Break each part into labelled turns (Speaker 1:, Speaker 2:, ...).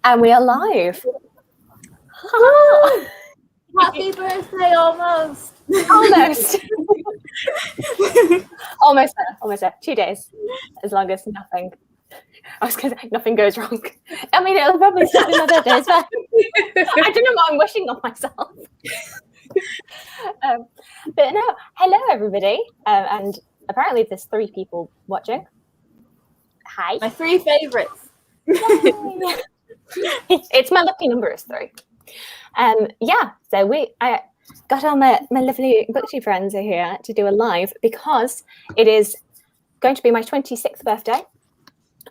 Speaker 1: And we are live.
Speaker 2: Happy birthday, almost.
Speaker 1: Almost. Almost there. 2 days. As long as nothing. I was going to say nothing goes wrong. I mean, it'll probably still be another day as well. I don't know what I'm wishing on myself. But no, hello everybody. And apparently there's 3 people watching. Hi.
Speaker 2: My 3 favorites.
Speaker 1: It's my lucky number is 3. So I got all my lovely booksy friends are here to do a live because it is going to be my 26th birthday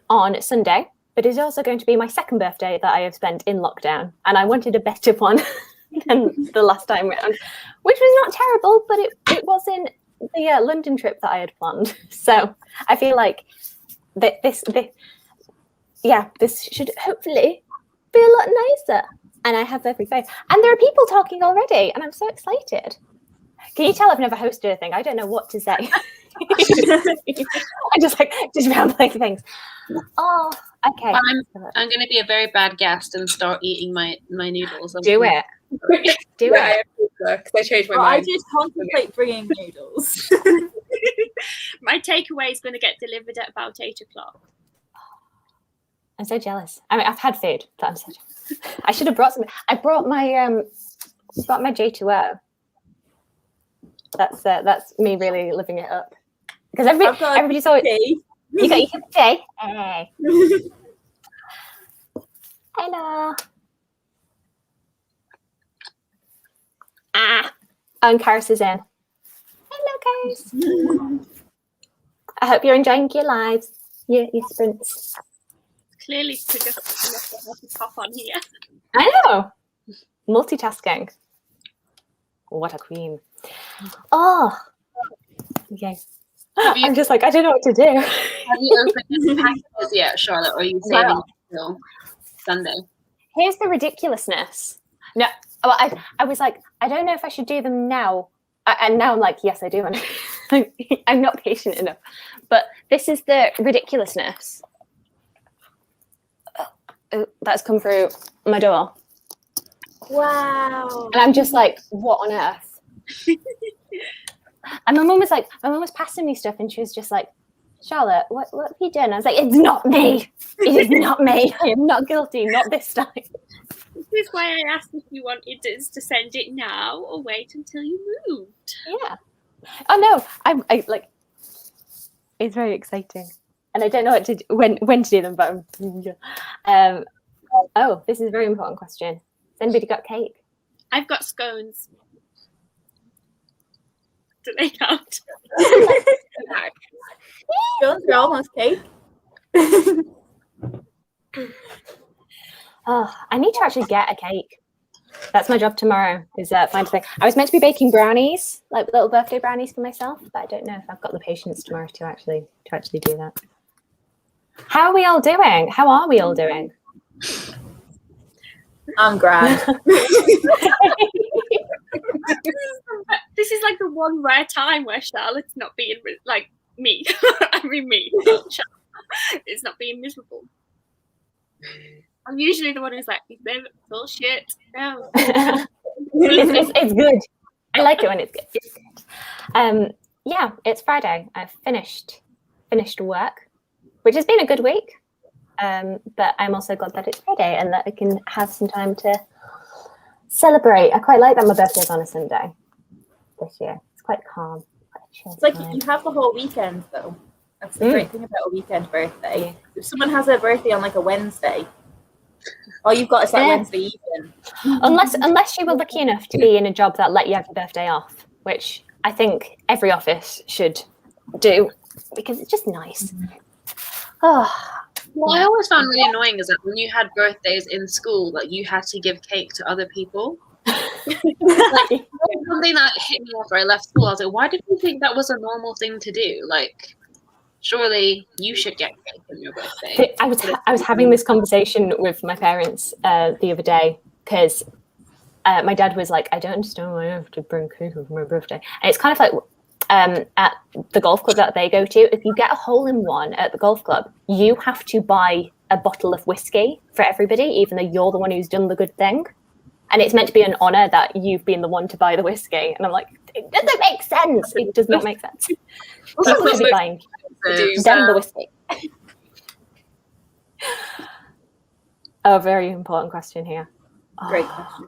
Speaker 1: on Sunday, but it's also going to be my 2nd birthday that I have spent in lockdown, and I wanted a better one than the last time round, which was not terrible, but it was in the London trip that I had planned. So I feel like this should hopefully be a lot nicer. And I have every faith. And there are people talking already, and I'm so excited. Can you tell I've never hosted a thing? I don't know what to say. I just rambling things. Oh, okay.
Speaker 3: I'm going to be a very bad guest and start eating my noodles.
Speaker 1: Do it. Do it.
Speaker 4: Because I changed my mind.
Speaker 2: I did contemplate bringing noodles.
Speaker 3: My takeaway is going to get delivered at about 8 o'clock.
Speaker 1: I'm so jealous. I mean, I've had food, but I'm so jealous. I should have brought some. I brought my J2O. That's me really living it up. Because everybody's always you got your cup of tea. Hey. Hello. And Karis is in. Hello, Karis. I hope you're enjoying your lives, your sprints.
Speaker 3: Clearly productive enough to have to pop on here.
Speaker 1: I know. Multitasking. What a queen. Oh. Okay. I'm just like, I don't know what to do.
Speaker 3: Have you opened your packages yet, Charlotte, or are you saving until Sunday?
Speaker 1: Here's the ridiculousness. No, well, I was like, I don't know if I should do them now. And now I'm like, yes, I do. I'm not patient enough. But this is the ridiculousness. That's come through my door.
Speaker 2: Wow.
Speaker 1: And I'm just like, what on earth? And my mum was passing me stuff, and she was just like, Charlotte, what have you done? I was like, it's not me. It is not me. I am not guilty, not this time.
Speaker 3: This is why I asked if you wanted us to send it now or wait until you moved.
Speaker 1: Yeah. Oh no, I like. It's very exciting. And I don't know when to do them, but oh, this is a very important question. Has anybody got cake?
Speaker 3: I've got scones. Do they count?
Speaker 2: Scones are almost cake.
Speaker 1: Oh, I need to actually get a cake. That's my job tomorrow. Is find a thing. I was meant to be baking brownies, like little birthday brownies for myself, but I don't know if I've got the patience tomorrow to actually do that. How are we all doing? How are we all doing?
Speaker 2: I'm grand.
Speaker 3: This is like the one rare time where Charlotte's not being like me. I mean me. It's not being miserable. I'm usually the one who's like, bullshit. No.
Speaker 1: it's good. I like it when it's good. It's good. Yeah, it's Friday. I've finished work, which has been a good week. But I'm also glad that it's Friday and that I can have some time to celebrate. I quite like that my birthday's on a Sunday this year. It's quite calm. Quite chill.
Speaker 2: It's like you have the whole weekend, though. That's the great thing about a weekend birthday. Yeah. If someone has a birthday on like a Wednesday, all you've got is that Wednesday evening.
Speaker 1: Unless you were lucky enough to be in a job that let you have your birthday off, which I think every office should do because it's just nice. Oh.
Speaker 3: What I always found really annoying is that when you had birthdays in school, that you had to give cake to other people. Like, something that hit me after I left school. I was like, why did you think that was a normal thing to do? Like, surely you should get cake on your birthday.
Speaker 1: I was having this conversation with my parents the other day because my dad was like, I don't understand why I have to bring cake for my birthday. And it's kind of like at the golf club that they go to, if you get a hole in one at the golf club, you have to buy a bottle of whiskey for everybody, even though you're the one who's done the good thing. And it's meant to be an honour that you've been the one to buy the whiskey. And I'm like, it doesn't make sense. It does not make sense.
Speaker 3: Also,
Speaker 1: People should be buying them the whiskey. A very important question here.
Speaker 2: Great question.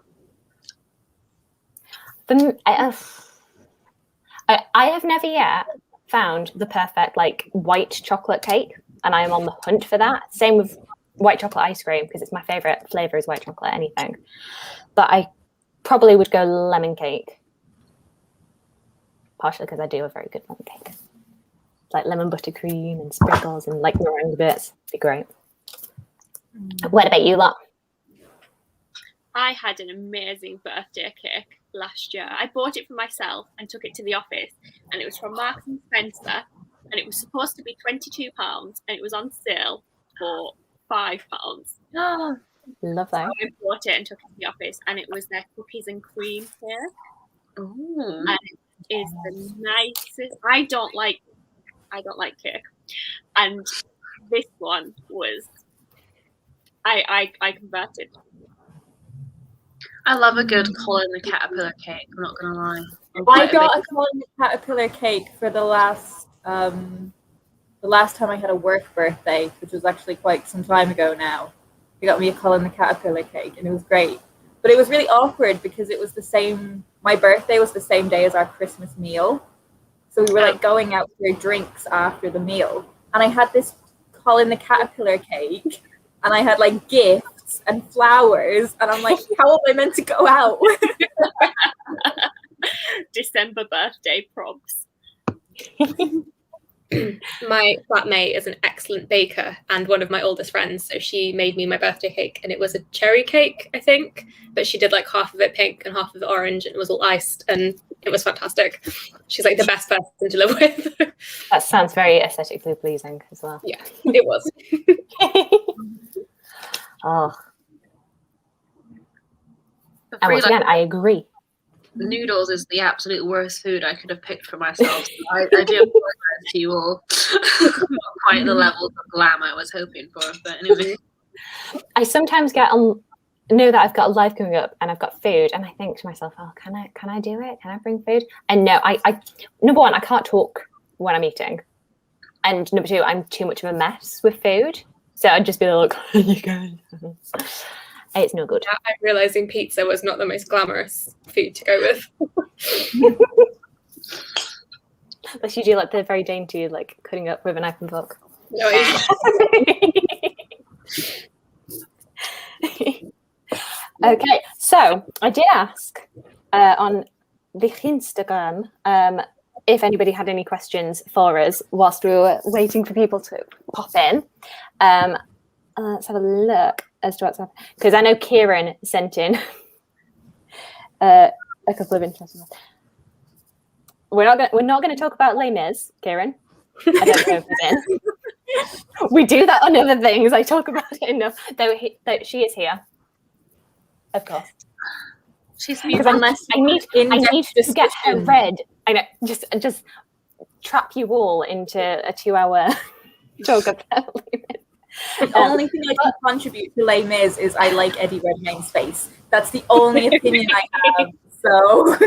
Speaker 1: I have never yet found the perfect like white chocolate cake, and I am on the hunt for that. Same with white chocolate ice cream, because it's my favorite flavor is white chocolate anything. But I probably would go lemon cake, partially because I do a very good lemon cake, like lemon buttercream and sprinkles and like meringue bits. It'd be great. What about you lot?
Speaker 4: I had an amazing birthday cake last year. I bought it for myself and took it to the office, and it was from Marks and Spencer, and it was supposed to be £22, and it was on sale for £5.
Speaker 1: Love that.
Speaker 4: So I bought it and took it to the office, and it was their cookies and cream cake.
Speaker 3: Ooh.
Speaker 4: And it is the nicest. I don't like cake, and this one was. I converted.
Speaker 3: I love a good Colin the Caterpillar cake, I'm not going to lie.
Speaker 2: I got a Colin the Caterpillar cake for the last time I had a work birthday, which was actually quite some time ago now. They got me a Colin the Caterpillar cake, and it was great. But it was really awkward because it was my birthday was the same day as our Christmas meal. So we were like going out for drinks after the meal. And I had this Colin the Caterpillar cake, and I had like gifts and flowers, and I'm like, how am I meant to go out?
Speaker 4: December birthday props.
Speaker 5: My flatmate is an excellent baker and one of my oldest friends, so she made me my birthday cake, and it was a cherry cake, I think, but she did like half of it pink and half of it orange, and it was all iced, and it was fantastic. She's like the best person to live with.
Speaker 1: That sounds very aesthetically pleasing as well.
Speaker 5: Yeah, it was.
Speaker 1: Oh. And once again, I agree.
Speaker 3: Noodles is the absolute worst food I could have picked for myself. So I do apologize to you all. Not quite the levels of glam I was hoping for, but anyway.
Speaker 1: I sometimes know that I've got a live coming up and I've got food, and I think to myself, oh, can I do it? Can I bring food? And no, I number one, I can't talk when I'm eating, and number two, I'm too much of a mess with food, so I'd just be like, you guys. It's no good.
Speaker 5: I'm realising pizza was not the most glamorous food to go with.
Speaker 1: Unless you do like the very dainty, like cutting up with a knife and fork.
Speaker 5: No,
Speaker 1: Okay, so I did ask on the Instagram if anybody had any questions for us whilst we were waiting for people to pop in. Let's have a look as to what's happening, because I know Kieran sent in a couple of interesting ones. We're not going to talk about Les Mis, Kieran. I don't know if it's in. We do that on other things. I talk about it enough. Though she is here, of course.
Speaker 3: She's
Speaker 1: because I need to get her read. I know, just trap you all into a 2-hour talk about Les Mis.
Speaker 2: The only thing I can contribute to Les Mis is I like Eddie Redmayne's face. That's the only opinion I have. So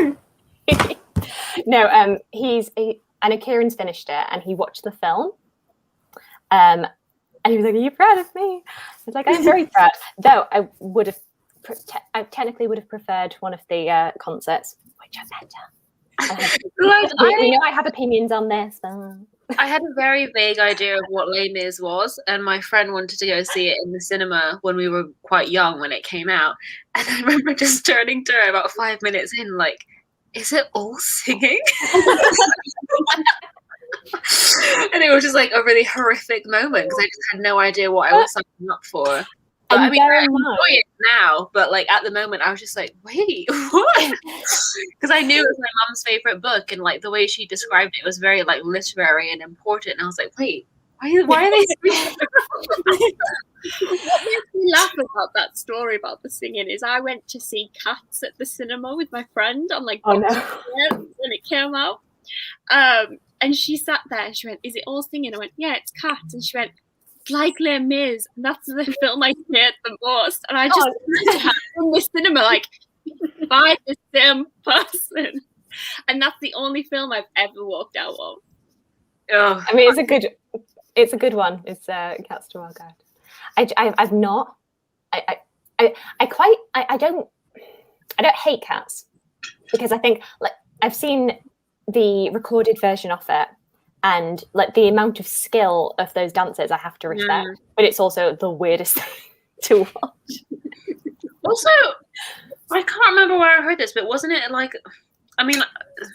Speaker 1: no, I know Kieran's finished it and he watched the film. And he was like, "Are you proud of me?" I was like, "I'm very proud." Though I technically would have preferred one of the concerts, which are better. We know I have opinions on this. But...
Speaker 3: I had a very vague idea of what Les Mis was, and my friend wanted to go see it in the cinema when we were quite young when it came out. And I remember just turning to her about 5 minutes in, like, is it all singing? And it was just like a really horrific moment because I just had no idea what I was signing up for. But I mean, I enjoy it now, but like at the moment, I was just like, wait, what? Because I knew it was my mom's favorite book, and like the way she described it was very like literary and important. And I was like, wait, why are they singing?
Speaker 4: What makes me laugh about that story about the singing is I went to see Cats at the cinema with my friend on like when it came out. And she sat there and she went, "Is it all singing?" I went, "Yeah, it's Cats." And she went, like Les Mis, and that's the film I hate the most. And I just had in the cinema like by the same person, and that's the only film I've ever walked out of.
Speaker 3: Oh,
Speaker 1: I mean, it's a good one. It's Cats to Walk Out. I've not. I don't hate Cats, because I think like I've seen the recorded version of it, and like the amount of skill of those dancers I have to respect, but it's also the weirdest thing to watch.
Speaker 3: Also, I can't remember where I heard this, but wasn't it like, I mean,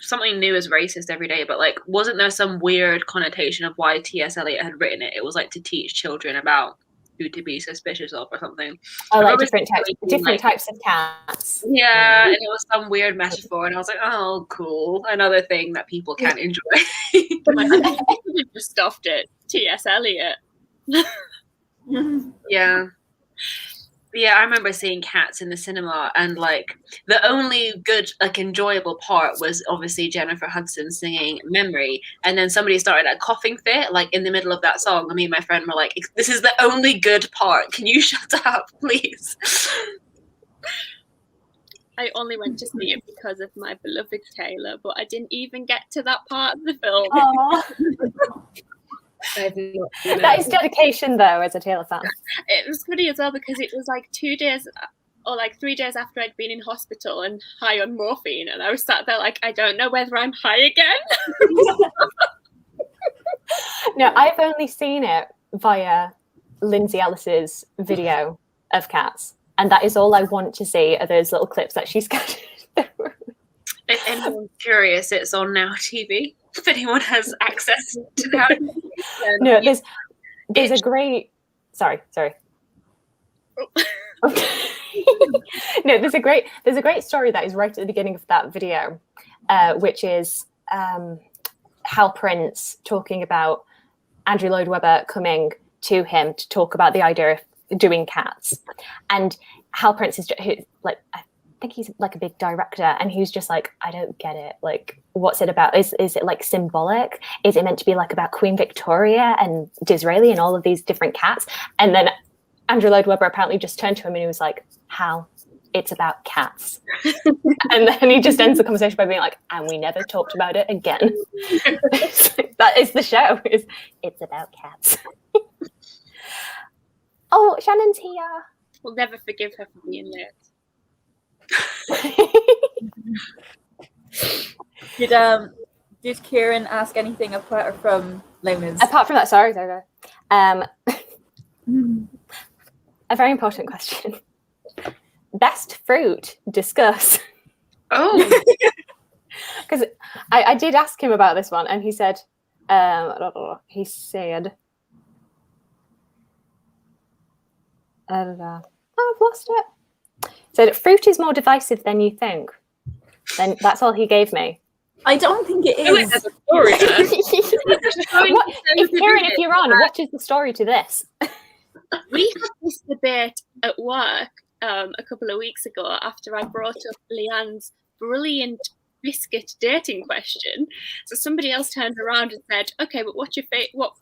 Speaker 3: something new is racist every day, but like, wasn't there some weird connotation of why T.S. Eliot had written it? It was like to teach children about who to be suspicious of or something.
Speaker 1: Oh, like different types of cats.
Speaker 3: Yeah, and it was some weird metaphor, and I was like, oh, cool. Another thing that people can't enjoy.
Speaker 4: Like, I could have just stopped at T.S. Eliot.
Speaker 3: Yeah. Yeah, I remember seeing Cats in the cinema, and like the only good, like enjoyable part was obviously Jennifer Hudson singing "Memory," and then somebody started a coughing fit like in the middle of that song. And me and my friend were like, "This is the only good part. Can you shut up, please?"
Speaker 4: I only went to see it because of my beloved Taylor, but I didn't even get to that part of the film.
Speaker 1: That is dedication, though, as a Taylor fan.
Speaker 4: It was funny as well because it was like 2 days or like 3 days after I'd been in hospital and high on morphine, and I was sat there like, I don't know whether I'm high again.
Speaker 1: No, I've only seen it via Lindsay Ellis's video of Cats, and that is all I want to see are those little clips that she's got.
Speaker 3: If anyone's curious, it's on Now TV. If anyone has access to that.
Speaker 1: No, there's a great. Sorry. No, there's a great story that is right at the beginning of that video, which is Hal Prince talking about Andrew Lloyd Webber coming to him to talk about the idea of doing Cats, and Hal Prince is like, I think he's like a big director, and he's just like, I don't get it. Like, what's it about? Is it like symbolic? Is it meant to be like about Queen Victoria and Disraeli and all of these different cats? And then Andrew Lloyd Webber apparently just turned to him and he was like, Hal, it's about cats. And then he just ends the conversation by being like, and we never talked about it again. That is the show. It's about cats. Oh, Shannon's here.
Speaker 4: We'll never forgive her for being late.
Speaker 2: Did Kieran ask anything apart from Les Mis?
Speaker 1: Apart from that, sorry. A very important question. Best fruit, discuss.
Speaker 3: Oh.
Speaker 1: Because I did ask him about this one, and he said, I've lost it. Said fruit is more divisive than you think. Then that's all he gave me.
Speaker 2: I don't think it is.
Speaker 1: Kieran, if you're on, what is the story to this?
Speaker 4: We had this debate at work a couple of weeks ago after I brought up Leanne's brilliant biscuit dating question. So somebody else turned around and said, "Okay, but what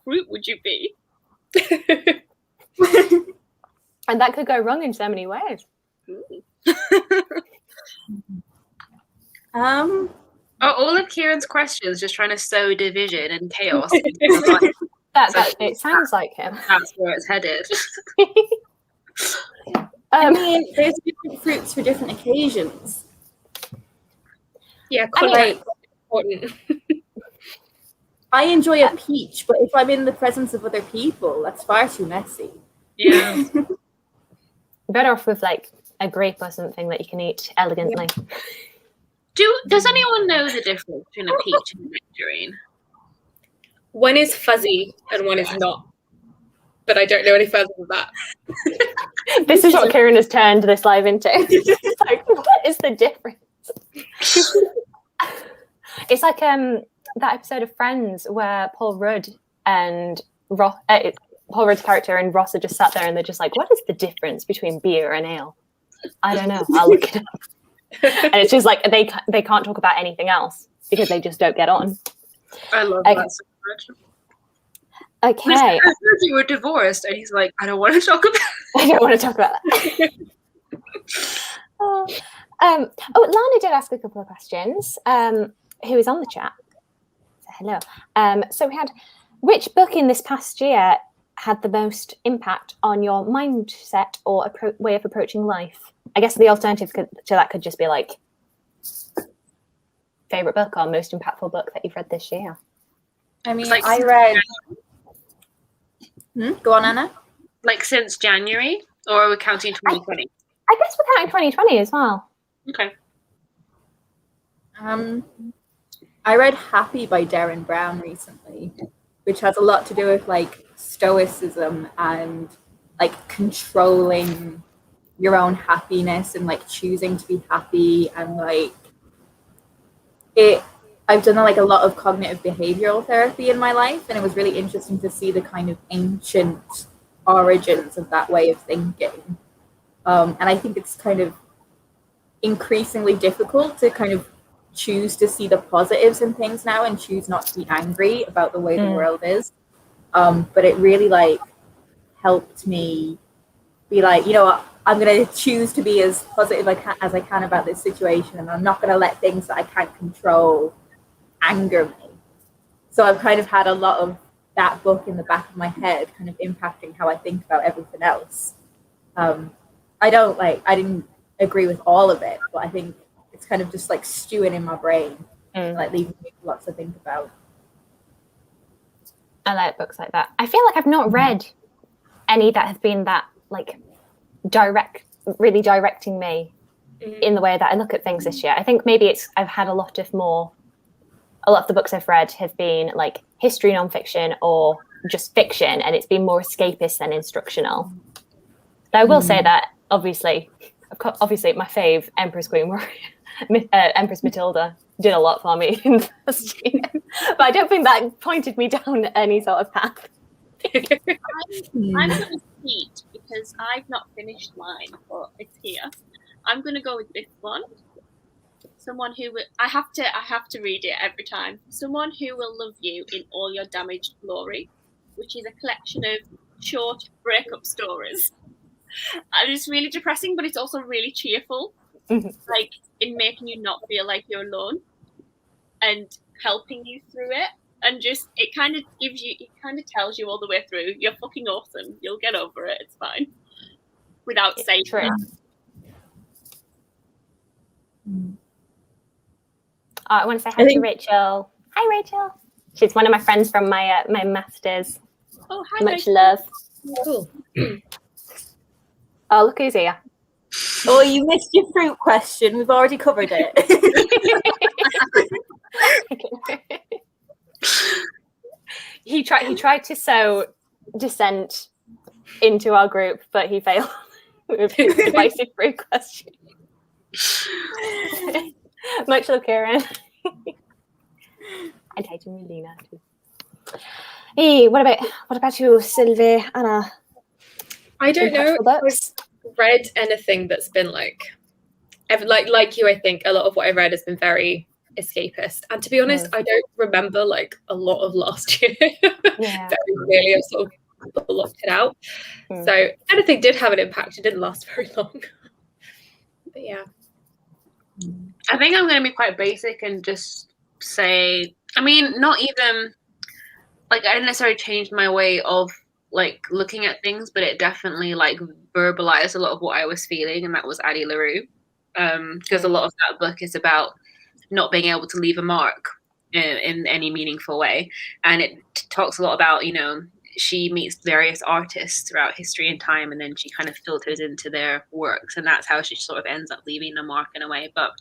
Speaker 4: fruit would you be?"
Speaker 1: And that could go wrong in so many ways.
Speaker 3: All of Kieran's questions just trying to sow division and chaos.
Speaker 1: It sounds like him.
Speaker 3: That's where it's headed.
Speaker 2: I mean, there's different fruits for different occasions.
Speaker 5: Yeah, context is important.
Speaker 2: I enjoy a peach, but if I'm in the presence of other people, that's far too messy.
Speaker 3: Yeah.
Speaker 1: Better off with like a grape or something that you can eat elegantly.
Speaker 3: Does anyone know the difference between a peach and a nectarine?
Speaker 5: One is fuzzy and one is not. But I don't know any further than that.
Speaker 1: This is what Kieran has turned this live into. Like, what is the difference? It's like that episode of Friends where Paul Rudd and Paul Rudd's character and Ross are just sat there and they're just like, what is the difference between beer and ale? I don't know. I'll look it up. And it's just like they can't talk about anything else because they just don't get on.
Speaker 3: I love that so much.
Speaker 1: Okay.
Speaker 3: I heard you were divorced, and he's like, I don't want to talk about
Speaker 1: I don't want to talk about that. Lana did ask a couple of questions. Who is on the chat? So hello. So we had, which book in this past year had the most impact on your mindset or way of approaching life? I guess the alternative to that could just be like favorite book or most impactful book that you've read this year.
Speaker 2: I mean,
Speaker 3: Like,
Speaker 2: I read. Go on, Anna.
Speaker 3: like since January, or are we counting 2020?
Speaker 1: I guess we're counting 2020 as well.
Speaker 3: Okay.
Speaker 2: I read Happy by Derren Brown recently, which has a lot to do with like stoicism and like controlling your own happiness and like choosing to be happy, and like I've done like a lot of cognitive behavioral therapy in my life, and it was really interesting to see the kind of ancient origins of that way of thinking. And I think it's kind of increasingly difficult to kind of choose to see the positives in things now and choose not to be angry about the way the world is. But it really like helped me be like, you know what, I'm going to choose to be as positive as I can about this situation, and I'm not going to let things that I can't control anger me. So I've kind of had a lot of that book in the back of my head kind of impacting how I think about everything else. I didn't agree with all of it, but I think it's kind of just like stewing in my brain, like leaving me lots to think about.
Speaker 1: I like books like that. I feel like I've not read any that have been that like really directing me in the way that I look at things this year. I think maybe I've had a lot of the books I've read have been like history nonfiction or just fiction, and it's been more escapist than instructional. Though I will say that obviously my fave, Empress Matilda, did a lot for me in the first year. But I don't think that pointed me down any sort of path.
Speaker 4: I'm going to cheat because I've not finished mine, but it's here. I'm going to go with this one. Someone who I have to read it every time. Someone Who Will Love You in All Your Damaged Glory, which is a collection of short breakup stories. And it's really depressing, but it's also really cheerful, like in making you not feel like you're alone and helping you through it. And just it kind of tells you all the way through, you're fucking awesome, you'll get over it, it's fine, without saying that.
Speaker 1: I want to say hi to Rachel. Hi, Rachel. She's one of my friends from my masters.
Speaker 4: Oh, hi,
Speaker 1: much
Speaker 4: Rachel.
Speaker 1: love.
Speaker 5: Cool.
Speaker 1: Oh, look who's here.
Speaker 2: Oh, you missed your fruit question. We've already covered it.
Speaker 1: He tried to sow dissent into our group, but he failed with his divisive fruit question. Much love, Karen. And hi to Melina too. Hey, what about you, Sylvie, Anna?
Speaker 5: I don't know if I've read anything that's been like you. I think a lot of what I've read has been very escapist, and to be honest, I don't remember like a lot of last year. Very clearly, I've sort of blocked it out. So anything did have an impact. It didn't last very long. But yeah,
Speaker 3: I think I'm going to be quite basic and just say, I mean, not even like I didn't necessarily change my way of like looking at things, but it definitely like verbalized a lot of what I was feeling, and that was Addie LaRue, because a lot of that book is about not being able to leave a mark in any meaningful way, and it talks a lot about, you know, she meets various artists throughout history and time, and then she kind of filters into their works, and that's how she sort of ends up leaving a mark in a way. But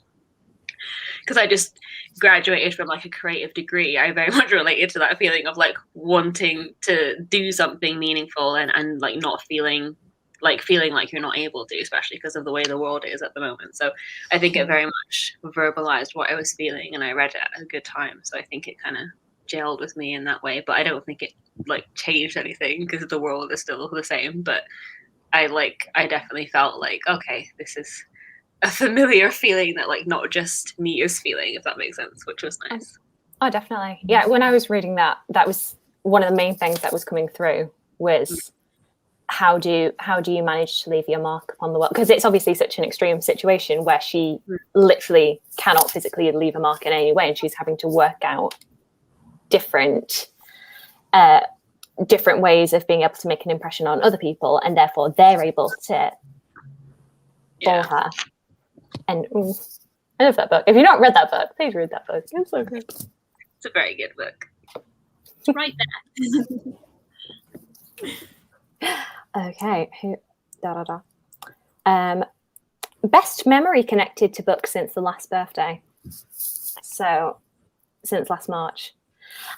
Speaker 3: because I just graduated from like a creative degree, I very much related to that feeling of like wanting to do something meaningful and like not feeling like you're not able to, especially because of the way the world is at the moment. So I think it very much verbalized what I was feeling, and I read it at a good time. So I think it kind of gelled with me in that way, but I don't think it like changed anything because the world is still the same. But I definitely felt like, okay, this is a familiar feeling that like not just me is feeling, if that makes sense, which was nice.
Speaker 1: Oh, definitely. Yeah, when I was reading that was one of the main things that was coming through was how do you manage to leave your mark upon the world? Because it's obviously such an extreme situation where she literally cannot physically leave a mark in any way, and she's having to work out different ways of being able to make an impression on other people, and therefore they're able to follow her. And I love that book. If you've not read that book, please read that book. It's so good.
Speaker 3: It's a very good book.
Speaker 4: It's right there.
Speaker 1: Okay. Best memory connected to books since the last birthday. So since last March.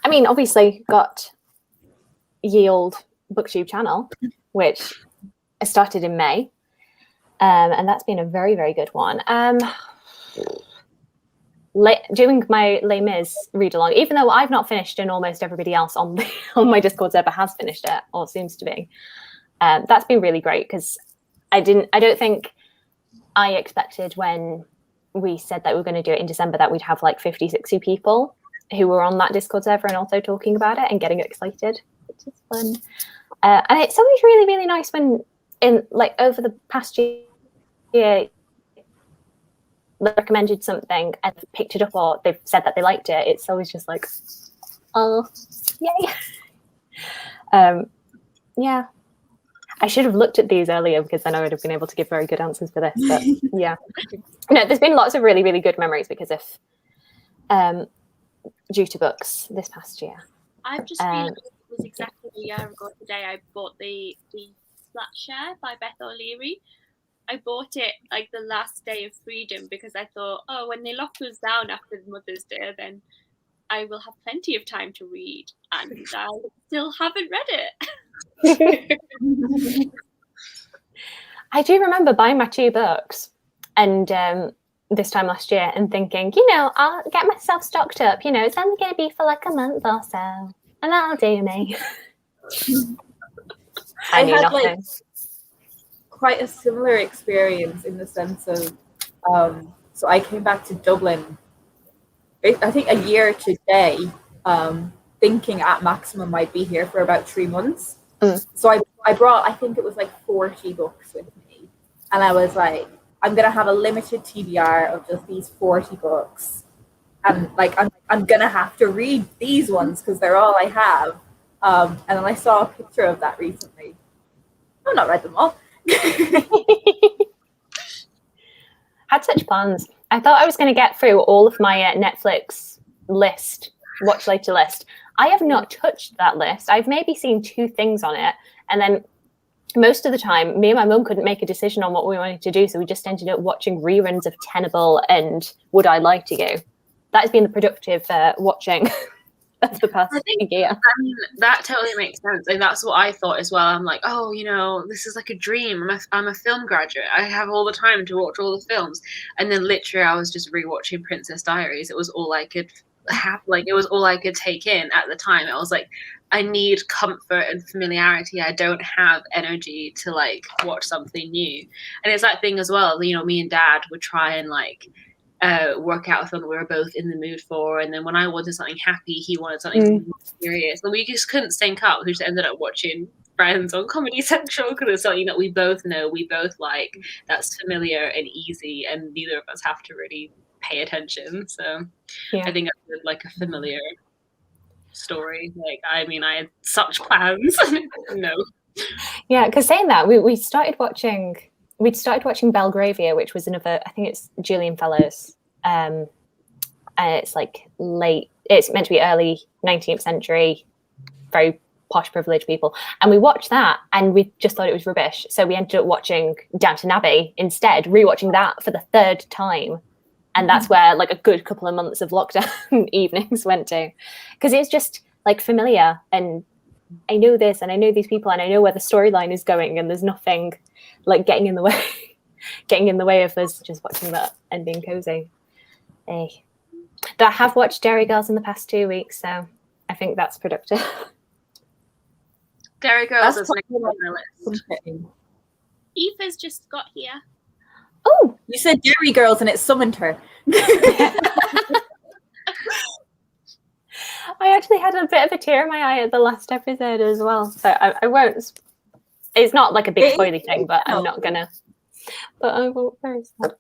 Speaker 1: I mean, obviously got ye old booktube channel, which I started in May. And that's been a very, very good one. Doing my Les Mis read along, even though I've not finished and almost everybody else on my Discord server has finished it, or seems to be. That's been really great because I don't think I expected when we said that we were going to do it in December that we'd have like 50, 60 people who were on that Discord server and also talking about it and getting excited, which is fun. And it's always really, really nice when over the past year, they recommended something and picked it up, or they've said that they liked it. It's always just like, oh, yay. Yeah. I should have looked at these earlier because then I would have been able to give very good answers for this. But yeah. No, there's been lots of really, really good memories because of due to books this past year.
Speaker 4: I've just realised it was exactly a year ago today I bought the Flatshare by Beth O'Leary. I bought it like the last day of freedom because I thought, oh, when they lock us down after Mother's Day, then I will have plenty of time to read. And I still haven't read it.
Speaker 1: I do remember buying my 2 books and this time last year and thinking, I'll get myself stocked up. It's only going to be for like a month or so, and that'll do me. I knew
Speaker 2: had
Speaker 1: nothing.
Speaker 2: Quite a similar experience in the sense of, so I came back to Dublin, I think a year today, thinking at maximum I'd be here for about 3 months. So I brought, I think it was like 40 books with me. And I was like, I'm going to have a limited TBR of just these 40 books. And like, I'm going to have to read these ones because they're all I have. And then I saw a picture of that recently. I've not read them all.
Speaker 1: Had such plans. I thought I was going to get through all of my Netflix watch later list. I have not touched that list. I've maybe seen 2 things on it, and then most of the time me and my mum couldn't make a decision on what we wanted to do, so we just ended up watching reruns of Tenable and Would I Lie to You. That has been the productive watching of the past year.
Speaker 3: I mean, that totally makes sense. Like, that's what I thought as well. I'm like, oh, this is like a dream. I'm a film graduate. I have all the time to watch all the films. And then literally I was just rewatching Princess Diaries. It was all I could have, it was all I could take in at the time. I was like, I need comfort and familiarity. I don't have energy to watch something new. And it's that thing as well, me and Dad would try and work out a film we were both in the mood for, and then when I wanted something happy, he wanted something more serious, and we just couldn't sync up. We just ended up watching Friends on Comedy Central because it's something that we both know, we both like, that's familiar and easy, and neither of us have to really pay attention. So yeah. I think I did a familiar story. I had such plans. No. Yeah,
Speaker 1: because saying that, we started watching. We'd started watching Belgravia, which was another, I think it's Julian Fellowes. And it's it's meant to be early 19th century, very posh, privileged people. And we watched that and we just thought it was rubbish. So we ended up watching Downton Abbey instead, rewatching that for the 3rd time. And that's where a good couple of months of lockdown evenings went to. Because it's just familiar, and I know this and I know these people and I know where the storyline is going, and there's nothing getting in the way of us just watching that and being cozy. But I have watched Dairy Girls in the past 2 weeks, so I think that's productive.
Speaker 3: Dairy Girls is next on my list.
Speaker 4: Aoife's just got here.
Speaker 1: Oh,
Speaker 2: you said Dairy Girls and it summoned her.
Speaker 1: I actually had a bit of a tear in my eye at the last episode as well. So I won't. It's not like a big spoily thing, but I'm not gonna. But I won't. Very sad.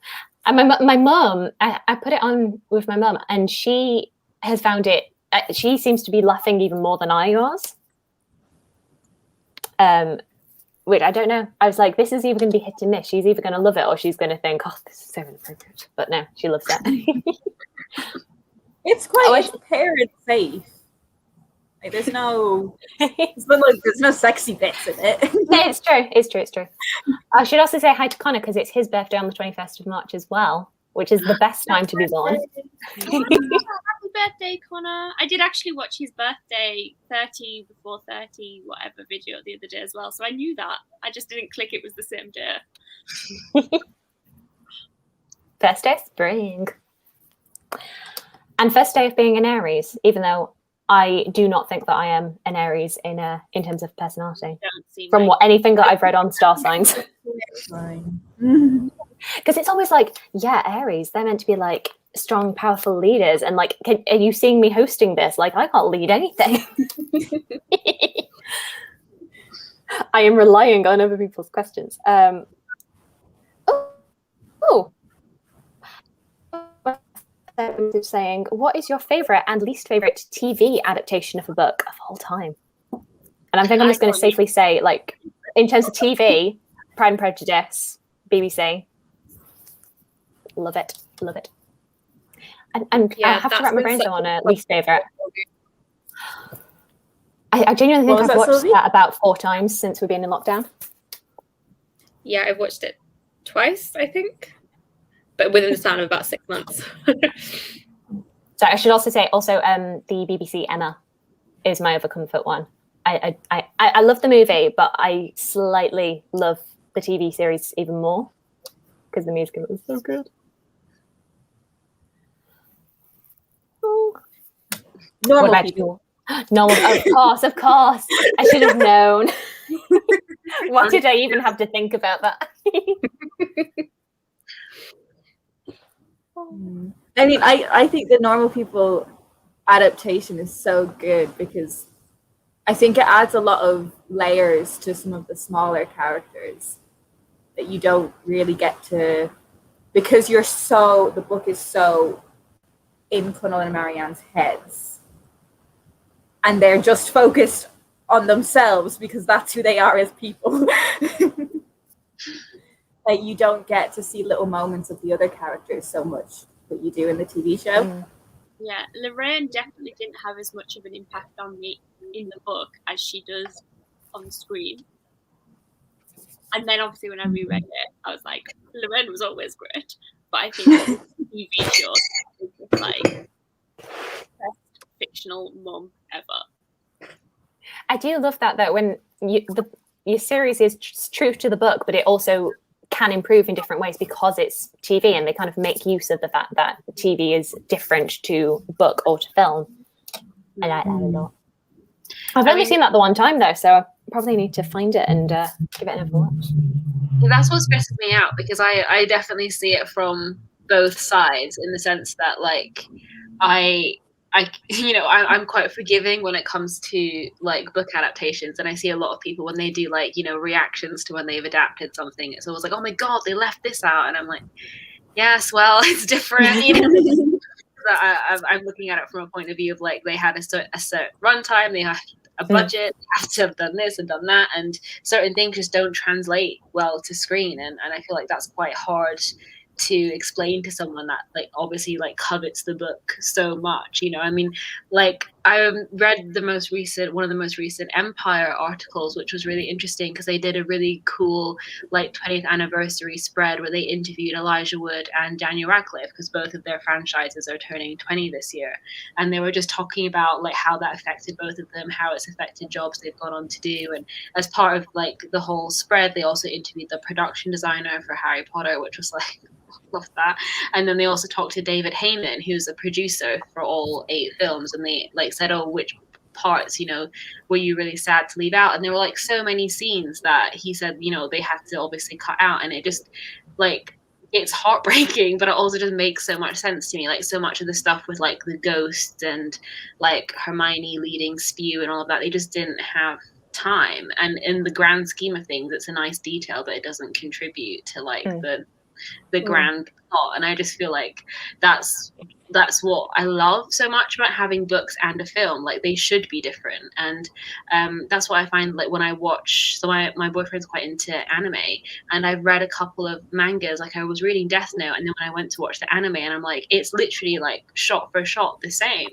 Speaker 1: And my mum, I put it on with my mum, and she has found it. She seems to be laughing even more than I was. Which I don't know. I was like, this is either going to be hit and miss. She's either going to love it or she's going to think, oh, this is so inappropriate. But no, she loves it.
Speaker 2: It's quite it's parent safe. Like, there's no sexy bits in it.
Speaker 1: No, it's true. It's true. I should also say hi to Connor because it's his birthday on the 21st of March as well, which is the best time to be born.
Speaker 4: Happy birthday, Connor. I did actually watch his birthday 30 before 30 whatever video the other day as well, so I knew that. I just didn't click it was the same day.
Speaker 1: First day of spring. And first day of being an Aries, even though I do not think that I am an Aries in terms of personality. From anything that I've read on star signs. Because it's always like, yeah, Aries, they're meant to be like strong, powerful leaders. And like, are you seeing me hosting this? Like, I can't lead anything. I am relying on other people's questions. Saying, what is your favorite and least favorite TV adaptation of a book of all time? And I think I'm just going to safely say, like, in terms of TV, Pride and Prejudice, BBC, love it. And
Speaker 5: yeah,
Speaker 1: I have to wrap my brains on a least favorite. I genuinely think I've watched that about 4 times since we've been in lockdown.
Speaker 5: Yeah, I've watched it twice, I think. But within the span of about 6 months.
Speaker 1: So I should also say, the BBC Emma is my other comfort one. I love the movie, but I slightly love the TV series even more because the music was so good. Oh.
Speaker 2: Normal people.
Speaker 1: Of course. I should have known. What did I even have to think about that?
Speaker 2: I mean, I think the Normal People adaptation is so good because I think it adds a lot of layers to some of the smaller characters that you don't really get to, because the book is so in Connell and Marianne's heads and they're just focused on themselves because that's who they are as people. Like, you don't get to see little moments of the other characters so much that you do in the TV show.
Speaker 4: Yeah, Lorraine definitely didn't have as much of an impact on me in the book as she does on the screen. And then obviously when I reread it, I was like, Lorraine was always great. But I think the TV show is just like best fictional mum ever.
Speaker 1: I do love that when your series is true to the book, but it also can improve in different ways because it's TV, and they kind of make use of the fact that TV is different to book or to film. I like that a lot. I've only seen that the one time though, so I probably need to find it and give it another watch.
Speaker 3: That's what stresses me out because I definitely see it from both sides in the sense that like I'm quite forgiving when it comes to like book adaptations, and I see a lot of people when they do like, reactions to when they've adapted something, it's always like, oh my god, they left this out, and I'm like, yes, well, it's different. I'm looking at it from a point of view of like they had a certain runtime, they had a budget, they have to have done this and done that, and certain things just don't translate well to screen, and I feel like that's quite hard to explain to someone that like obviously like covets the book so much. I mean, like I read one of the most recent Empire articles, which was really interesting because they did a really cool like 20th anniversary spread where they interviewed Elijah Wood and Daniel Radcliffe because both of their franchises are turning 20 this year, and they were just talking about like how that affected both of them, how it's affected jobs they've gone on to do. And as part of like the whole spread, they also interviewed the production designer for Harry Potter, which was like, love that. And then they also talked to David Heyman, who's a producer for all 8 films, and they like said, oh, which parts were you really sad to leave out? And there were like so many scenes that he said they had to obviously cut out, and it just like it's heartbreaking, but it also just makes so much sense to me. Like, so much of the stuff with like the ghosts and like Hermione leading Spew and all of that, they just didn't have time. And in the grand scheme of things, it's a nice detail, but it doesn't contribute to like the grand plot. And I just feel like that's what I love so much about having books and a film. Like, they should be different. And that's what I find, like, when I watch, so my boyfriend's quite into anime, and I've read a couple of mangas. Like, I was reading Death Note, and then when I went to watch the anime, and I'm like, it's literally like shot for shot the same.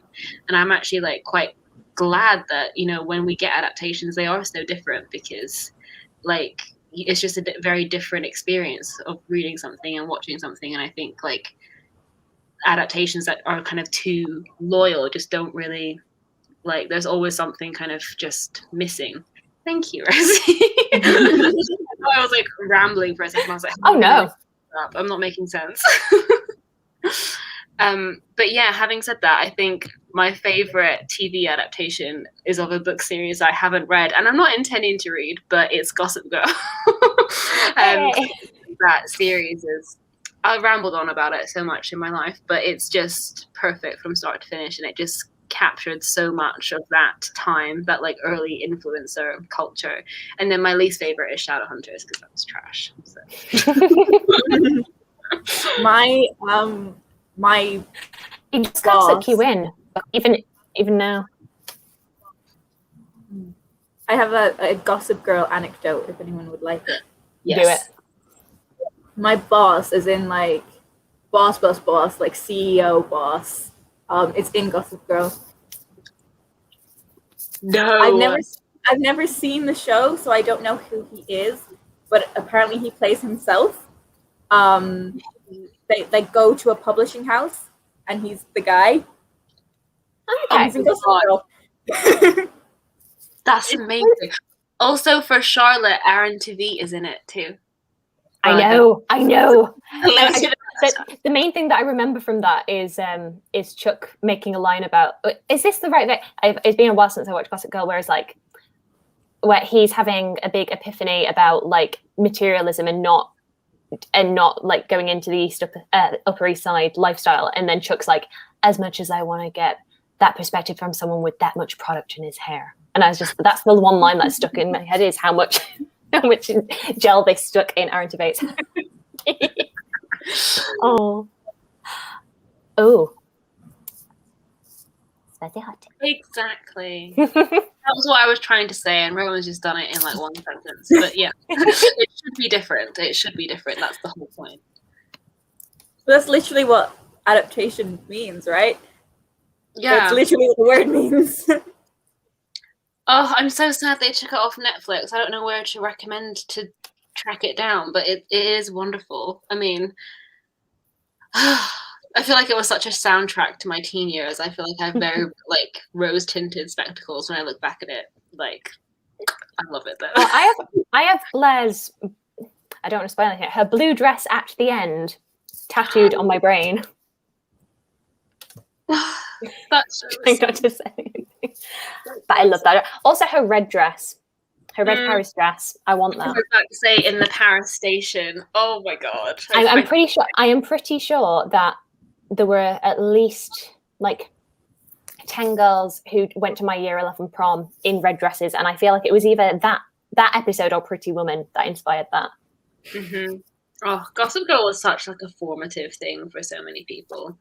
Speaker 3: And I'm actually like quite glad that, you know, when we get adaptations, they are so different, because like it's just a very different experience of reading something and watching something. And I think like adaptations that are kind of too loyal just don't really, like, there's always something kind of just missing. Thank you, Rosie. I was like rambling for a second. I was like,
Speaker 1: oh no,
Speaker 3: I'm not making sense. But yeah, having said that, I think my favorite TV adaptation is of a book series I haven't read, and I'm not intending to read, but it's Gossip Girl. That series is, I rambled on about it so much in my life, but it's just perfect from start to finish, and it just captured so much of that time, that like early influencer culture. And then my least favorite is Shadowhunters, because that was trash. So.
Speaker 2: My
Speaker 1: he just can't suck you in, even now.
Speaker 2: I have a Gossip Girl anecdote if anyone would like it.
Speaker 3: Yes.
Speaker 1: Do it.
Speaker 2: My boss is in like boss, like CEO boss. It's in Gossip Girl.
Speaker 3: No.
Speaker 2: I've never seen the show, so I don't know who he is, but apparently he plays himself. They go to a publishing house, and he's the guy.
Speaker 1: Okay.
Speaker 2: He's in Gossip Girl.
Speaker 3: That's amazing. Also, for Charlotte, Aaron Tveit is in it too.
Speaker 1: I know.
Speaker 3: But
Speaker 1: The main thing that I remember from that is Chuck making a line about, is this the right thing? It's been a while since I watched Gossip Girl, where he's having a big epiphany about like materialism and not like going into the Upper East Side lifestyle. And then Chuck's like, as much as I want to get that perspective from someone with that much product in his hair. And I was just, that's the one line that stuck in my head, is how much gel they stuck in Aaron Tveit's hair. Oh. Spicy hot take.
Speaker 3: Exactly. That was what I was trying to say, and Rowan's just done it in like one sentence. But yeah, it should be different. It should be different. That's the whole point.
Speaker 2: That's literally what adaptation means, right?
Speaker 3: Yeah.
Speaker 2: That's literally what the word means.
Speaker 3: Oh, I'm so sad they took it off Netflix. I don't know where to recommend to track it down, but it is wonderful. I mean, I feel like it was such a soundtrack to my teen years. I feel like I have very like rose-tinted spectacles when I look back at it. Like, I love it though.
Speaker 1: Well, I have Blair's, I don't want to spoil it here, her blue dress at the end tattooed on my brain.
Speaker 3: That's so
Speaker 1: I'm not to say anything. But I love that. Also her red dress. Her red Paris dress. I want that.
Speaker 3: I was about to say, in the Paris station. Oh my god.
Speaker 1: I'm pretty sure. I am pretty sure that there were at least like 10 girls who went to my year 11 prom in red dresses, and I feel like it was either that episode or Pretty Woman that inspired that.
Speaker 3: Mm-hmm. Oh, Gossip Girl was such like a formative thing for so many people.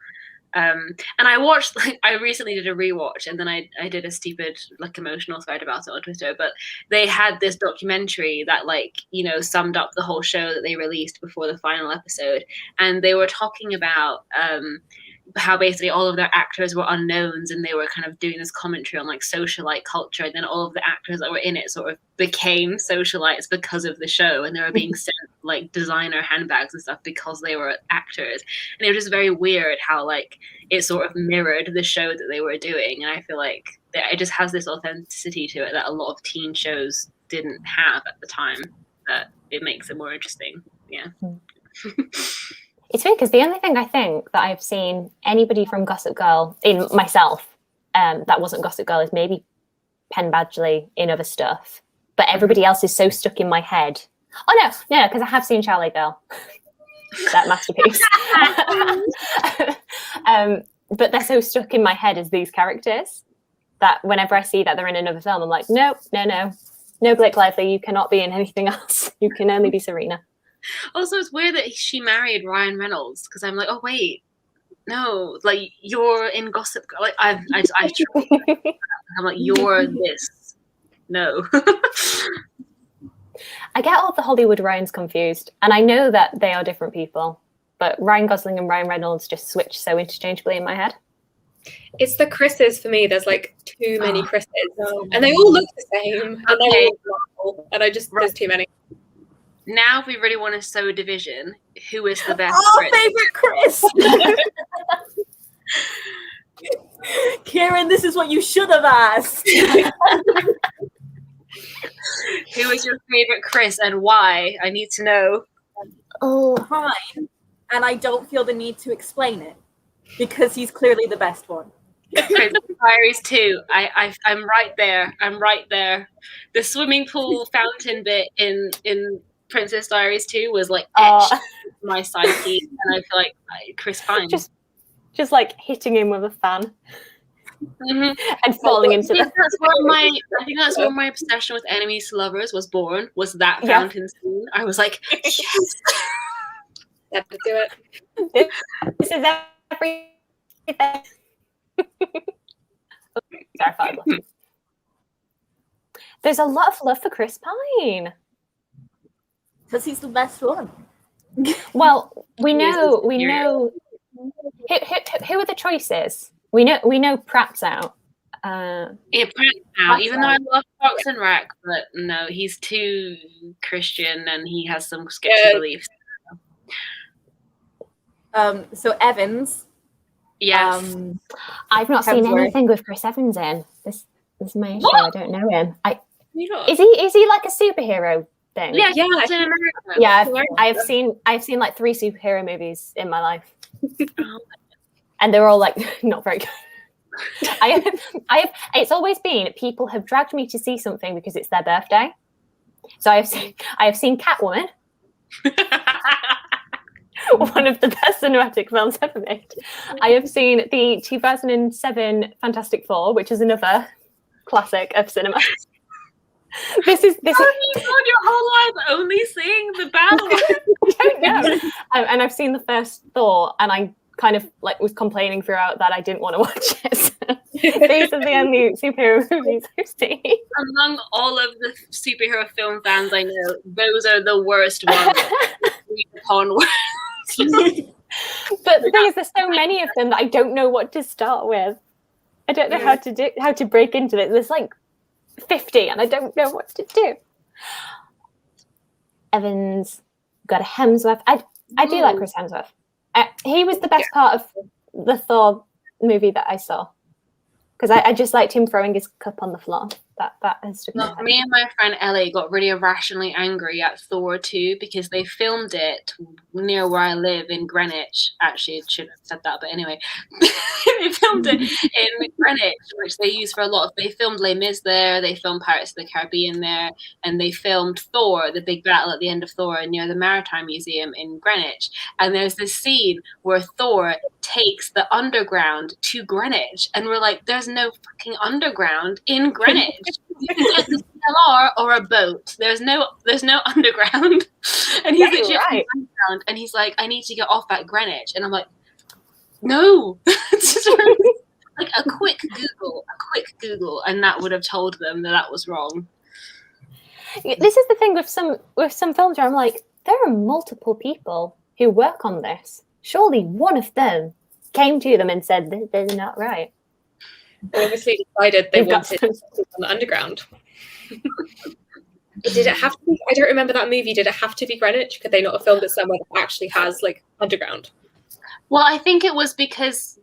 Speaker 3: And I watched, like, I recently did a rewatch, and then I did a stupid, like, emotional thread about it on Twitter, but they had this documentary that, like, you know, summed up the whole show that they released before the final episode, and they were talking about how basically all of their actors were unknowns, and they were kind of doing this commentary on, like, socialite culture, and then all of the actors that were in it sort of became socialites because of the show, and they were being sent, like, designer handbags and stuff because they were actors. And it was just very weird how, like, it sort of mirrored the show that they were doing, and I feel like it just has this authenticity to it that a lot of teen shows didn't have at the time, that it makes it more interesting. Yeah.
Speaker 1: It's weird because the only thing I think that I've seen anybody from Gossip Girl in myself that wasn't Gossip Girl is maybe Penn Badgley in other stuff, but everybody else is so stuck in my head. Oh no, because I have seen Chalet Girl. that masterpiece. But they're so stuck in my head as these characters that whenever I see that they're in another film, I'm like, no, Blake Lively, you cannot be in anything else. You can only be Serena.
Speaker 3: Also, it's weird that she married Ryan Reynolds, because I'm like, oh wait, no, like you're in Gossip Girl. Like I'm like, you're this. No.
Speaker 1: I get all the Hollywood Ryans confused, and I know that they are different people, but Ryan Gosling and Ryan Reynolds just switch so interchangeably in my head.
Speaker 5: It's the Chris's for me. There's like too many Chris's, and they all look the same, and they're all normal, and there's too many.
Speaker 3: Now, if we really want to sow division, who is the best?
Speaker 2: Favorite Chris. Kieran, this is what you should have asked.
Speaker 3: Who is your favorite Chris and why? I need to know.
Speaker 1: Oh,
Speaker 2: Fine. And I don't feel the need to explain it because he's clearly the best one.
Speaker 3: Diaries 2. I'm right there. I'm right there. The swimming pool fountain bit in Princess Diaries 2 was like etched into my psyche, and I feel like Chris Pine.
Speaker 1: Just like hitting him with a fan.
Speaker 3: Mm-hmm.
Speaker 1: And falling into the.
Speaker 3: I think that's where my obsession with enemies to lovers was born. Was that fountain scene? I was like, yes.
Speaker 5: Have to do it.
Speaker 1: This is everything. There's a lot of love for Chris Pine
Speaker 2: because he's the best one.
Speaker 1: Well, we know. Who are the choices? We know Pratt's out.
Speaker 3: Yeah, Pratt's out. Even though I love Parks and Rec, but no, he's too Christian and he has some sketchy beliefs.
Speaker 2: So Evans.
Speaker 3: Yes.
Speaker 1: I've not seen anything with Chris Evans in. This is my issue. I don't know him. Is he like a superhero thing?
Speaker 3: Yeah, in America.
Speaker 1: Yeah, I've seen like 3 superhero movies in my life. And they're all like not very good. It's always been people have dragged me to see something because it's their birthday. So I have seen Catwoman. One of the best cinematic films ever made. I have seen the 2007 Fantastic Four, which is another classic of cinema. This is
Speaker 3: your whole life only seeing the bad ones.
Speaker 1: I don't know. And I've seen the first Thor, and I kind of like was complaining throughout that I didn't want to watch it. So these are the only superhero movies I've seen.
Speaker 3: Among all of the superhero film fans I know, those are the worst ones.
Speaker 1: But the thing is, there's so many of them that I don't know what to start with. I don't know how to break into it. There's like 50, and I don't know what to do. Evans, got a Hemsworth. I do like Chris Hemsworth. He was the best part of the Thor movie that I saw because I just liked him throwing his cup on the floor. That has to be.
Speaker 3: Me and my friend Ellie got really irrationally angry at Thor 2 because they filmed it near where I live in Greenwich. Actually, it shouldn't have said that, but anyway, they filmed it in Greenwich, which they use for a lot of. They filmed Les Mis there, they filmed Pirates of the Caribbean there, and they filmed Thor, the big battle at the end of Thor, near the Maritime Museum in Greenwich. And there's this scene where Thor takes the underground to Greenwich, and we're like, "There's no fucking underground in Greenwich." You can get the DLR or a boat. There's no underground. And he's like, right. Underground, and he's like, I need to get off at Greenwich. And I'm like, no. Like a quick Google, and that would have told them that was wrong.
Speaker 1: This is the thing with some films where I'm like, there are multiple people who work on this. Surely one of them came to them and said, they're not right.
Speaker 5: They obviously decided they wanted to on the underground. Did it have to be? I don't remember that movie. Did it have to be Greenwich? Could they not have filmed it somewhere that actually has like underground?
Speaker 3: Well, I think it was because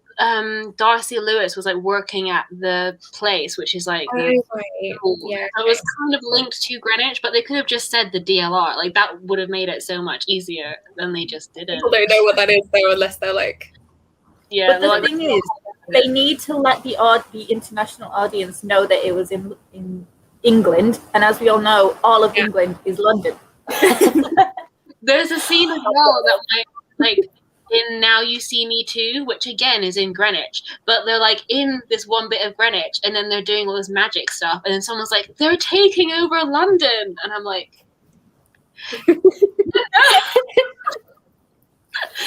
Speaker 3: Darcy Lewis was like working at the place, which is like
Speaker 5: right.
Speaker 3: Yeah. So it was kind of linked to Greenwich, but they could have just said the DLR. Like that would have made it so much easier than they just didn't.
Speaker 5: People don't know what that is though, unless they're like.
Speaker 3: Yeah.
Speaker 2: But the thing is, they need to let the international audience know that it was in England, and as we all know, all of England is London.
Speaker 3: There's a scene as well that like in Now You See Me Too, which again is in Greenwich, but they're like in this one bit of Greenwich, and then they're doing all this magic stuff, and then someone's like, they're taking over London, and I'm like, no,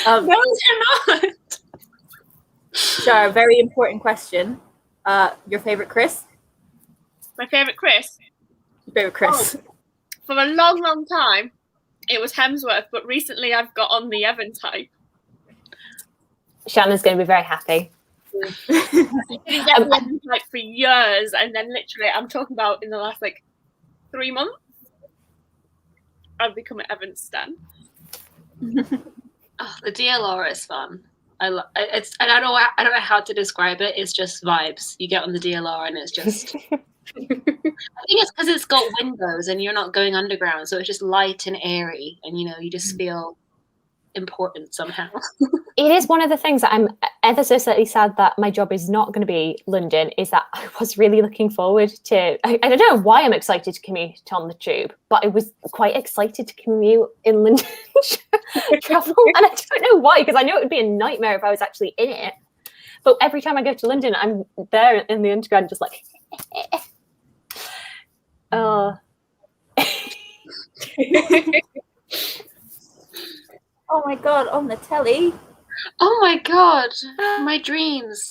Speaker 3: they're not.
Speaker 2: Shar, very important question. Your favorite Chris?
Speaker 4: My favourite Chris?
Speaker 2: Your favorite Chris?
Speaker 4: Oh, for a long, long time, it was Hemsworth, but recently I've got on the Evan type.
Speaker 1: Shanna's going to be very happy.
Speaker 4: I didn't get the Evan type for years, and then literally, I'm talking about in the last 3 months, I've become an Evan stan.
Speaker 3: Oh, the DLR is fun. I don't know how to describe it. It's just vibes. You get on the DLR and it's just. I think it's because it's got windows and you're not going underground, so it's just light and airy, and you just feel important somehow.
Speaker 1: It is one of the things that I'm ever so slightly sad that my job is not going to be London, is that I was really looking forward to, I don't know why I'm excited to commute on the tube, but I was quite excited to commute in London travel, and I don't know why, because I know it would be a nightmare if I was actually in it, but every time I go to London, I'm there in the underground just like,
Speaker 2: Oh my god, on the telly.
Speaker 3: Oh my god, my dreams.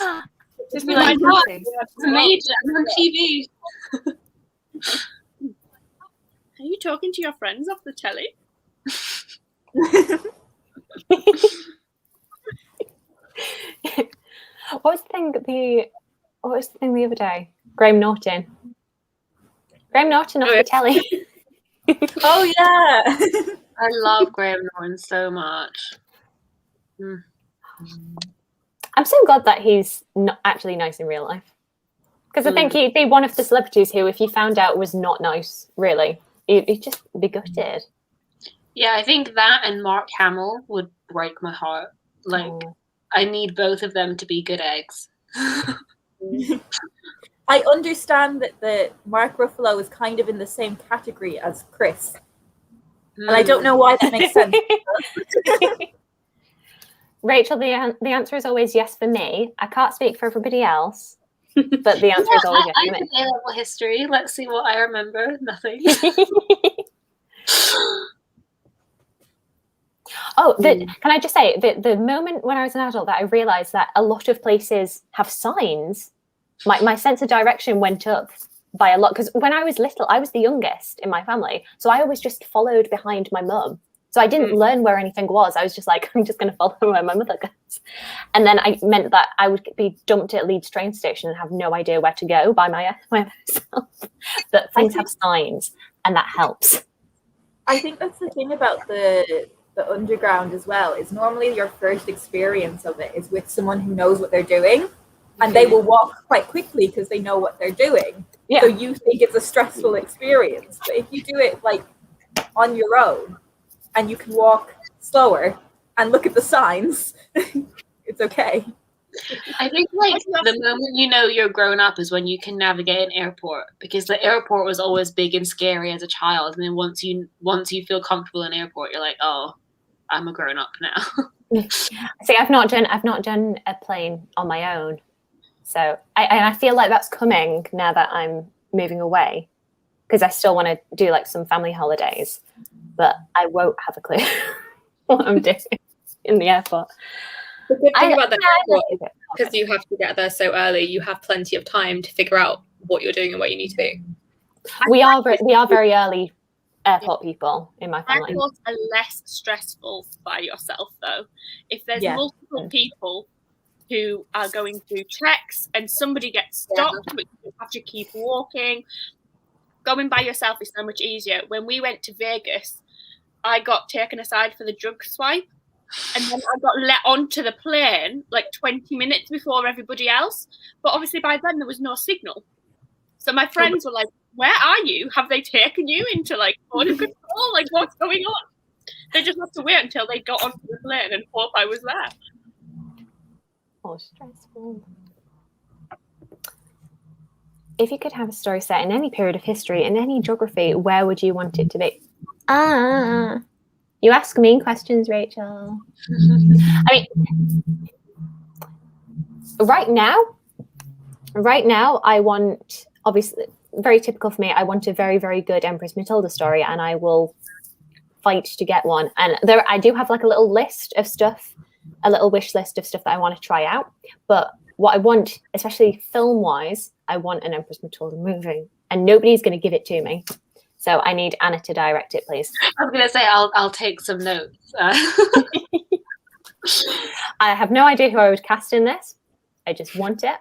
Speaker 3: Just be like, what? It's amazing. I'm on TV.
Speaker 4: Are you talking to your friends off the telly?
Speaker 1: What was the thing the other day? Graham Norton off the telly.
Speaker 2: Oh yeah.
Speaker 3: I love Graham Norton so much.
Speaker 1: I'm so glad that he's not actually nice in real life, because I think he'd be one of the celebrities who, if you found out, was not nice, really, he'd just be gutted.
Speaker 3: Yeah, I think that and Mark Hamill would break my heart. I need both of them to be good eggs.
Speaker 2: I understand that Mark Ruffalo is kind of in the same category as Chris. And I don't know why that makes sense.
Speaker 1: Rachel, the answer is always yes for me. I can't speak for everybody else, but the answer is always yes for me.
Speaker 3: I A-level history. Let's see what I remember. Nothing.
Speaker 1: Can I just say, the moment when I was an adult that I realised that a lot of places have signs, my sense of direction went up by a lot, because when I was little, I was the youngest in my family, so I always just followed behind my mum. So I didn't learn where anything was. I was just like, I'm just going to follow where my mother goes. And then I meant that I would be dumped at Leeds train station and have no idea where to go by myself. But things have signs, and that helps.
Speaker 2: I think that's the thing about the underground as well, is normally your first experience of it is with someone who knows what they're doing, and they will walk quite quickly because they know what they're doing. Yeah. So you think it's a stressful experience, but if you do it on your own and you can walk slower and look at the signs, it's okay.
Speaker 3: I think the moment you're grown up is when you can navigate an airport, because the airport was always big and scary as a child, and then once you feel comfortable in an airport, you're like, oh, I'm a grown up now.
Speaker 1: See, I've not done a plane on my own. So I feel like that's coming now that I'm moving away, because I still want to do some family holidays, but I won't have a clue what I'm doing in the airport.
Speaker 5: The good thing about the airport, because you have to get there so early, you have plenty of time to figure out what you're doing and where you need to be.
Speaker 1: We are very early airport people in my family.
Speaker 4: Airports are less stressful by yourself, though. If there's multiple people who are going through checks and somebody gets stopped, but you have to keep walking, going by yourself is so much easier. When we went to Vegas, I got taken aside for the drug swipe, and then I got let onto the plane 20 minutes before everybody else. But obviously by then there was no signal. So my friends were like, where are you? Have they taken you into border control? What's going on? They just have to wait until they got onto the plane and hope I was there.
Speaker 1: Oh, stressful. If you could have a story set in any period of history, in any geography, where would you want it to be? You ask mean questions, Rachel. I mean, right now, I want, obviously, very typical for me, I want a very, very good Empress Matilda story, and I will fight to get one. And I do have like a little list of stuff, a little wish list of stuff that I want to try out. But what I want, especially film-wise, I want an Empress Matilda movie, and nobody's going to give it to me. So I need Anna to direct it, please.
Speaker 3: I was gonna say I'll take some notes.
Speaker 1: I have no idea who I would cast in this. I just want it.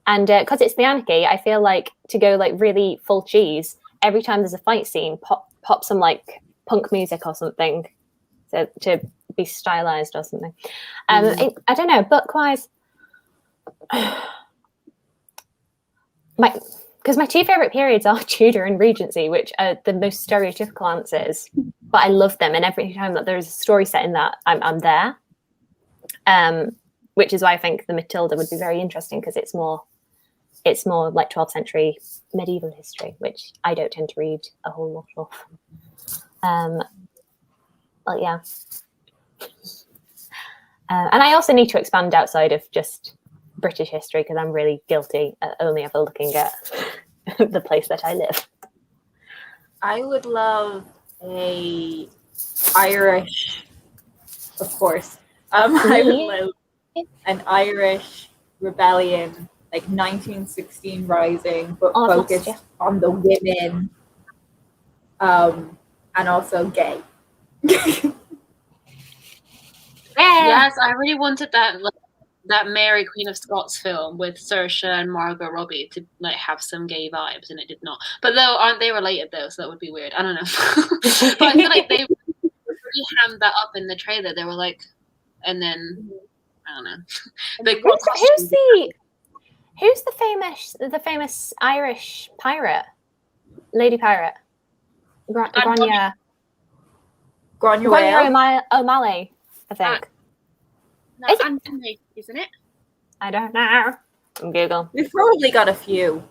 Speaker 1: And because it's the Anarchy, I feel like to go like really full cheese, every time there's a fight scene, pop some like punk music or something to be stylized or something. I don't know, book-wise, because my two favorite periods are Tudor and Regency, which are the most stereotypical answers, but I love them. And every time that there's a story set in that, I'm there. Which is why I think the Matilda would be very interesting, because it's more like 12th century medieval history, which I don't tend to read a whole lot of. But yeah. And I also need to expand outside of just British history, because I'm really guilty at only ever looking at the place that I live.
Speaker 2: I would love a Irish, of course. I would love an Irish rebellion, like 1916 rising, but focused on the women, and also gay.
Speaker 3: Yes, I really wanted that Mary Queen of Scots film with Saoirse and Margot Robbie to like have some gay vibes, and it did not. But though, aren't they related though? So that would be weird. I don't know. But I feel like they really hammed that up in the trailer. They were like, and then I don't know.
Speaker 1: Who's the famous Irish pirate, lady pirate? Grania O'Malley, I think.
Speaker 4: No, Anthony, isn't it?
Speaker 1: I don't know. Google.
Speaker 2: We've probably got a few.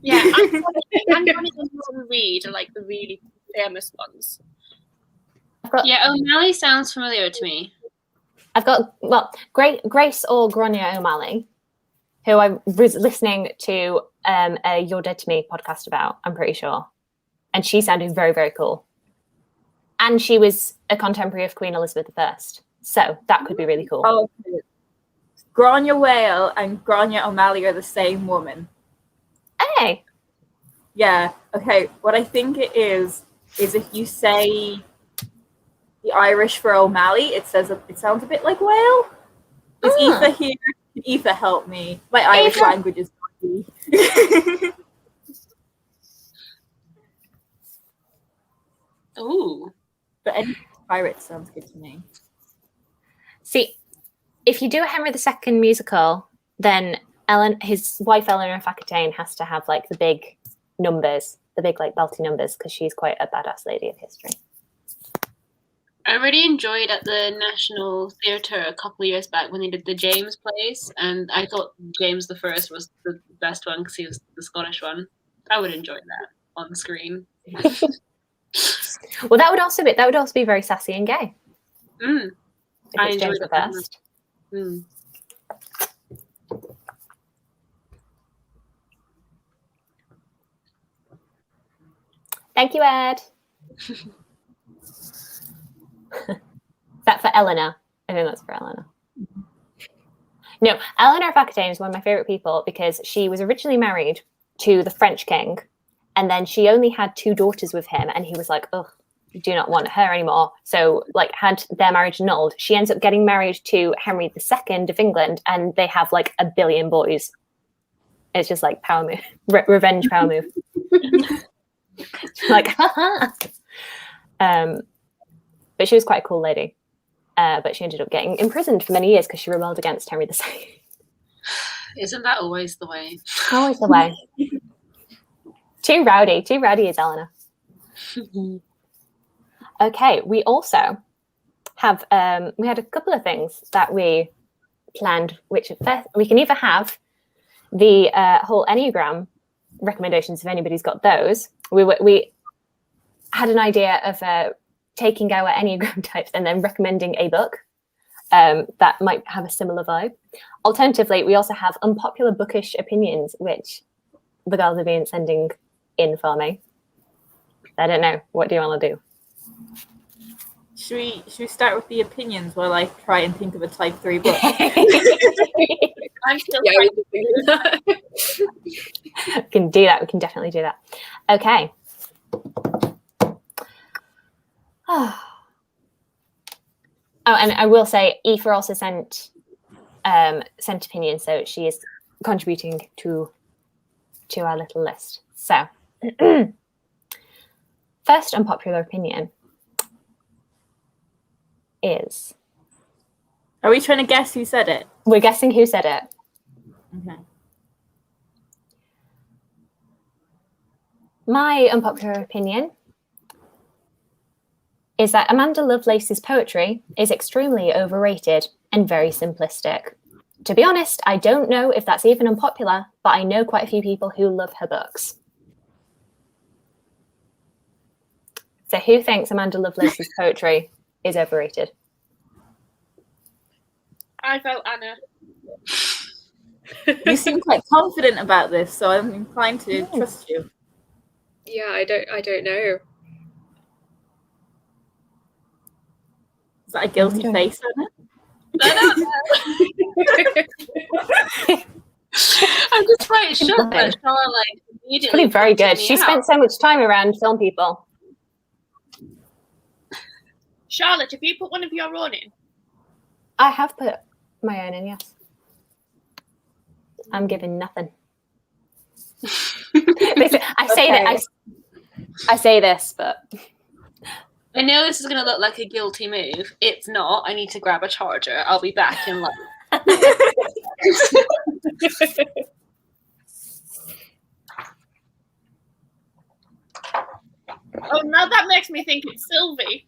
Speaker 4: Yeah, Anthony and John Reed are like the really famous ones.
Speaker 3: Yeah, O'Malley sounds familiar to me.
Speaker 1: I've got, Grace or Grania O'Malley, who I was listening to a You're Dead to Me podcast about, I'm pretty sure. And she sounded very, very cool. And she was a contemporary of Queen Elizabeth I. So that could be really cool.
Speaker 2: Oh, okay. Grania Whale and Grania O'Malley are the same woman.
Speaker 1: Hey.
Speaker 2: Yeah. Okay. What I think it is if you say the Irish for O'Malley, it sounds a bit like whale. Is Aoife here? Can Aoife help me? My Irish language is funky.
Speaker 3: Ooh.
Speaker 2: But any pirate sounds good to me.
Speaker 1: See, if you do a Henry II musical, then his wife Eleanor of Aquitaine has to have like the big numbers, the big like belty numbers, because she's quite a badass lady of history.
Speaker 3: I really enjoyed at the National Theatre a couple of years back when they did the James plays, and I thought James I was the best one because he was the Scottish one. I would enjoy that on screen.
Speaker 1: Well, that would also be very sassy and gay.
Speaker 3: I
Speaker 1: James
Speaker 3: enjoyed
Speaker 1: the
Speaker 3: it
Speaker 1: first. Thank you, Ed. That for Eleanor. I think that's for Eleanor. No, Eleanor of Aquitaine is one of my favorite people because she was originally married to the French king, and then she only had 2 daughters with him, and he was like, ugh, do not want her anymore. So like had their marriage annulled. She ends up getting married to Henry II of England, and they have like 1 billion boys. It's just like power move, revenge power move. Like, haha. But she was quite a cool lady. But she ended up getting imprisoned for many years because she rebelled against Henry II.
Speaker 3: Isn't that always the way?
Speaker 1: Always the way. Too rowdy is Eleanor. Okay, we also have we had a couple of things that we planned, which first, we can either have the whole Enneagram recommendations if anybody's got those. We had an idea of taking our Enneagram types and then recommending a book that might have a similar vibe. Alternatively, we also have unpopular bookish opinions, which the girls have been sending in for me. I don't know. What do you want to do?
Speaker 2: Should we start with the opinions while I try and think of a type 3 book?
Speaker 4: I'm still
Speaker 5: Yeah,
Speaker 4: trying.
Speaker 5: we can do that.
Speaker 1: We can do that. We can definitely do that. Okay. Oh, and I will say, Aoife also sent opinions, so she is contributing to our little list. So, first unpopular opinion is.
Speaker 2: Are we trying to guess who said it?
Speaker 1: We're guessing who said it.
Speaker 2: Okay.
Speaker 1: My unpopular opinion is that Amanda Lovelace's poetry is extremely overrated and very simplistic. To be honest, I don't know if that's even unpopular, but I know quite a few people who love her books. So who thinks Amanda Lovelace's poetry is overrated?
Speaker 4: I vote Anna.
Speaker 2: You seem quite confident about this, so I'm inclined to trust you.
Speaker 5: Yeah, I don't know.
Speaker 2: Is that a guilty face on it?
Speaker 3: I don't know. I'm just quite shocked that Charlotte like immediately.
Speaker 1: Pretty very good.
Speaker 3: pointed me
Speaker 1: She
Speaker 3: out.
Speaker 1: spent so much time around film people.
Speaker 4: Charlotte, have you put one of your own in?
Speaker 1: I have put my own in, yes. I'm giving nothing. Listen, I say this, but
Speaker 3: I know this is going to look like a guilty move. It's not. I need to grab a charger. I'll be back in like.
Speaker 4: Oh, now that makes me think it's Sylvie.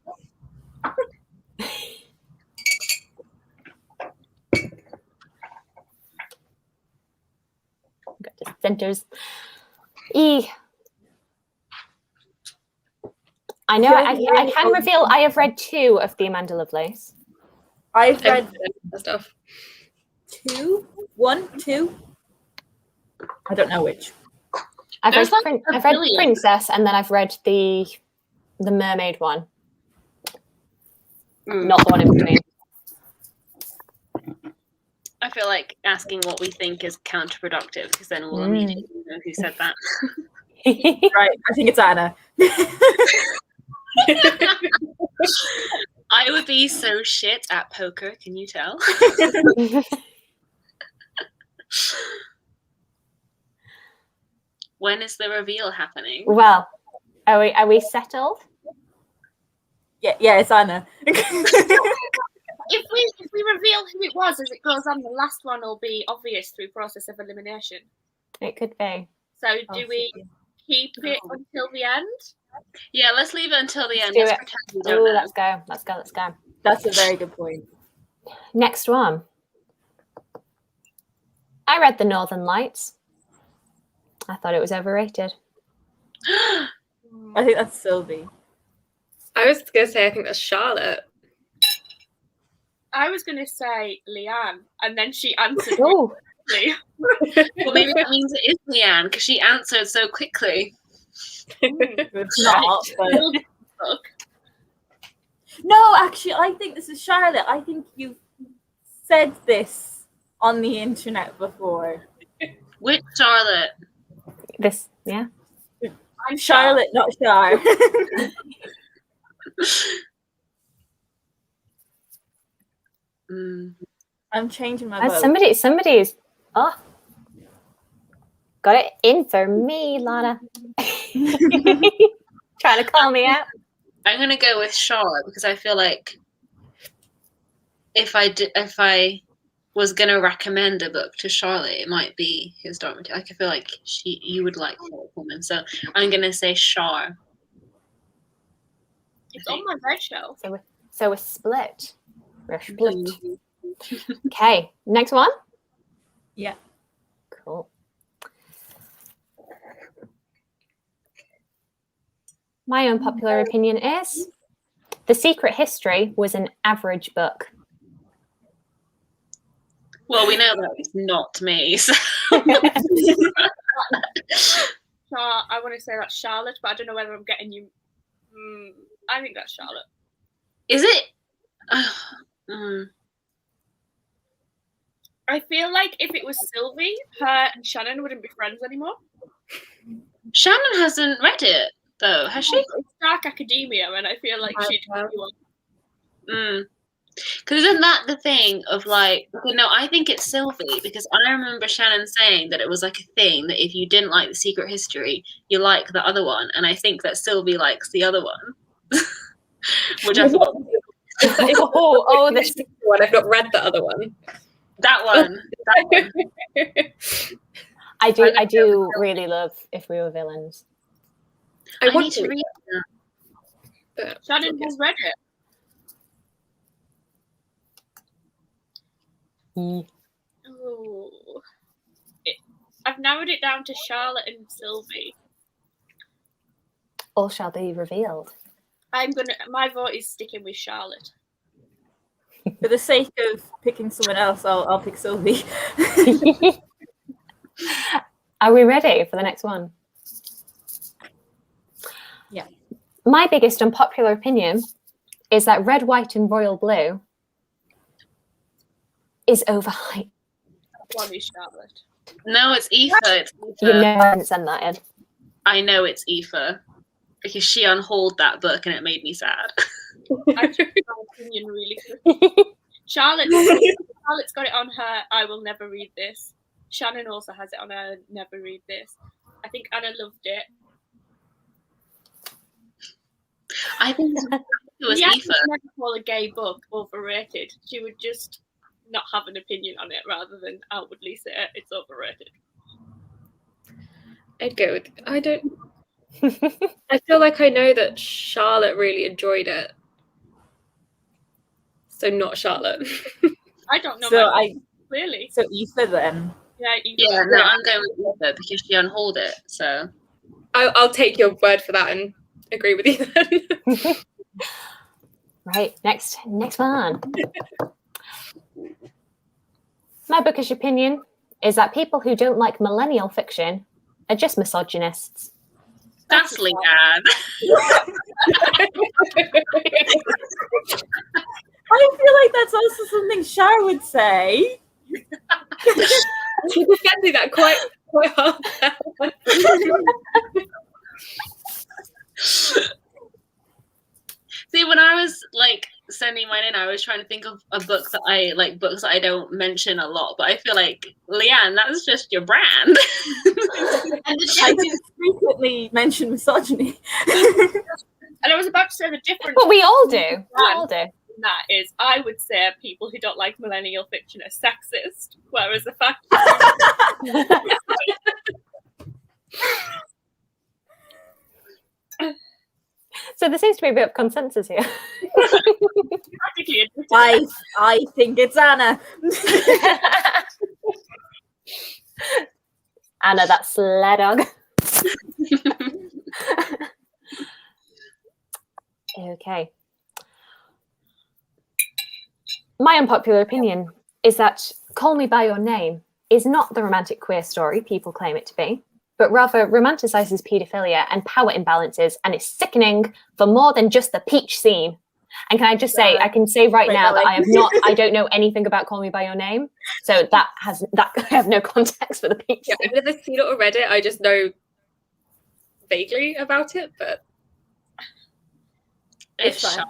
Speaker 1: got dissenters. I know I can reveal I have read 2 of the Amanda Lovelace.
Speaker 2: I've read
Speaker 5: Stuff.
Speaker 2: 2. I don't know which.
Speaker 1: I've
Speaker 3: There's
Speaker 1: read,
Speaker 3: like a
Speaker 1: I've read
Speaker 3: billion.
Speaker 1: Princess, and then I've read the mermaid one, not the one in between.
Speaker 3: I feel like asking what we think is counterproductive because then we'll immediately know who said that.
Speaker 2: Right, I think it's Anna.
Speaker 3: I would be so shit at poker, can you tell? When is the reveal happening?
Speaker 1: Well, are we settled?
Speaker 2: Yeah, it's Anna.
Speaker 4: If we reveal who it was as it goes on, the last one will be obvious through process of elimination.
Speaker 1: It could be.
Speaker 4: So do we keep it until the end?
Speaker 3: Yeah, let's leave it until the end.
Speaker 1: do
Speaker 3: Let's
Speaker 1: it.
Speaker 3: pretend we don't
Speaker 1: Oh,
Speaker 3: know.
Speaker 1: let's go.
Speaker 2: That's a very good point.
Speaker 1: Next one. I read The Northern Lights. I thought it was overrated.
Speaker 2: I think that's Sylvie.
Speaker 5: I was gonna say I think that's Charlotte.
Speaker 4: I was going to say Leanne, and then she answered
Speaker 1: Oh,
Speaker 4: quickly.
Speaker 3: Well, maybe that means it is Leanne because she answered so quickly.
Speaker 2: It's not, but...
Speaker 4: Look.
Speaker 2: No, actually, I think this is Charlotte. I think you've said this on the internet before.
Speaker 3: Which Charlotte?
Speaker 1: this, yeah.
Speaker 2: I'm Charlotte, not Char. I'm changing my vote.
Speaker 1: Somebody's got it in for me, Lana. Trying to call me out.
Speaker 3: I'm gonna go with Charlotte because I feel like if I was gonna recommend a book to Charlotte, it might be his Dormitory. Like I feel like you would like Fort Woman, so I'm gonna say Char.
Speaker 4: It's on my red shelf.
Speaker 1: So we're split. We're split. Okay, next one.
Speaker 2: Yeah.
Speaker 1: Cool. My unpopular opinion is The Secret History was an average book.
Speaker 3: Well, we know that it's not me. So.
Speaker 4: I want to say that's Charlotte, but I don't know whether I'm getting you. I think that's Charlotte.
Speaker 3: Is it?
Speaker 4: I feel like if it was Sylvie, her and Shannon wouldn't be friends anymore.
Speaker 3: Shannon hasn't read it, though, has she?
Speaker 4: It's dark academia, and I feel like she'd be one.
Speaker 3: Because isn't that the thing of like, okay, no, I think it's Sylvie, because I remember Shannon saying that it was like a thing that if you didn't like The Secret History, you like the other one. And I think that Sylvie likes the other one. Which I thought.
Speaker 5: This one. I've not read the other one.
Speaker 3: That one.
Speaker 1: I do really love If We Were Villains.
Speaker 3: I want to read
Speaker 4: that. Shannon has read it. Oh, I've narrowed it down to Charlotte and Sylvie.
Speaker 1: All shall be revealed.
Speaker 4: My vote is sticking with Charlotte.
Speaker 2: For the sake of picking someone else, I'll pick Sylvie.
Speaker 1: Are we ready for the next one?
Speaker 2: Yeah.
Speaker 1: My biggest unpopular opinion is that red, white, and royal blue is overhyped.
Speaker 4: One is Charlotte.
Speaker 3: No, it's Aoife.
Speaker 1: You know I didn't send that in.
Speaker 3: I know it's Aoife because she unhauled that book and it made me sad.
Speaker 4: I took my opinion really quickly. Charlotte's got it on her I will never read this. Shannon also has it on her never read this. I think Anna loved it.
Speaker 3: I think it was
Speaker 4: Aoife.
Speaker 3: Aoife.
Speaker 4: Never call a gay book overrated. She would just not have an opinion on it rather than outwardly say it's overrated.
Speaker 5: I'd go with, I don't. I feel like I know that Charlotte really enjoyed it. So not Charlotte.
Speaker 4: I don't know.
Speaker 2: So
Speaker 4: clearly.
Speaker 2: So Aoife then.
Speaker 4: Yeah,
Speaker 3: Yeah, no, I'm going with Aoife because she unhauled it. So
Speaker 5: I'll take your word for that and agree with you then.
Speaker 1: Right, next one. My bookish opinion is that people who don't like millennial fiction are just misogynists.
Speaker 3: That's Leanne.
Speaker 2: I feel like that's also something Shar would say.
Speaker 5: She's defending that quite hard.
Speaker 3: See, when I was like sending mine in, I was trying to think of a book that I like, books that I don't mention a lot. But I feel like Leanne, that's just your brand.
Speaker 2: And I didn't frequently mention misogyny.
Speaker 4: And I was about to say the difference.
Speaker 1: But we all do. We all do.
Speaker 4: That is, I would say people who don't like millennial fiction are sexist, whereas the fact
Speaker 1: So there seems to be a bit of consensus here.
Speaker 2: I think it's Anna.
Speaker 1: Anna, that sled dog. Okay. My unpopular opinion is that Call Me By Your Name is not the romantic queer story people claim it to be, but rather romanticizes paedophilia and power imbalances and is sickening for more than just the peach scene. And can I just say, I can say right now that I don't know anything about Call Me By Your Name, so I have no context for the peach scene.
Speaker 5: I've never seen it or read it. I just know vaguely about it, but
Speaker 3: It's fine.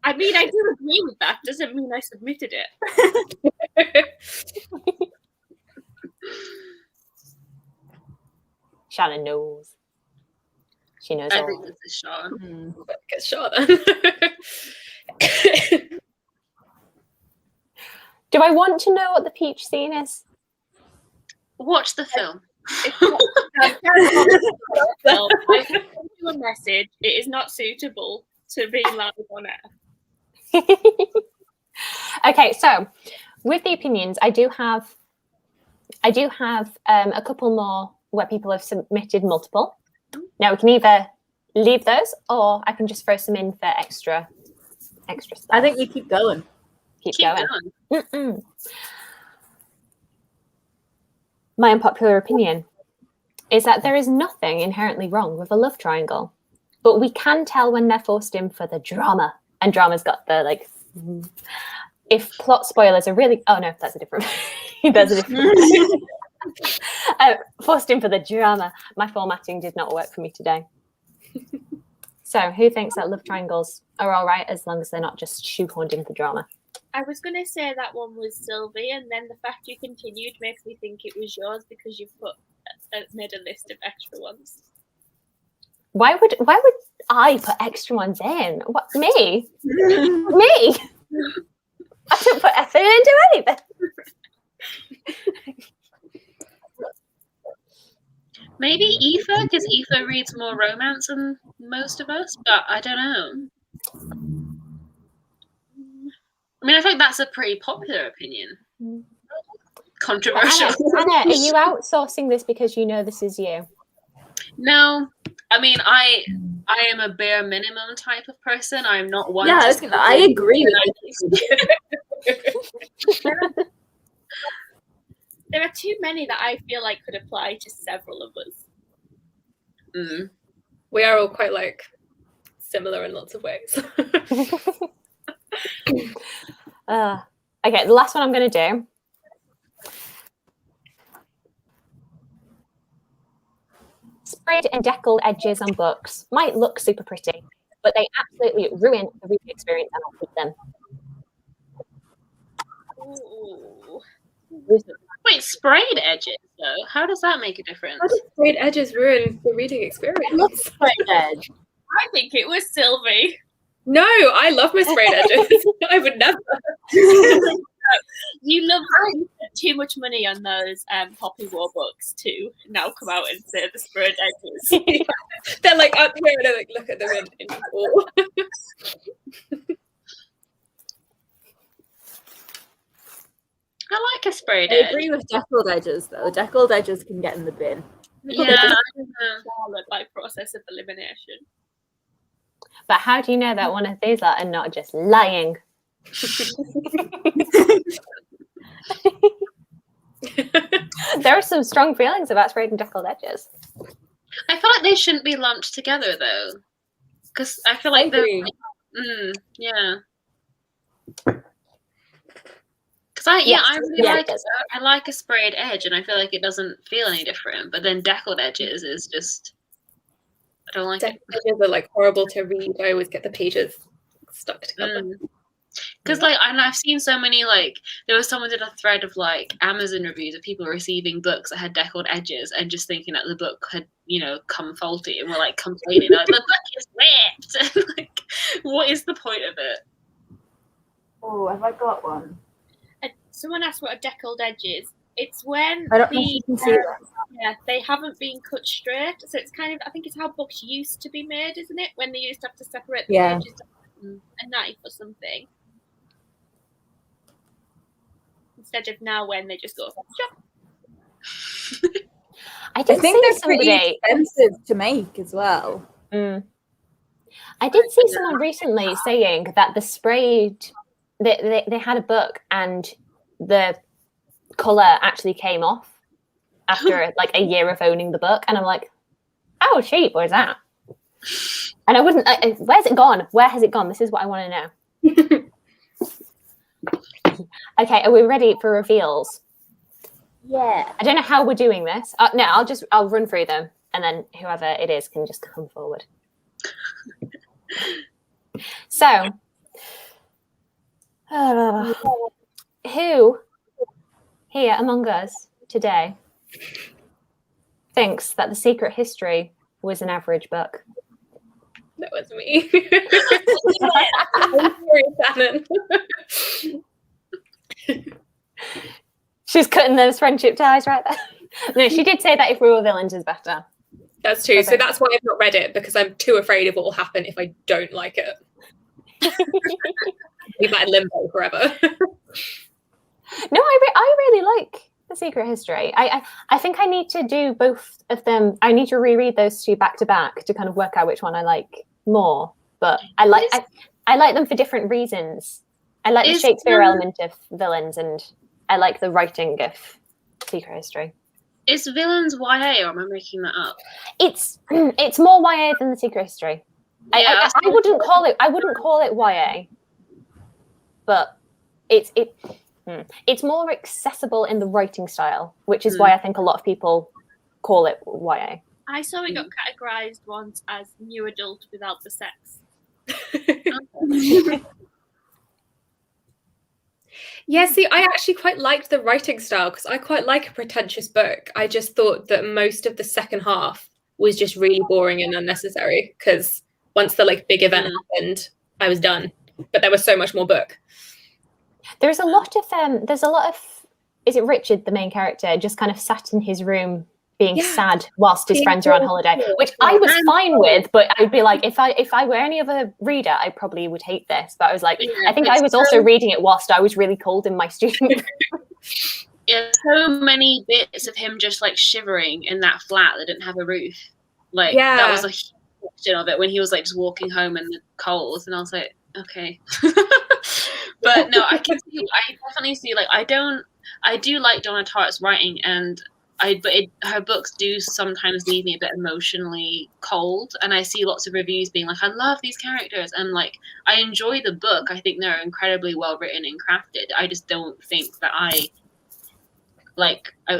Speaker 4: I mean, I do agree with that. Doesn't mean I submitted it.
Speaker 1: Shannon knows. She knows
Speaker 3: I
Speaker 1: all.
Speaker 3: think this is Sean.
Speaker 5: Get shot then.
Speaker 1: Do I want to know what the peach scene is?
Speaker 3: Watch the film.
Speaker 4: I sent you a message. It is not suitable to be live on air.
Speaker 1: Okay, so with the opinions, I do have a couple more where people have submitted multiple. Now we can either leave those or I can just throw some in for extra extra stuff.
Speaker 2: I think you keep going.
Speaker 1: Keep
Speaker 3: Keep
Speaker 1: going.
Speaker 3: going.
Speaker 1: Mm-mm. My unpopular opinion is that there is nothing inherently wrong with a love triangle, but we can tell when they're forced in for the drama. And drama's got the like. If plot spoilers are really, oh no, that's a different. That's a different. Forced in for the drama. My formatting did not work for me today. So, who thinks that love triangles are all right as long as they're not just shoehorned in for drama?
Speaker 4: I was going to say that one was Sylvie, and then the fact you continued makes me think it was yours because you made a list of extra ones. Why
Speaker 1: would I put extra ones in? What, me? Me? I didn't put effort into anything.
Speaker 3: Maybe Aoife, because Aoife reads more romance than most of us, but I don't know. I mean, I think that's a pretty popular opinion. Controversial.
Speaker 1: Anna, are you outsourcing this because you know this is you?
Speaker 3: No. I mean, I am a bare minimum type of person. I'm not one.
Speaker 2: Yeah, I agree with
Speaker 4: you. There are too many that I feel like could apply to several of us.
Speaker 5: Mm. We are all quite like similar in lots of ways.
Speaker 1: Okay, the last one I'm going to do. Sprayed and deckled edges on books might look super pretty, but they absolutely ruin the reading experience and I'll keep them.
Speaker 4: Ooh.
Speaker 3: Wait, sprayed edges though? How does that make a difference?
Speaker 5: How do sprayed edges ruin the reading experience?
Speaker 2: Sprayed edge.
Speaker 4: I think it was Sylvie.
Speaker 5: No, I love my sprayed edges. I would never.
Speaker 4: You love too much money on those Poppy War books to now come out and say the sprayed edges.
Speaker 5: Yeah. They're like up here and they're like, look at them in full.
Speaker 3: I like a sprayed
Speaker 2: I
Speaker 3: edge.
Speaker 2: agree with deckled edges though. Deckled edges can get in the bin.
Speaker 3: Yeah.
Speaker 4: By process of elimination.
Speaker 1: But how do you know that one of these are and not just lying? There are some strong feelings about sprayed and deckled edges.
Speaker 3: I feel like they shouldn't be lumped together though, because I feel like they're yeah. Because I like a sprayed edge, and I feel like it doesn't feel any different. But then deckled edges is just I don't like
Speaker 5: deckled
Speaker 3: it.
Speaker 5: Edges are like horrible to read. I always get the pages stuck together.
Speaker 3: Because like, and I've seen so many like there was someone did a thread of like Amazon reviews of people receiving books that had deckled edges and just thinking that the book had come faulty and were like complaining like the book is ripped. Like, what is the point of it?
Speaker 2: Oh, have I got one?
Speaker 4: Someone asked what a deckled edge is. It's when
Speaker 2: I don't know if you can see that.
Speaker 4: they haven't been cut straight. So it's kind of, I think it's how books used to be made, isn't it? When they used to have to separate the pages with a knife or something. Instead of now when they just go, chop.
Speaker 1: I think
Speaker 2: they're pretty expensive to make as well.
Speaker 1: I did see someone recently saying that the sprayed, they had a book and the colour actually came off after like a year of owning the book, and I'm like, oh cheap, where's that? And I wouldn't. Where's it gone? Where has it gone? This is what I want to know. Okay, are we ready for reveals?
Speaker 2: Yeah.
Speaker 1: I don't know how we're doing this. No, I'll run through them, and then whoever it is can just come forward. So, who here among us today thinks that The Secret History was an average book?
Speaker 5: That was me. I'm sorry, Shannon.
Speaker 1: She's cutting those friendship ties right there. No, she did say that If We Were Villains is better.
Speaker 5: That's true. So that's why I've not read it, because I'm too afraid of what will happen if I don't like it. Leave that in limbo forever.
Speaker 1: No, I really like The Secret History. I think I need to do both of them. I need to reread those two back to back to kind of work out which one I like more. But I like them for different reasons. I like the Shakespeare element of villains, and I like the writing of secret history.
Speaker 3: Is villains YA, or am I making that up?
Speaker 1: It's more YA than the secret history.
Speaker 3: Yeah,
Speaker 1: I wouldn't call it YA, but it's more accessible in the writing style, which is why I think a lot of people call it YA.
Speaker 4: I saw it got categorized once as new adult without the sex.
Speaker 5: Yeah, see, I actually quite liked the writing style because I quite like a pretentious book. I just thought that most of the second half was just really boring and unnecessary because once the like big event happened, I was done. But there was so much more book.
Speaker 1: There's a lot of is it Richard, the main character, just kind of sat in his room being sad whilst his friends are on holiday, which I was fine with, but I'd be like, if I were any other reader, I probably would hate this. But I was like, I think I was also reading it whilst I was really cold in my student room.
Speaker 3: Yeah, so many bits of him just like shivering in that flat that didn't have a roof. Like that was a huge section of it when he was like just walking home in the cold, and I was like, okay. But no, I definitely see, like, I do like Donna Tartt's writing, and her books do sometimes leave me a bit emotionally cold, and I see lots of reviews being like, I love these characters, and like I enjoy the book. I think they're incredibly well written and crafted. I just don't think that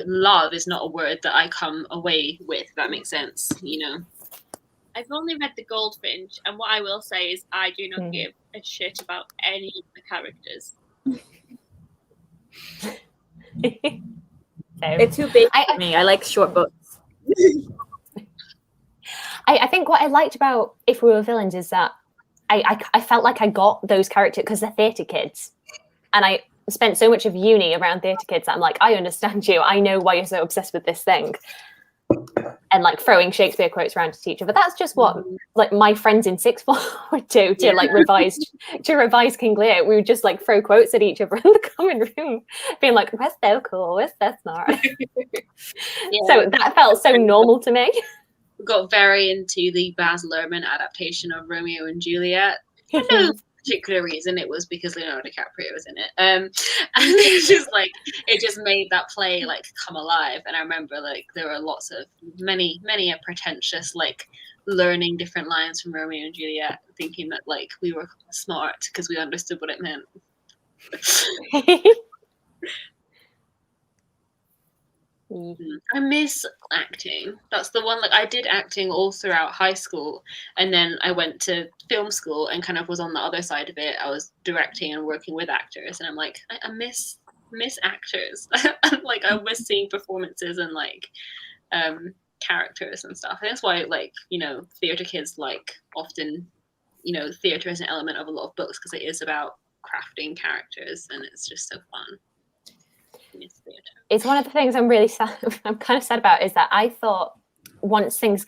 Speaker 3: love is not a word that I come away with, if that makes sense, you know.
Speaker 4: I've only read The Goldfinch, and what I will say is I do not give a shit about any of the characters.
Speaker 2: It's too big for me. I like short books.
Speaker 1: I think what I liked about If We Were Villains is that I felt like I got those characters because they're theatre kids, and I spent so much of uni around theatre kids that I'm like, I understand you. I know why you're so obsessed with this thing. And like throwing Shakespeare quotes around to teacher, but that's just what like my friends in sixth form would do to like revise King Lear. We would just like throw quotes at each other in the common room, being like, "We're so cool, we're so smart." So that felt so normal to me.
Speaker 3: Got very into the Baz Luhrmann adaptation of Romeo and Juliet. For no particular reason, it was because Leonardo DiCaprio was in it, and it's just like it just made that play like come alive. And I remember like there were lots of many a pretentious like learning different lines from Romeo and Juliet, thinking that like we were smart because we understood what it meant. I miss acting. That's the one. Like I did acting all throughout high school, and then I went to film school and kind of was on the other side of it. I was directing and working with actors, and I'm like, I miss actors. Like I miss seeing performances and like characters and stuff. And that's why like, you know, theatre kids like often, you know, theatre is an element of a lot of books because it is about crafting characters, and it's just so fun.
Speaker 1: It's one of the things I'm really sad. I'm kind of sad about is that I thought once things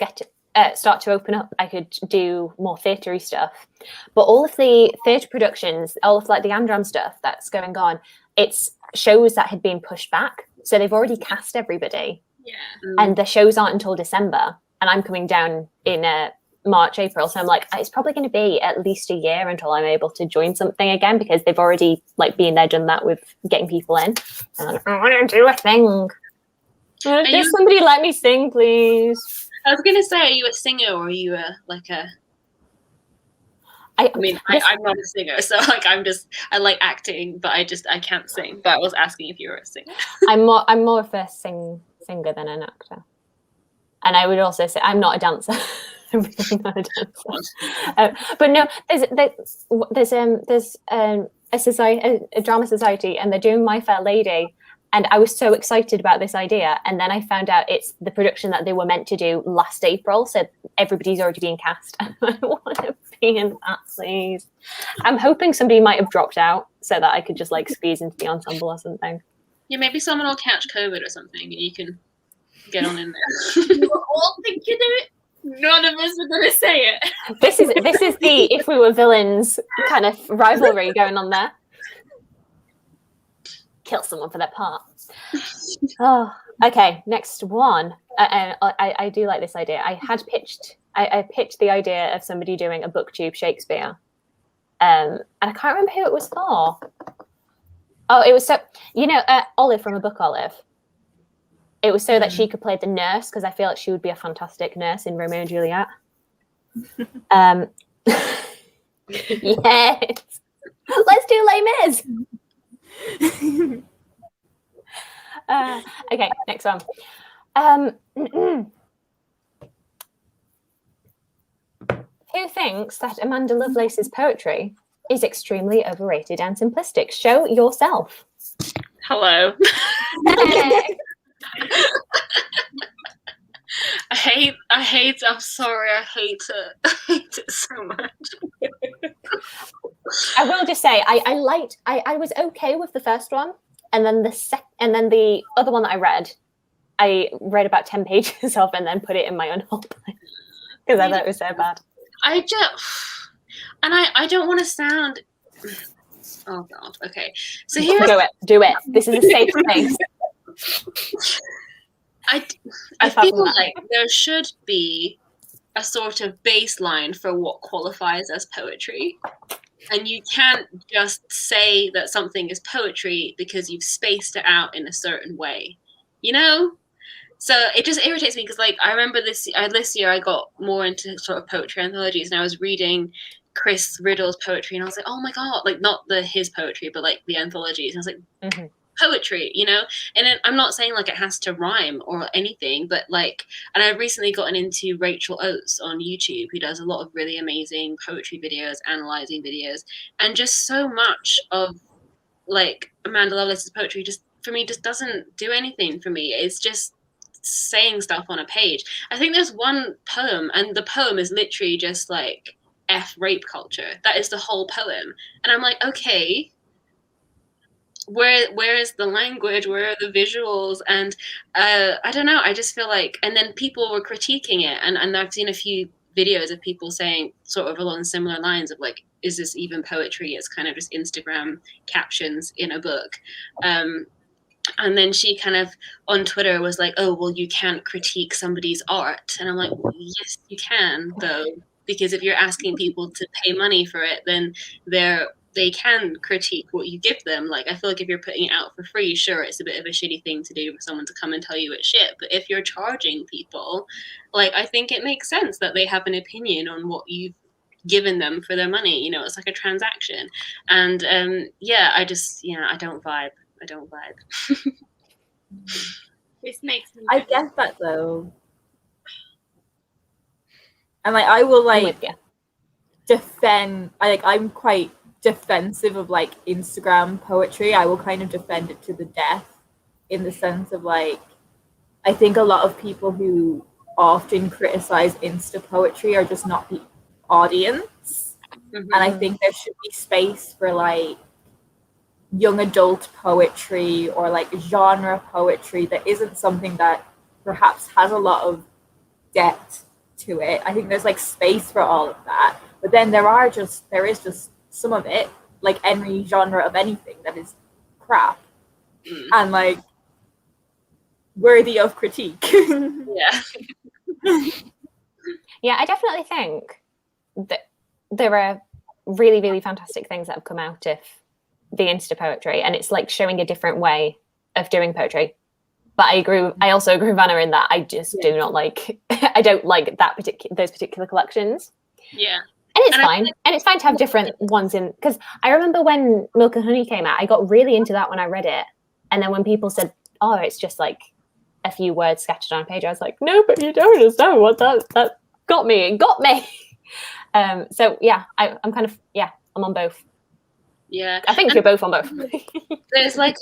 Speaker 1: start to open up, I could do more theatre-y stuff. But all of the theatre productions, all of like the Amdram stuff that's going on, it's shows that had been pushed back. So they've already cast everybody. Yeah. And the shows aren't until December, and I'm coming down in March, April. So I'm like, it's probably going to be at least a year until I'm able to join something again, because they've already like been there, done that with getting people in. And I want to do a thing. Just somebody let me sing, please.
Speaker 3: I was going to say, are you a singer or are you I'm not a singer, so like I like acting, but I can't sing. But I was asking if you were a singer. I'm
Speaker 1: more of a singer than an actor. And I would also say I'm not a dancer. I'm really not a dancer. But no, there's a drama society, and they're doing My Fair Lady, and I was so excited about this idea, and then I found out it's the production that they were meant to do last April, so everybody's already being cast. I want to be in that, please. I'm hoping somebody might have dropped out so that I could just like squeeze into the ensemble or something.
Speaker 3: Yeah, maybe someone will catch COVID or something, and you can get on in there.
Speaker 4: We were all thinking of it. None of us are going to say it.
Speaker 1: This is the If We Were Villains kind of rivalry going on there. Kill someone for their part. Oh, okay. Next one. I do like this idea. I pitched the idea of somebody doing a booktube Shakespeare, And I can't remember who it was for. Oh, it was so, Olive from A Book Olive. It was so that she could play the nurse, because I feel like she would be a fantastic nurse in Romeo and Juliet. Yes. Let's do Les Mis. Okay, next one. Who thinks that Amanda Lovelace's poetry is extremely overrated and simplistic? Show yourself.
Speaker 3: Hello. I'm sorry, I hate it. I hate it so much.
Speaker 1: I will just say, I was okay with the first one, and then the other one that I read about 10 pages of and then put it in my unhold because I thought it was so bad.
Speaker 3: I don't want to sound. Oh God. Okay. So here's
Speaker 1: do it. This is a safe place.
Speaker 3: I feel like there should be a sort of baseline for what qualifies as poetry. And you can't just say that something is poetry because you've spaced it out in a certain way, So it just irritates me because, like, I remember this year I got more into sort of poetry anthologies, and I was reading Chris Riddle's poetry, and I was like, oh my God, like not his poetry, but like the anthologies. And I was like, poetry, And then, I'm not saying like it has to rhyme or anything, but like, and I've recently gotten into Rachel Oates on YouTube, who does a lot of really amazing poetry videos, analyzing videos, and just so much of like Amanda Lovelace's poetry just doesn't do anything for me. It's just saying stuff on a page. I think there's one poem, and the poem is literally just like F rape culture. That is the whole poem. And I'm like, okay, where is the language? Where are the visuals? And I don't know. I just feel like, and then people were critiquing it, and I've seen a few videos of people saying sort of along similar lines of like, is this even poetry? It's kind of just Instagram captions in a book. And then she kind of on Twitter was like, oh, well, you can't critique somebody's art. And I'm like, well, yes, you can, though, because if you're asking people to pay money for it, then they can critique what you give them. Like, I feel like if you're putting it out for free, sure, it's a bit of a shitty thing to do for someone to come and tell you it's shit. But if you're charging people, like, I think it makes sense that they have an opinion on what you've given them for their money. It's like a transaction. And I don't vibe.
Speaker 4: This makes me
Speaker 2: I get that though. And like I will like defend I'm quite defensive of like Instagram poetry. I will kind of defend it to the death, in the sense of like, I think a lot of people who often criticize Insta poetry are just not the audience. And I think there should be space for like young adult poetry or like genre poetry that isn't something that perhaps has a lot of depth to it. I think there's like space for all of that, but then there is just some of it, like any genre of anything, that is crap and like worthy of critique.
Speaker 1: Yeah, I definitely think that there are really, really fantastic things that have come out of the Insta poetry, and it's like showing a different way of doing poetry. But I also agree with Anna in that I just do not like, I don't like those particular collections.
Speaker 3: Yeah.
Speaker 1: And it's fine. And it's fine to have different ones in, because I remember when Milk and Honey came out, I got really into that when I read it. And then when people said, oh, it's just like a few words sketched on a page, I was like, no, but you don't understand what that got me. It got me. So yeah, I'm kind of, I'm on both.
Speaker 3: Yeah,
Speaker 1: I think you're both on both.
Speaker 3: There's like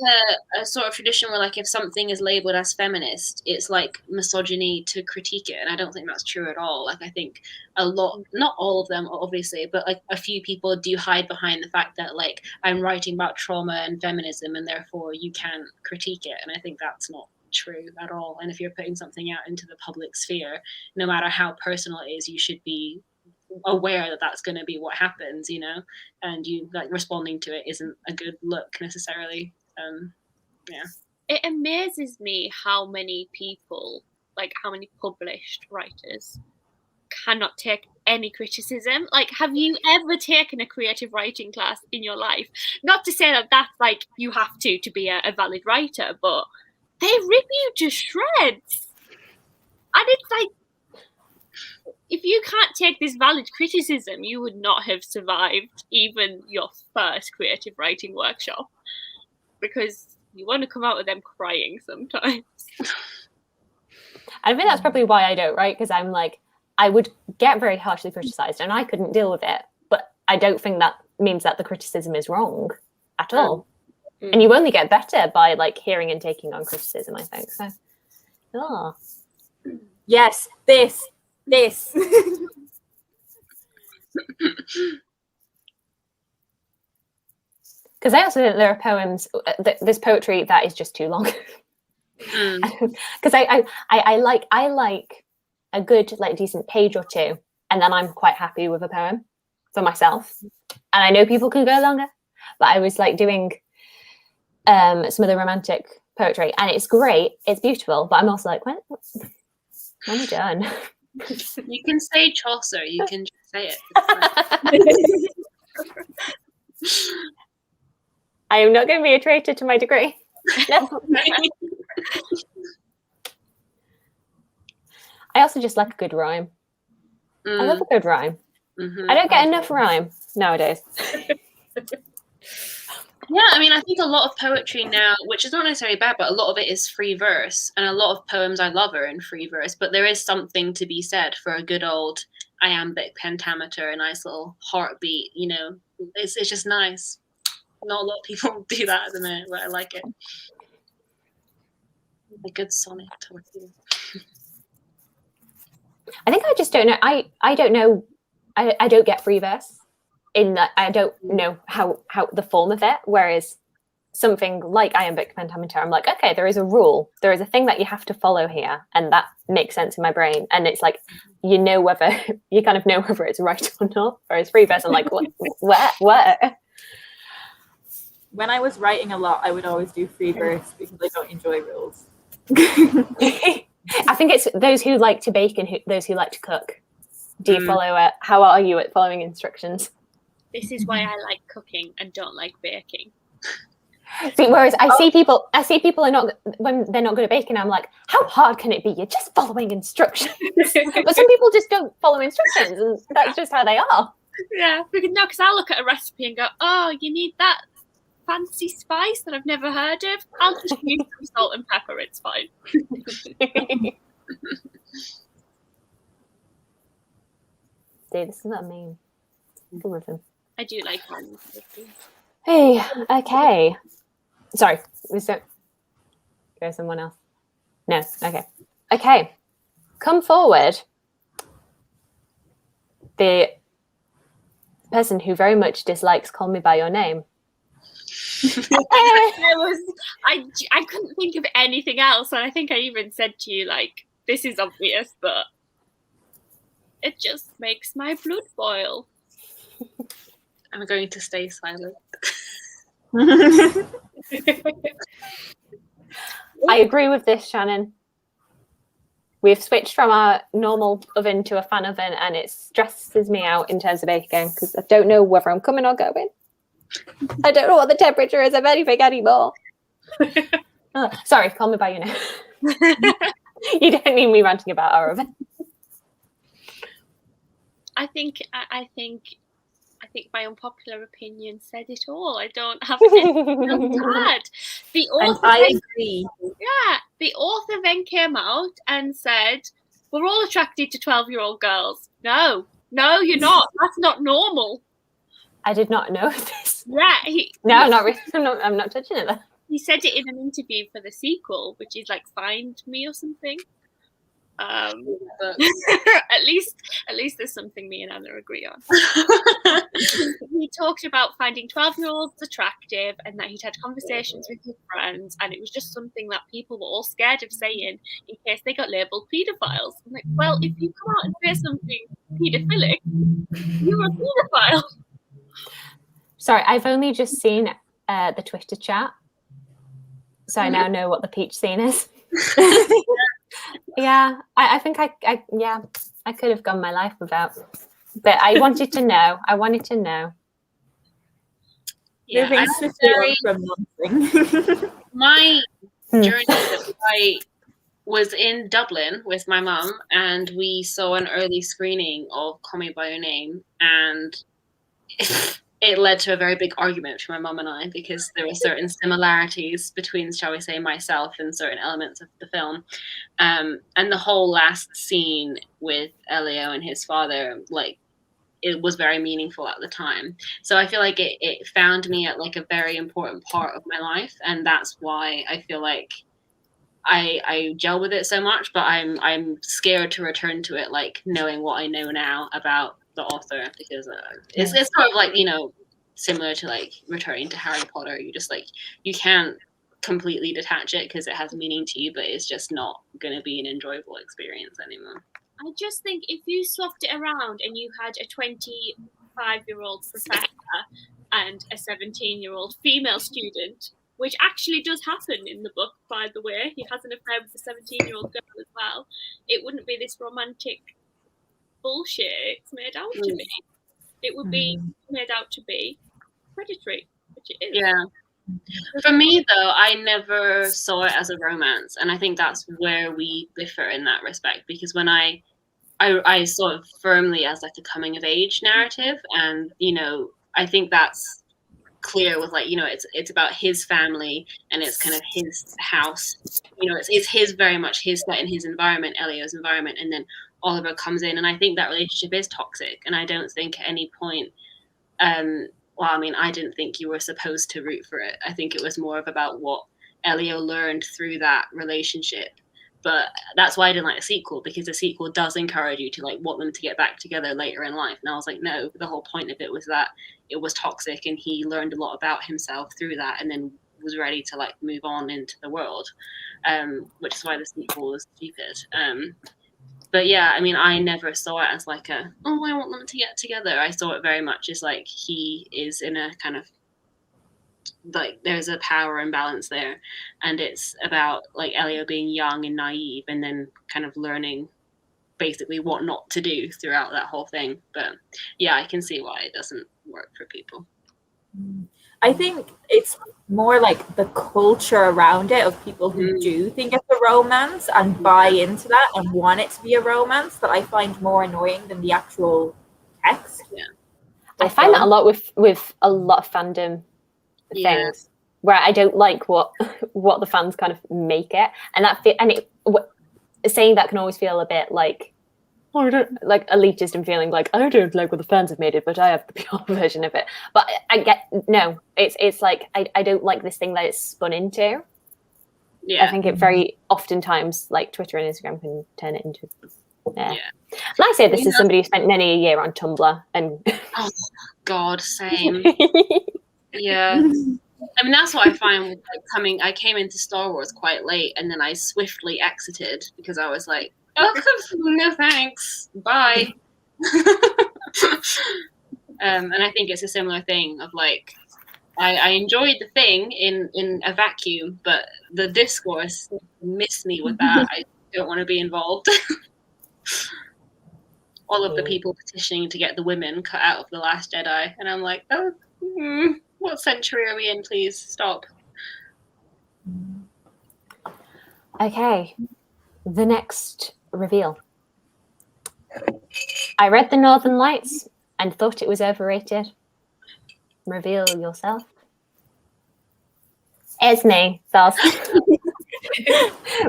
Speaker 3: a sort of tradition where like if something is labeled as feminist, it's like misogyny to critique it, and I don't think that's true at all. Like I think a lot, not all of them obviously, but like a few people do hide behind the fact that like I'm writing about trauma and feminism and therefore you can't critique it, and I think that's not true at all. And if you're putting something out into the public sphere, no matter how personal it is, you should be aware that that's going to be what happens, and you like responding to it isn't a good look necessarily.
Speaker 4: It amazes me how many people, like how many published writers, cannot take any criticism. Like, have you ever taken a creative writing class in your life? Not to say that that's like you have to be a valid writer, but they rip you to shreds. And it's like, if you can't take this valid criticism, you would not have survived even your first creative writing workshop, because you want to come out of them crying sometimes.
Speaker 1: I think that's probably why I don't write, because I'm like, I would get very harshly criticized and I couldn't deal with it. But I don't think that means that the criticism is wrong at all. And you only get better by like hearing and taking on criticism, I think. So,
Speaker 2: Yes, this. Because
Speaker 1: I also think there are poems, there's poetry that is just too long. Because I like a good, like, decent page or two, and then I'm quite happy with a poem for myself. And I know people can go longer, but I was like doing some of the romantic poetry, and it's great, it's beautiful, but I'm also like, when are you done?
Speaker 3: You can say Chaucer, you can just say it.
Speaker 1: I am not going to be a traitor to my degree. No. I also just like a good rhyme. I love a good rhyme. I don't get enough rhyme nowadays.
Speaker 3: Yeah, I mean, I think a lot of poetry now, which is not necessarily bad, but a lot of it is free verse. And a lot of poems I love are in free verse. But there is something to be said for a good old iambic pentameter, a nice little heartbeat, you know. It's just nice. Not a lot of people do that at the minute, but I like it. A good sonnet or two.
Speaker 1: I think I just don't know. I don't know. I don't get free verse, in that I don't know how the form of it. Whereas something like iambic pentameter, I'm like, okay, there is a rule. There is a thing that you have to follow here, and that makes sense in my brain. And it's like, you kind of know whether it's right or not. Whereas free verse, I'm like, what?
Speaker 2: when I was writing a lot, I would always do free verse because I don't enjoy rules.
Speaker 1: I think it's those who like to bake and those who like to cook. Do you follow it? How are you at following instructions?
Speaker 4: This is why I like cooking and don't like baking.
Speaker 1: See, whereas I see people are not, when they're not good at baking, I'm like, how hard can it be? You're just following instructions. But some people just don't follow instructions, and that's just how they are.
Speaker 4: Yeah, because I look at a recipe and go, oh, you need that fancy spice that I've never heard of. I'll just use some salt and pepper, it's fine.
Speaker 1: See, this is what I mean. Good with him.
Speaker 4: I do like one.
Speaker 1: Hey, okay. Sorry, go someone else. No, okay. Okay, come forward. The person who very much dislikes Call Me By Your Name.
Speaker 4: I couldn't think of anything else, and I think I even said to you, like, this is obvious, but it just makes my blood boil.
Speaker 3: I'm going to stay silent.
Speaker 1: I agree with this, Shannon. We've switched from our normal oven to a fan oven, and it stresses me out in terms of baking because I don't know whether I'm coming or going. I don't know what the temperature is of anything anymore. Sorry, Call Me By Your Name. You don't need me ranting about our oven.
Speaker 4: I think my unpopular opinion said it all. I don't have anything else to add. The author,
Speaker 2: I agree.
Speaker 4: Yeah, the author then came out and said, "We're all attracted to 12-year-old girls." No, you're not. That's not normal.
Speaker 1: I did not know this.
Speaker 4: Yeah,
Speaker 1: No, not really. I'm not touching it.
Speaker 4: He said it in an interview for the sequel, which is like "Find Me" or something. But at least there's something me and Anna agree on. He talked about finding 12-year-olds attractive and that he'd had conversations with his friends, and it was just something that people were all scared of saying in case they got labelled paedophiles. I'm like, well, if you come out and say something paedophilic, you're a paedophile.
Speaker 1: Sorry, I've only just seen the Twitter chat, so I now know what the peach scene is. Yeah, I think I I could have gone my life without. But I wanted to know.
Speaker 3: Yeah,
Speaker 2: Moving
Speaker 3: I'm
Speaker 2: swiftly on
Speaker 3: very,
Speaker 2: from nothing.
Speaker 3: my journey, I was in Dublin with my mum, and we saw an early screening of Call Me by Your Name, and it led to a very big argument between my mum and I, because there were certain similarities between, shall we say, myself and certain elements of the film. And the whole last scene with Elio and his father, like, it was very meaningful at the time. So I feel like it found me at like a very important part of my life, and that's why I feel like I gel with it so much. But I'm scared to return to it, like knowing what I know now about the author, because it's sort of like, you know, similar to like returning to Harry Potter. You just like, you can't completely detach it because it has meaning to you, but it's just not going to be an enjoyable experience anymore.
Speaker 4: I just think if you swapped it around and you had a 25-year-old professor and a 17-year-old female student, which actually does happen in the book, by the way, he has an affair with a 17-year-old girl as well, it wouldn't be this romantic bullshit it's made out to be. It would be made out to be predatory, which it is.
Speaker 3: Yeah. For me, though, I never saw it as a romance, and I think that's where we differ in that respect. Because when I saw it firmly as like a coming of age narrative, and you know, I think that's clear with like, you know, it's about his family and it's kind of his house. You know, it's his, very much his set in his environment, Elio's environment, and then Oliver comes in, and I think that relationship is toxic, and I don't think at any point. Well, I mean, I didn't think you were supposed to root for it. I think it was more of about what Elio learned through that relationship. But that's why I didn't like the sequel, because the sequel does encourage you to like want them to get back together later in life. And I was like, no, the whole point of it was that it was toxic, and he learned a lot about himself through that, and then was ready to like move on into the world, which is why the sequel was stupid. But yeah, I mean, I never saw it as like I want them to get together. I saw it very much as like he is in a kind of like, there's a power imbalance there, and it's about like Elio being young and naive, and then kind of learning basically what not to do throughout that whole thing. But yeah, I can see why it doesn't work for people.
Speaker 2: I think it's more like the culture around it of people who do think it's a romance and buy into that and want it to be a romance that I find more annoying than the actual text.
Speaker 3: Yeah,
Speaker 1: I find that a lot with a lot of fandom things, where I don't like what the fans kind of make it, and saying that can always feel a bit like, I don't like elitist and feeling like I don't like what the fans have made it, but I have the pure version of it. But I get it's like I don't like this thing that it's spun into. Yeah, I think it very oftentimes, like Twitter and Instagram, can turn it into. And I say this is somebody who spent many a year on Tumblr, and
Speaker 3: oh God, same. Yeah, I mean, that's what I find with like I came into Star Wars quite late, and then I swiftly exited because I was like, oh, no thanks, bye. And I think it's a similar thing of like, I enjoyed the thing in a vacuum, but the discourse missed me with that. I don't want to be involved. All of the people petitioning to get the women cut out of The Last Jedi, and I'm like, what century are we in? Please stop.
Speaker 1: Okay, the next reveal. I read The Northern Lights and thought it was overrated. Reveal yourself. Esme, Thals.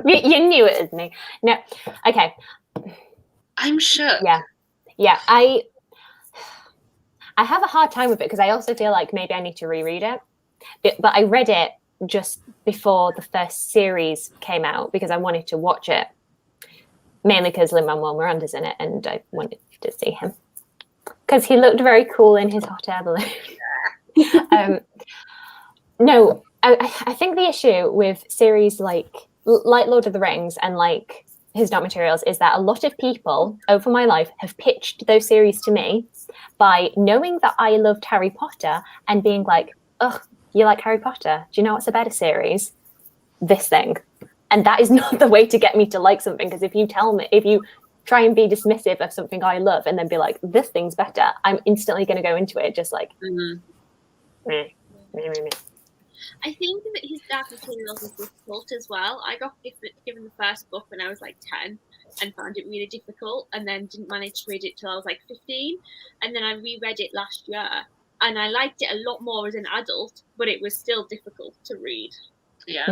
Speaker 1: You knew it, Esme. No, okay.
Speaker 3: I'm shook.
Speaker 1: Yeah. I have a hard time with it because I also feel like maybe I need to reread it. But I read it just before the first series came out because I wanted to watch it. Mainly because Lin-Manuel Miranda's in it and I wanted to see him. Because he looked very cool in his hot air balloon. No, I think the issue with series like Lord of the Rings and like His Dark Materials is that a lot of people over my life have pitched those series to me by knowing that I loved Harry Potter and being like, ugh, you like Harry Potter? Do you know what's a better series? This thing. And that is not the way to get me to like something, because if you try and be dismissive of something I love and then be like, this thing's better, I'm instantly going to go into it just like, meh.
Speaker 4: I think that his dark materials is difficult as well. I got given the first book when I was like 10 and found it really difficult, and then didn't manage to read it till I was like 15, and then I reread it last year and I liked it a lot more as an adult, but it was still difficult to read.
Speaker 3: Yeah.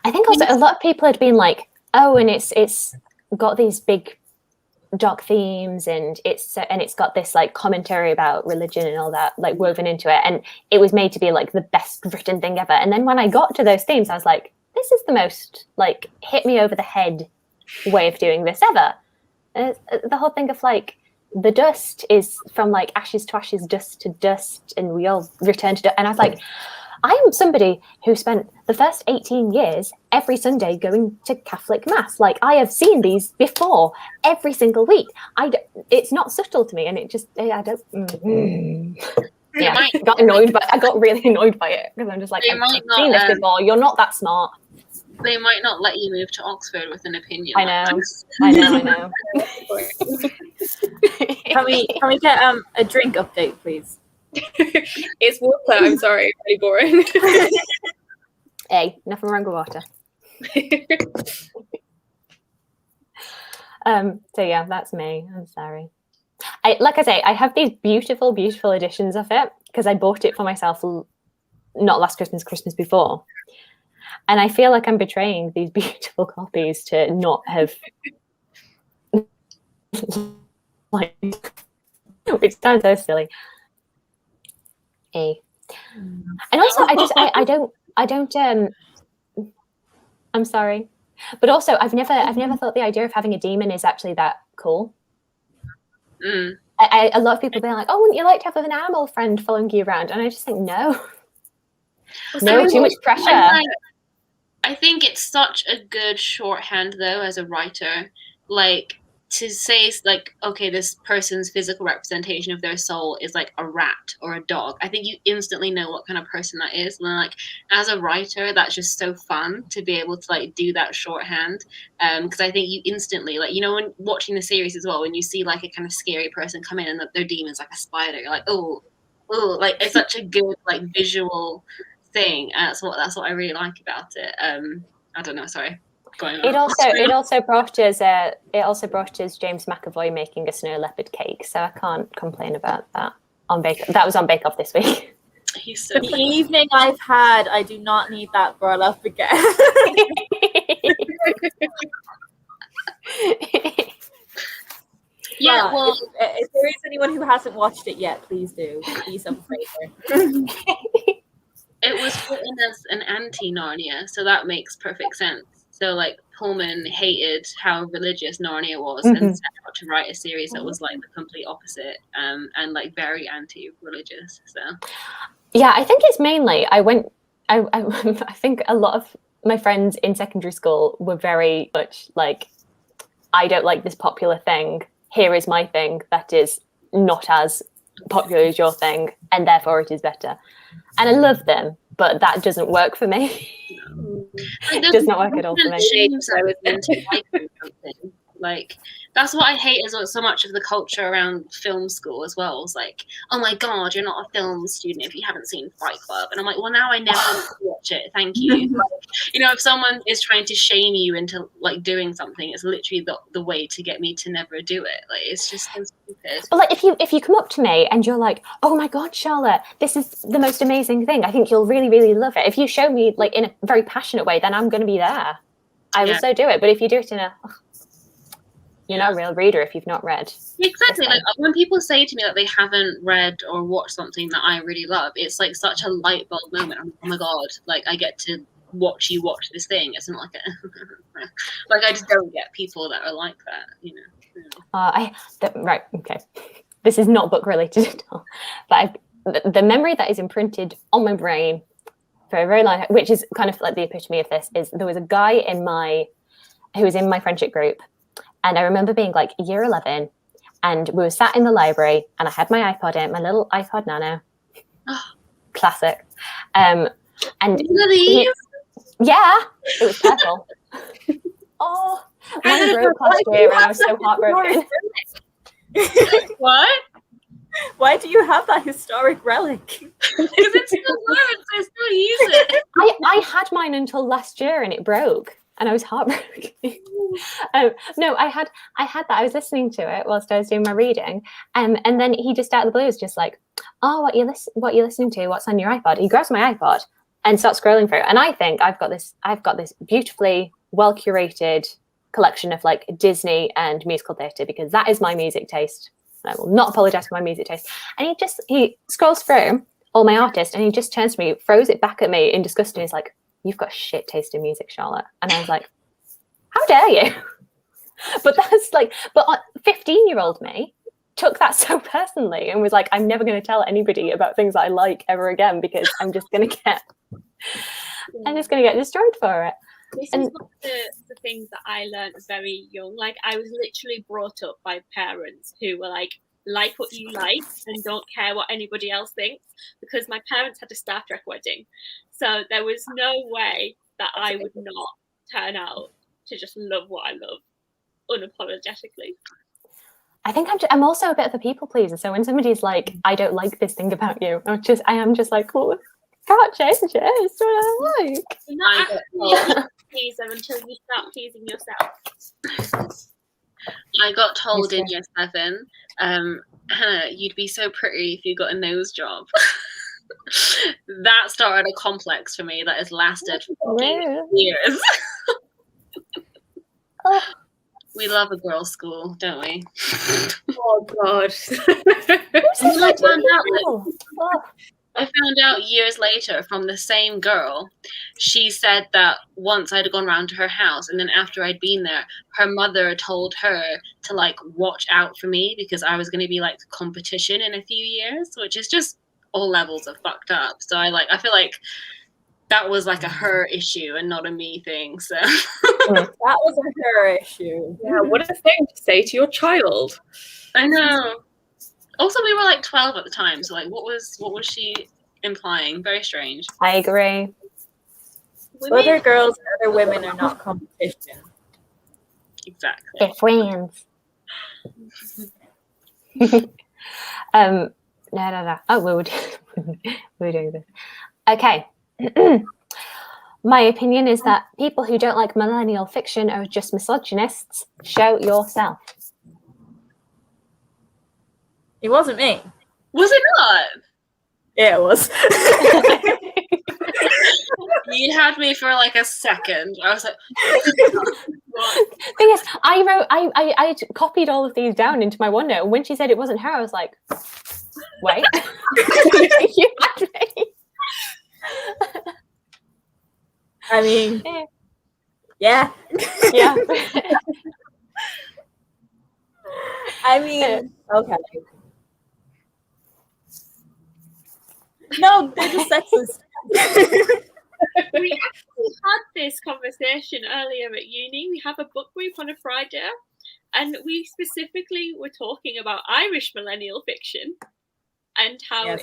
Speaker 1: I think also a lot of people had been like, oh, and it's got these big dark themes, and it's got this like commentary about religion and all that like woven into it, and it was made to be like the best written thing ever. And then when I got to those themes, I was like, this is the most like hit me over the head way of doing this ever. The whole thing of like the dust is from like ashes to ashes, dust to dust, and we all return to dust. And I was like, I am somebody who spent the first 18 years every Sunday going to Catholic Mass. Like, I have seen these before every single week. It's not subtle to me, and it just, I don't. Yeah, I got really annoyed by it because I'm just like, I've seen this before. You're not that smart.
Speaker 3: They might not let you move to Oxford with an opinion.
Speaker 1: I know.
Speaker 2: Can we get a drink update, please?
Speaker 5: It's water. I'm sorry, really boring.
Speaker 1: Hey, nothing wrong with water. So yeah, that's me. I'm sorry. Like I say, I have these beautiful, beautiful editions of it because I bought it for myself not last Christmas, Christmas before. And I feel like I'm betraying these beautiful copies to not have like, which sounds so silly. And also I don't I'm sorry, but also I've never thought the idea of having a demon is actually that cool. A lot of people being like, oh, wouldn't you like to have an animal friend following you around? And I just think no, too much pressure.
Speaker 3: I think it's such a good shorthand though as a writer, like to say like, okay, this person's physical representation of their soul is like a rat or a dog. I think you instantly know what kind of person that is. And like as a writer, that's just so fun to be able to like do that shorthand. Because I think you instantly, like, you know, when watching the series as well, when you see like a kind of scary person come in and their demon's like a spider, you're like, oh, like it's such a good like visual thing. That's what I really like about it. I don't know, sorry.
Speaker 1: It also brought us James McAvoy making a snow leopard cake, so I can't complain about that. That was on Bake Off this week.
Speaker 3: He's so
Speaker 2: the evening I've had, I do not need that brought up again.
Speaker 3: Yeah, well,
Speaker 2: if there is anyone who hasn't watched it yet, please do. Do yourself a favor.
Speaker 3: It was written as an anti-Narnia, so that makes perfect sense. So, like, Pullman hated how religious Narnia was and set out to write a series that was, like, the complete opposite and, like, very anti-religious, so.
Speaker 1: Yeah, I think it's mainly, I think a lot of my friends in secondary school were very much like, I don't like this popular thing. Here is my thing that is not as popular as your thing, and therefore it is better. And I love them, but that doesn't work for me. It does not work at all for me.
Speaker 3: I was meant to like something. Like, that's what I hate as well, so much of the culture around film school as well. It's like, oh my God, you're not a film student if you haven't seen Fight Club. And I'm like, well, now I never want to watch it. Thank you. Like, you know, if someone is trying to shame you into like doing something, it's literally the way to get me to never do it. Like, it's just so stupid.
Speaker 1: But like, if you come up to me and you're like, oh my God, Charlotte, this is the most amazing thing. I think you'll really, really love it. If you show me like in a very passionate way, then I'm going to be there. I will so do it. But if you do it in a you're not a real reader if you've not read.
Speaker 3: Exactly. Like when people say to me that they haven't read or watched something that I really love, it's like such a light bulb moment. I'm like, oh my God, like I get to watch you watch this thing. It's not like like I just don't get people that are like that, you know.
Speaker 1: Right, okay. This is not book related at all. But the memory that is imprinted on my brain for a very long time, which is kind of like the epitome of this, is there was a guy who was in my friendship group. And I remember being like year 11 and we were sat in the library and I had my iPod in, my little iPod Nano. Classic. And
Speaker 3: really?
Speaker 1: yeah, it was purple. Mine broke last year and I was so heartbroken.
Speaker 3: What?
Speaker 2: Why do you have that historic relic?
Speaker 3: Because it still works. I still use it.
Speaker 1: I had mine until last year and it broke and I was heartbroken. No, I had that. I was listening to it whilst I was doing my reading, and then he just out of the blue was just like, "Oh, what you listening to? What's on your iPod?" He grabs my iPod and starts scrolling through, and I think I've got this beautifully well curated collection of like Disney and musical theatre, because that is my music taste. And I will not apologize for my music taste. And he scrolls through all my artists and he just turns to me, throws it back at me in disgust, and he's like, "You've got shit taste in music, Charlotte." And I was like, "How dare you?" But 15-year-old me took that so personally and was like, "I'm never going to tell anybody about things that I like ever again, because I'm just going to get destroyed for it."
Speaker 4: This is one of the things that I learned very young. Like, I was literally brought up by parents who were like what you like and don't care what anybody else thinks, because my parents had a Star Trek wedding. So there was no way that I would not turn out to just love what I love unapologetically.
Speaker 1: I think I'm also a bit of a people pleaser. So when somebody's like, "I don't like this thing about you," I am just like, "Well, can't change it. It's what I like."
Speaker 4: You're not actually a pleaser until you start pleasing yourself.
Speaker 3: I got told in year 7, Hannah, you'd be so pretty if you got a nose job. That started a complex for me that has lasted for years. We love a girls' school, don't we?
Speaker 5: Oh God.
Speaker 3: I found out years later from the same girl. She said that once I'd gone round to her house, and then after I'd been there, her mother told her to like watch out for me because I was going to be like competition in a few years, which is just all levels of fucked up. So I feel like that was like a her issue and not a me thing. So
Speaker 2: that was a her issue.
Speaker 5: Yeah, what a thing to say to your child.
Speaker 3: I know. Also, we were like 12 at the time, so like, what was she implying? Very strange.
Speaker 1: I agree.
Speaker 2: Other girls and other women are not competition.
Speaker 3: Exactly.
Speaker 1: They're friends. No. Oh, we're doing this. Okay. My opinion is that people who don't like millennial fiction are just misogynists. Show yourself.
Speaker 2: It wasn't me.
Speaker 3: Was it not?
Speaker 2: Yeah, it was.
Speaker 3: You had me for like a second. I was like,
Speaker 1: Thing is, I copied all of these down into my OneNote, and when she said it wasn't her, I was like, wait. You had me.
Speaker 2: I mean, yeah.
Speaker 1: Yeah.
Speaker 2: I mean, okay. No, they're just sexist.
Speaker 4: We actually had this conversation earlier at uni. We have a book group on a Friday, and we specifically were talking about Irish millennial fiction and how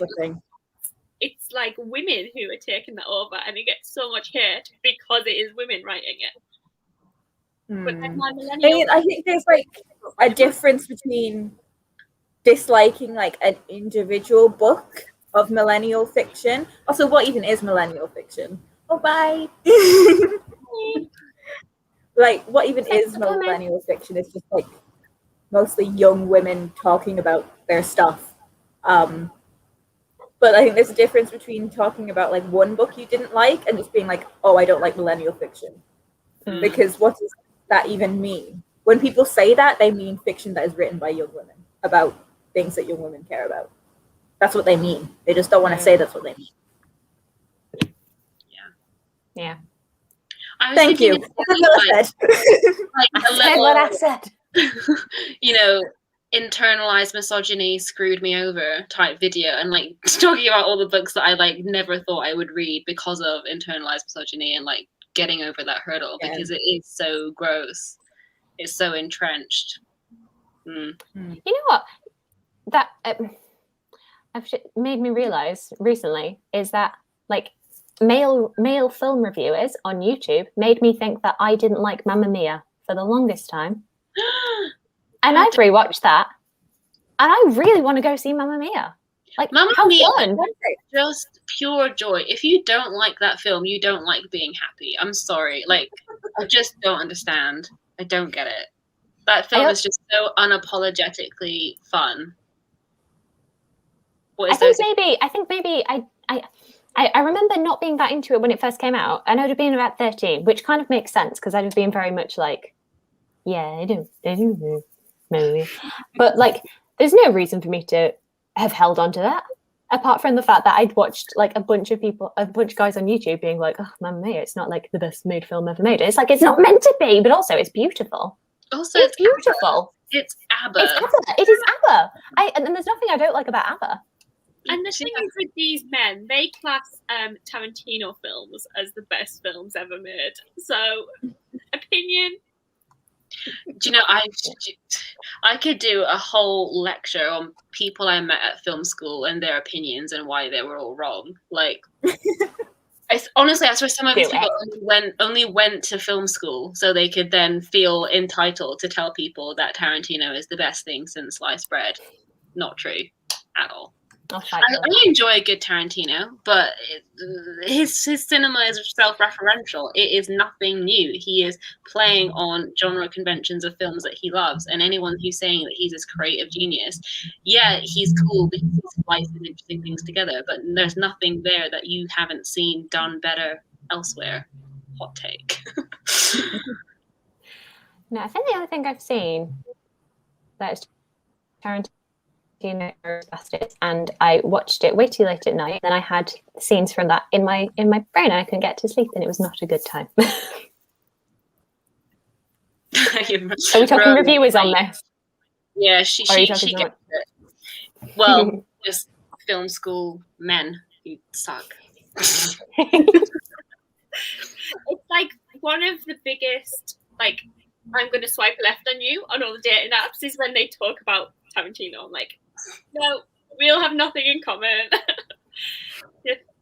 Speaker 4: it's like women who are taking that over, and it gets so much hate because it is women writing it. But then my millennial
Speaker 2: I think there's like a difference between disliking like an individual book of millennial fiction. Also, what even is millennial fiction? Oh, bye. Like, what even is millennial fiction? It's just like mostly young women talking about their stuff. But I think there's a difference between talking about like one book you didn't like and just being like, "Oh, I don't like millennial fiction." Because what does that even mean? When people say that, they mean fiction that is written by young women about things that young women care about. That's what they mean. They just don't want to say that's what they mean.
Speaker 1: Yeah.
Speaker 2: Thank you.
Speaker 3: I
Speaker 1: said what I said.
Speaker 3: You know, internalized misogyny screwed me over type video, and like talking about all the books that I like never thought I would read because of internalized misogyny, and like getting over that hurdle because it is so gross. It's so entrenched.
Speaker 1: You know what? That made me realize recently is that like male film reviewers on YouTube made me think that I didn't like Mamma Mia for the longest time. And I've rewatched that. And I really want to go see Mamma Mia. Like,
Speaker 3: Mamma
Speaker 1: how
Speaker 3: Mia,
Speaker 1: fun.
Speaker 3: just pure joy. If you don't like that film, you don't like being happy. I'm sorry. Like, I just don't understand. I don't get it. That film is just so unapologetically fun.
Speaker 1: I think maybe I remember not being that into it when it first came out, and I would have been about 13, which kind of makes sense because I'd have been very much like, yeah, I do, maybe. But like, there's no reason for me to have held on to that, apart from the fact that I'd watched like a bunch of guys on YouTube being like, oh, Mamma Mia, it's not like the best made film ever made. It's like, it's not meant to be, but also it's beautiful.
Speaker 3: Also,
Speaker 1: it's beautiful.
Speaker 3: It's ABBA.
Speaker 1: It's ABBA. It is ABBA. And there's nothing I don't like about ABBA.
Speaker 4: And the thing is with these men, they class Tarantino films as the best films ever made. So, opinion.
Speaker 3: Do you know, I could do a whole lecture on people I met at film school and their opinions and why they were all wrong. Like, honestly, I swear some of these people only went to film school so they could then feel entitled to tell people that Tarantino is the best thing since sliced bread. Not true at all. I enjoy a good Tarantino, but his cinema is self-referential. It is nothing new. He is playing on genre conventions of films that he loves, and anyone who's saying that he's this creative genius, yeah, he's cool because he splices interesting things together, but there's nothing there that you haven't seen done better elsewhere. Hot take.
Speaker 1: No, I think the other thing I've seen that is Tarantino, and I watched it way too late at night. Then I had scenes from that in my brain, and I couldn't get to sleep, and it was not a good time. Are we talking reviewers on this?
Speaker 3: Yeah, she gets it. Well, just film school men who suck.
Speaker 4: It's like one of the biggest, like, I'm going to swipe left on you on all the dating apps is when they talk about Tarantino. I'm like, no, we all have nothing in common.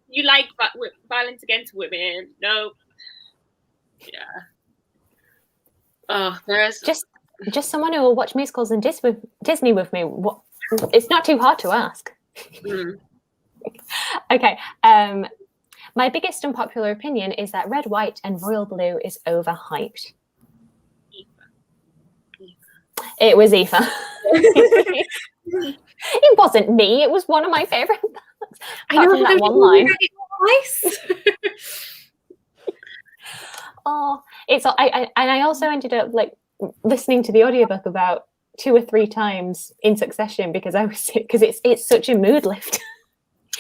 Speaker 4: You like violence against women? No.
Speaker 3: Yeah. Oh, there's
Speaker 1: just someone who will watch musicals and Disney with me. It's not too hard to ask. Okay. My biggest unpopular opinion is that red, white, and royal blue is overhyped. It was Aoife. It wasn't me. It was one of my favorite books.
Speaker 5: I know
Speaker 1: that one line.
Speaker 5: Nice.
Speaker 1: Oh, I also ended up like listening to the audiobook about 2 or 3 times in succession because it's such a mood lift.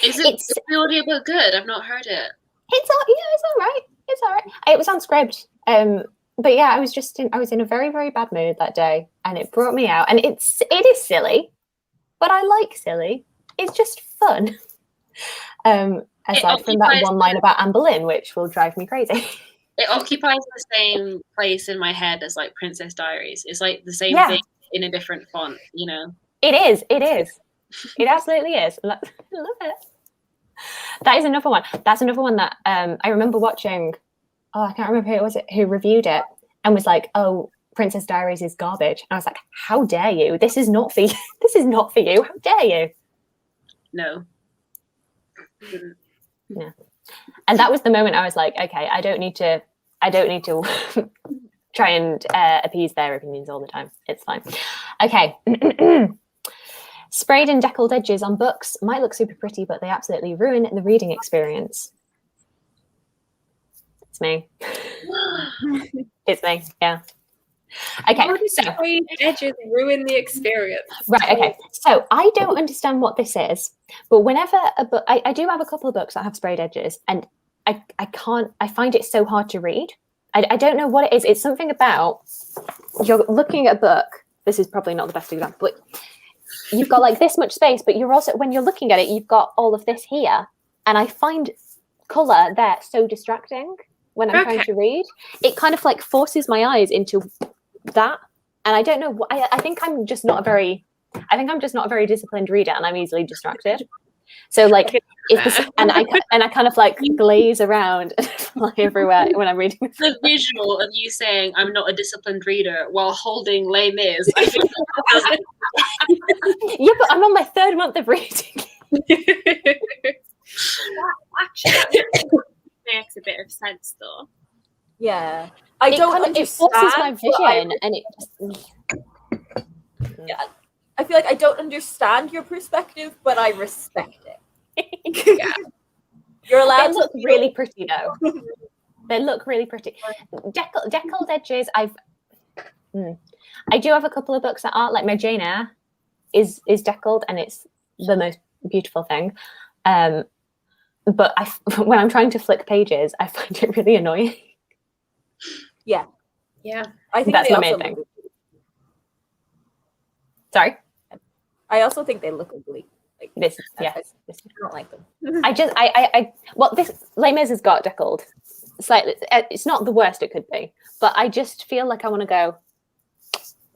Speaker 3: Is the audiobook good? I've not heard it.
Speaker 1: It's all right. It's all right. It was on Scribd. But yeah, I was in a very, very bad mood that day, and it brought me out. And it is silly, but I like silly. It's just fun. Aside from that one line about Anne Boleyn, which will drive me crazy.
Speaker 3: It occupies the same place in my head as like Princess Diaries. It's like the same thing in a different font, you know. It is. It absolutely is. I love it. That is another one. That's another one that I remember watching. Oh, I can't remember who it was who reviewed it and was like, "Oh, Princess Diaries is garbage." And I was like, "How dare you? This is not for you. This is not for you. How dare you?" No. Yeah. And that was the moment I was like, "Okay, I don't need to try and appease their opinions all the time. It's fine." Okay. Sprayed and deckled edges on books might look super pretty, but they absolutely ruin the reading experience. It's me. It's me. Yeah. Okay.
Speaker 5: How do sprayed edges ruin the experience?
Speaker 1: Right. Okay. So I don't understand what this is, but whenever a book, I do have a couple of books that have sprayed edges, and I find it so hard to read. I don't know what it is. It's something about you're looking at a book. This is probably not the best example, but you've got like this much space, but you're also, when you're looking at it, you've got all of this here. And I find colour there so distracting when I'm trying to read. It kind of like forces my eyes into that. And I don't know what, I think I'm just not a very disciplined reader, and I'm easily distracted. So like and I kind of like glaze around and fly everywhere when I'm reading.
Speaker 3: The visual of you saying I'm not a disciplined reader while holding Les Mis.
Speaker 1: Yeah, but I'm on my 3rd month of reading.
Speaker 4: That actually makes a bit of sense, though.
Speaker 2: Yeah, I don't understand.
Speaker 1: It forces my vision, and it just.
Speaker 2: Yeah, I feel like I don't understand your perspective, but I respect it.
Speaker 5: Yeah.
Speaker 2: You're allowed
Speaker 1: They
Speaker 2: to
Speaker 1: look really pretty, though. They look really pretty. Deckled edges. I do have a couple of books that are like my Jane Eyre is deckled, and it's the most beautiful thing. But when I'm trying to flick pages, I find it really annoying.
Speaker 2: Yeah. I think
Speaker 1: That's
Speaker 2: they
Speaker 1: my main
Speaker 2: also
Speaker 1: thing.
Speaker 2: look ugly.
Speaker 1: Sorry.
Speaker 2: I also think they look ugly. Like, I don't like them.
Speaker 1: Well, this Les Mis has got deckled slightly. It's not the worst it could be, but I just feel like I want to go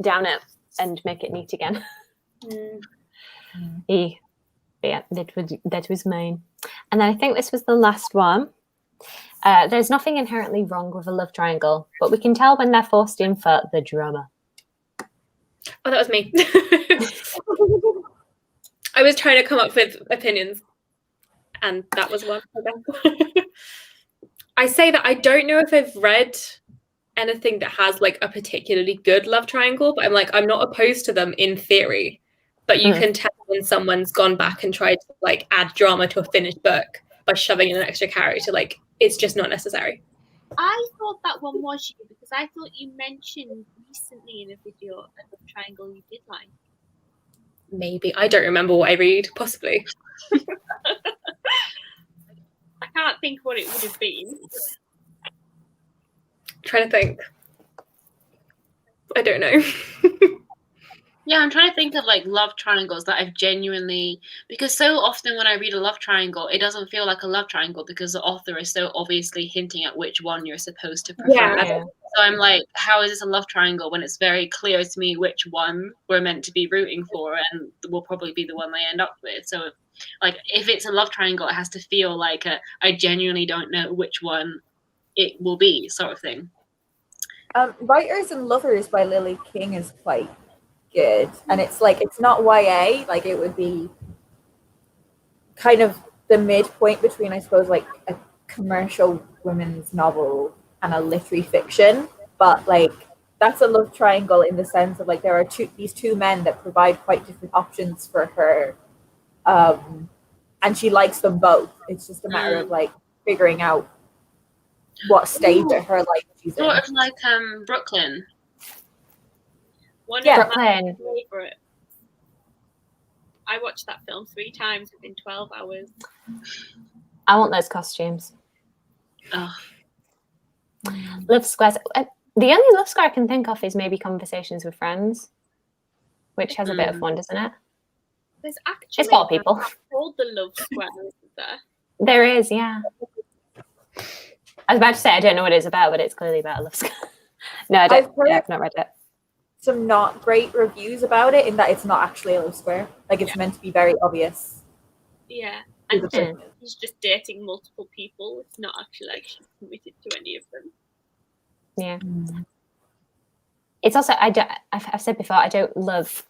Speaker 1: down it and make it neat again. Yeah, that was mine. And then I think this was the last one. There's nothing inherently wrong with a love triangle, but we can tell when they're forced in for the drama.
Speaker 5: Oh, that was me. I was trying to come up with opinions, and that was one for them. I say that I don't know if I've read anything that has like a particularly good love triangle, but I'm not opposed to them in theory. But you can tell when someone's gone back and tried to like add drama to a finished book by shoving in an extra character. Like, it's just not necessary.
Speaker 4: I thought that one was you because I thought you mentioned recently in a video a love triangle you did like.
Speaker 5: Maybe. I don't remember what I read, possibly.
Speaker 4: I can't think what it would have been.
Speaker 5: Trying to think. I don't know.
Speaker 3: Yeah, I'm trying to think of like love triangles that I've genuinely, because so often when I read a love triangle, it doesn't feel like a love triangle because the author is so obviously hinting at which one you're supposed to prefer.
Speaker 5: Yeah.
Speaker 3: So I'm like, how is this a love triangle when it's very clear to me which one we're meant to be rooting for and will probably be the one they end up with. So like if it's a love triangle, it has to feel like I genuinely don't know which one it will be sort of thing.
Speaker 2: Writers and Lovers by Lily King is quite good, and it's not YA, like it would be kind of the midpoint between, I suppose, like a commercial women's novel and a literary fiction, but like that's a love triangle in the sense of like there are these two men that provide quite different options for her, and she likes them both. It's just a matter of like figuring out what stage of her life she's
Speaker 3: sort
Speaker 2: in.
Speaker 3: of like Brooklyn.
Speaker 4: One
Speaker 1: Yeah,
Speaker 4: of my
Speaker 1: Brooklyn.
Speaker 4: favorite. I watched that film 3 times within 12 hours.
Speaker 1: I want those costumes.
Speaker 3: Oh.
Speaker 1: Love squares. The only love square I can think of is maybe Conversations with Friends, which has a bit of fun, doesn't it?
Speaker 4: There's actually
Speaker 1: It's for people.
Speaker 4: called the Love Square, isn't there?
Speaker 1: There is, yeah. I was about to say I don't know what it's about, but it's clearly about a love square. No, I don't. I've not read it.
Speaker 2: Some not great reviews about it in that it's not actually a love square. Like it's meant to be very obvious.
Speaker 4: Yeah.
Speaker 2: who
Speaker 4: And
Speaker 2: the person is.
Speaker 4: he's just dating multiple people. It's not actually like she's committed to any of them.
Speaker 1: Yeah. It's also I've said before I don't love.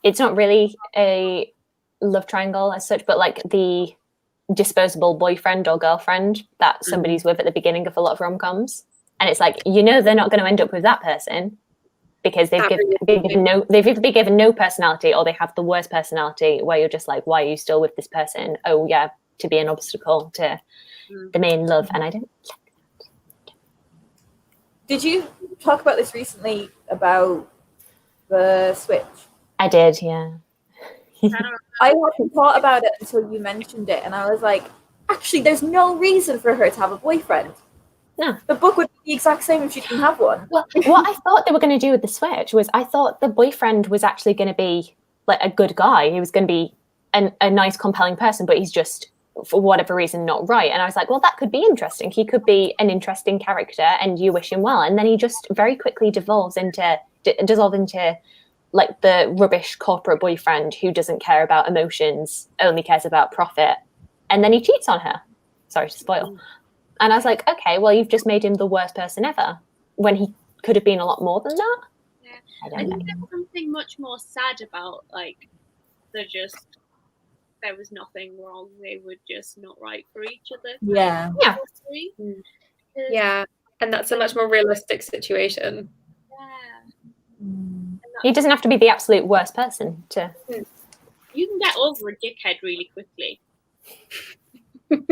Speaker 1: It's not really a love triangle as such, but like the disposable boyfriend or girlfriend that somebody's with at the beginning of a lot of rom-coms, and it's like they're not going to end up with that person because they've either been given no personality or they have the worst personality where you're just like, why are you still with this person? Oh yeah, to be an obstacle to the main love, and I don't.
Speaker 2: Did you talk about this recently about the Switch?
Speaker 1: I did, yeah.
Speaker 2: I hadn't thought about it until you mentioned it, and I was like, actually, there's no reason for her to have a boyfriend.
Speaker 1: No.
Speaker 2: The book would be the exact same if she didn't have one.
Speaker 1: Well, what I thought they were going to do with the Switch was I thought the boyfriend was actually going to be like a good guy. He was going to be a nice, compelling person, but he's just, for whatever reason, not right. And I was like, well, that could be interesting. He could be an interesting character and you wish him well. And then he just very quickly dissolves into like the rubbish corporate boyfriend who doesn't care about emotions, only cares about profit, and then he cheats on her. Sorry to spoil. And I was like, okay, well, you've just made him the worst person ever when he could have been a lot more than that.
Speaker 4: Yeah.
Speaker 1: I
Speaker 4: I
Speaker 1: don't know.
Speaker 4: think there's something much more sad about like there was nothing wrong. They were just not right for each other.
Speaker 2: Yeah.
Speaker 1: Yeah.
Speaker 5: Yeah, and that's a much more realistic situation.
Speaker 4: Yeah.
Speaker 1: He doesn't have to be the absolute worst person to.
Speaker 4: You can get over a dickhead really quickly. You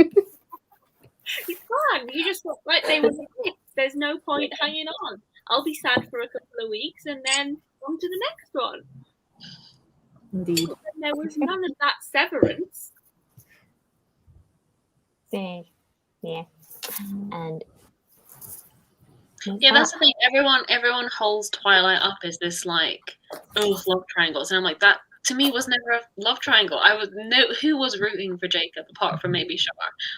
Speaker 4: can. You just look like they were dicks. There's no point hanging on. I'll be sad for a couple of weeks and then on to the next one.
Speaker 2: Indeed.
Speaker 4: And there was none of that severance.
Speaker 1: Yeah. And
Speaker 3: Yeah, that's the thing. Everyone holds Twilight up as this like, oh, love triangles, and I'm like, that to me was never a love triangle. I was who was rooting for Jacob apart from maybe Shar.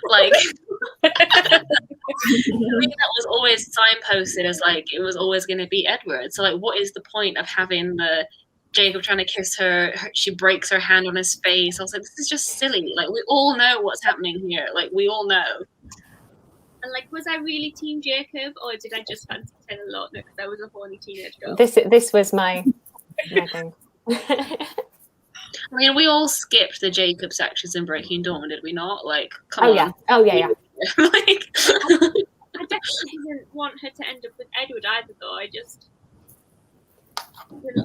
Speaker 3: Like, I think that was always signposted as like it was always going to be Edward. So like, what is the point of having the Jacob trying to kiss her? She breaks her hand on his face. I was like, this is just silly. Like, we all know what's happening here. Like, we all know.
Speaker 4: And like, was I really Team Jacob, or did I just fancy Taylor Lautner because I was a horny teenage girl?
Speaker 1: this was my thing.
Speaker 3: I mean, we all skipped the Jacob sections in Breaking Dawn, did we not? Like, come
Speaker 1: Oh
Speaker 3: on.
Speaker 1: yeah. Oh yeah.
Speaker 3: Like,
Speaker 4: I definitely didn't want her to end up with Edward either, though. I just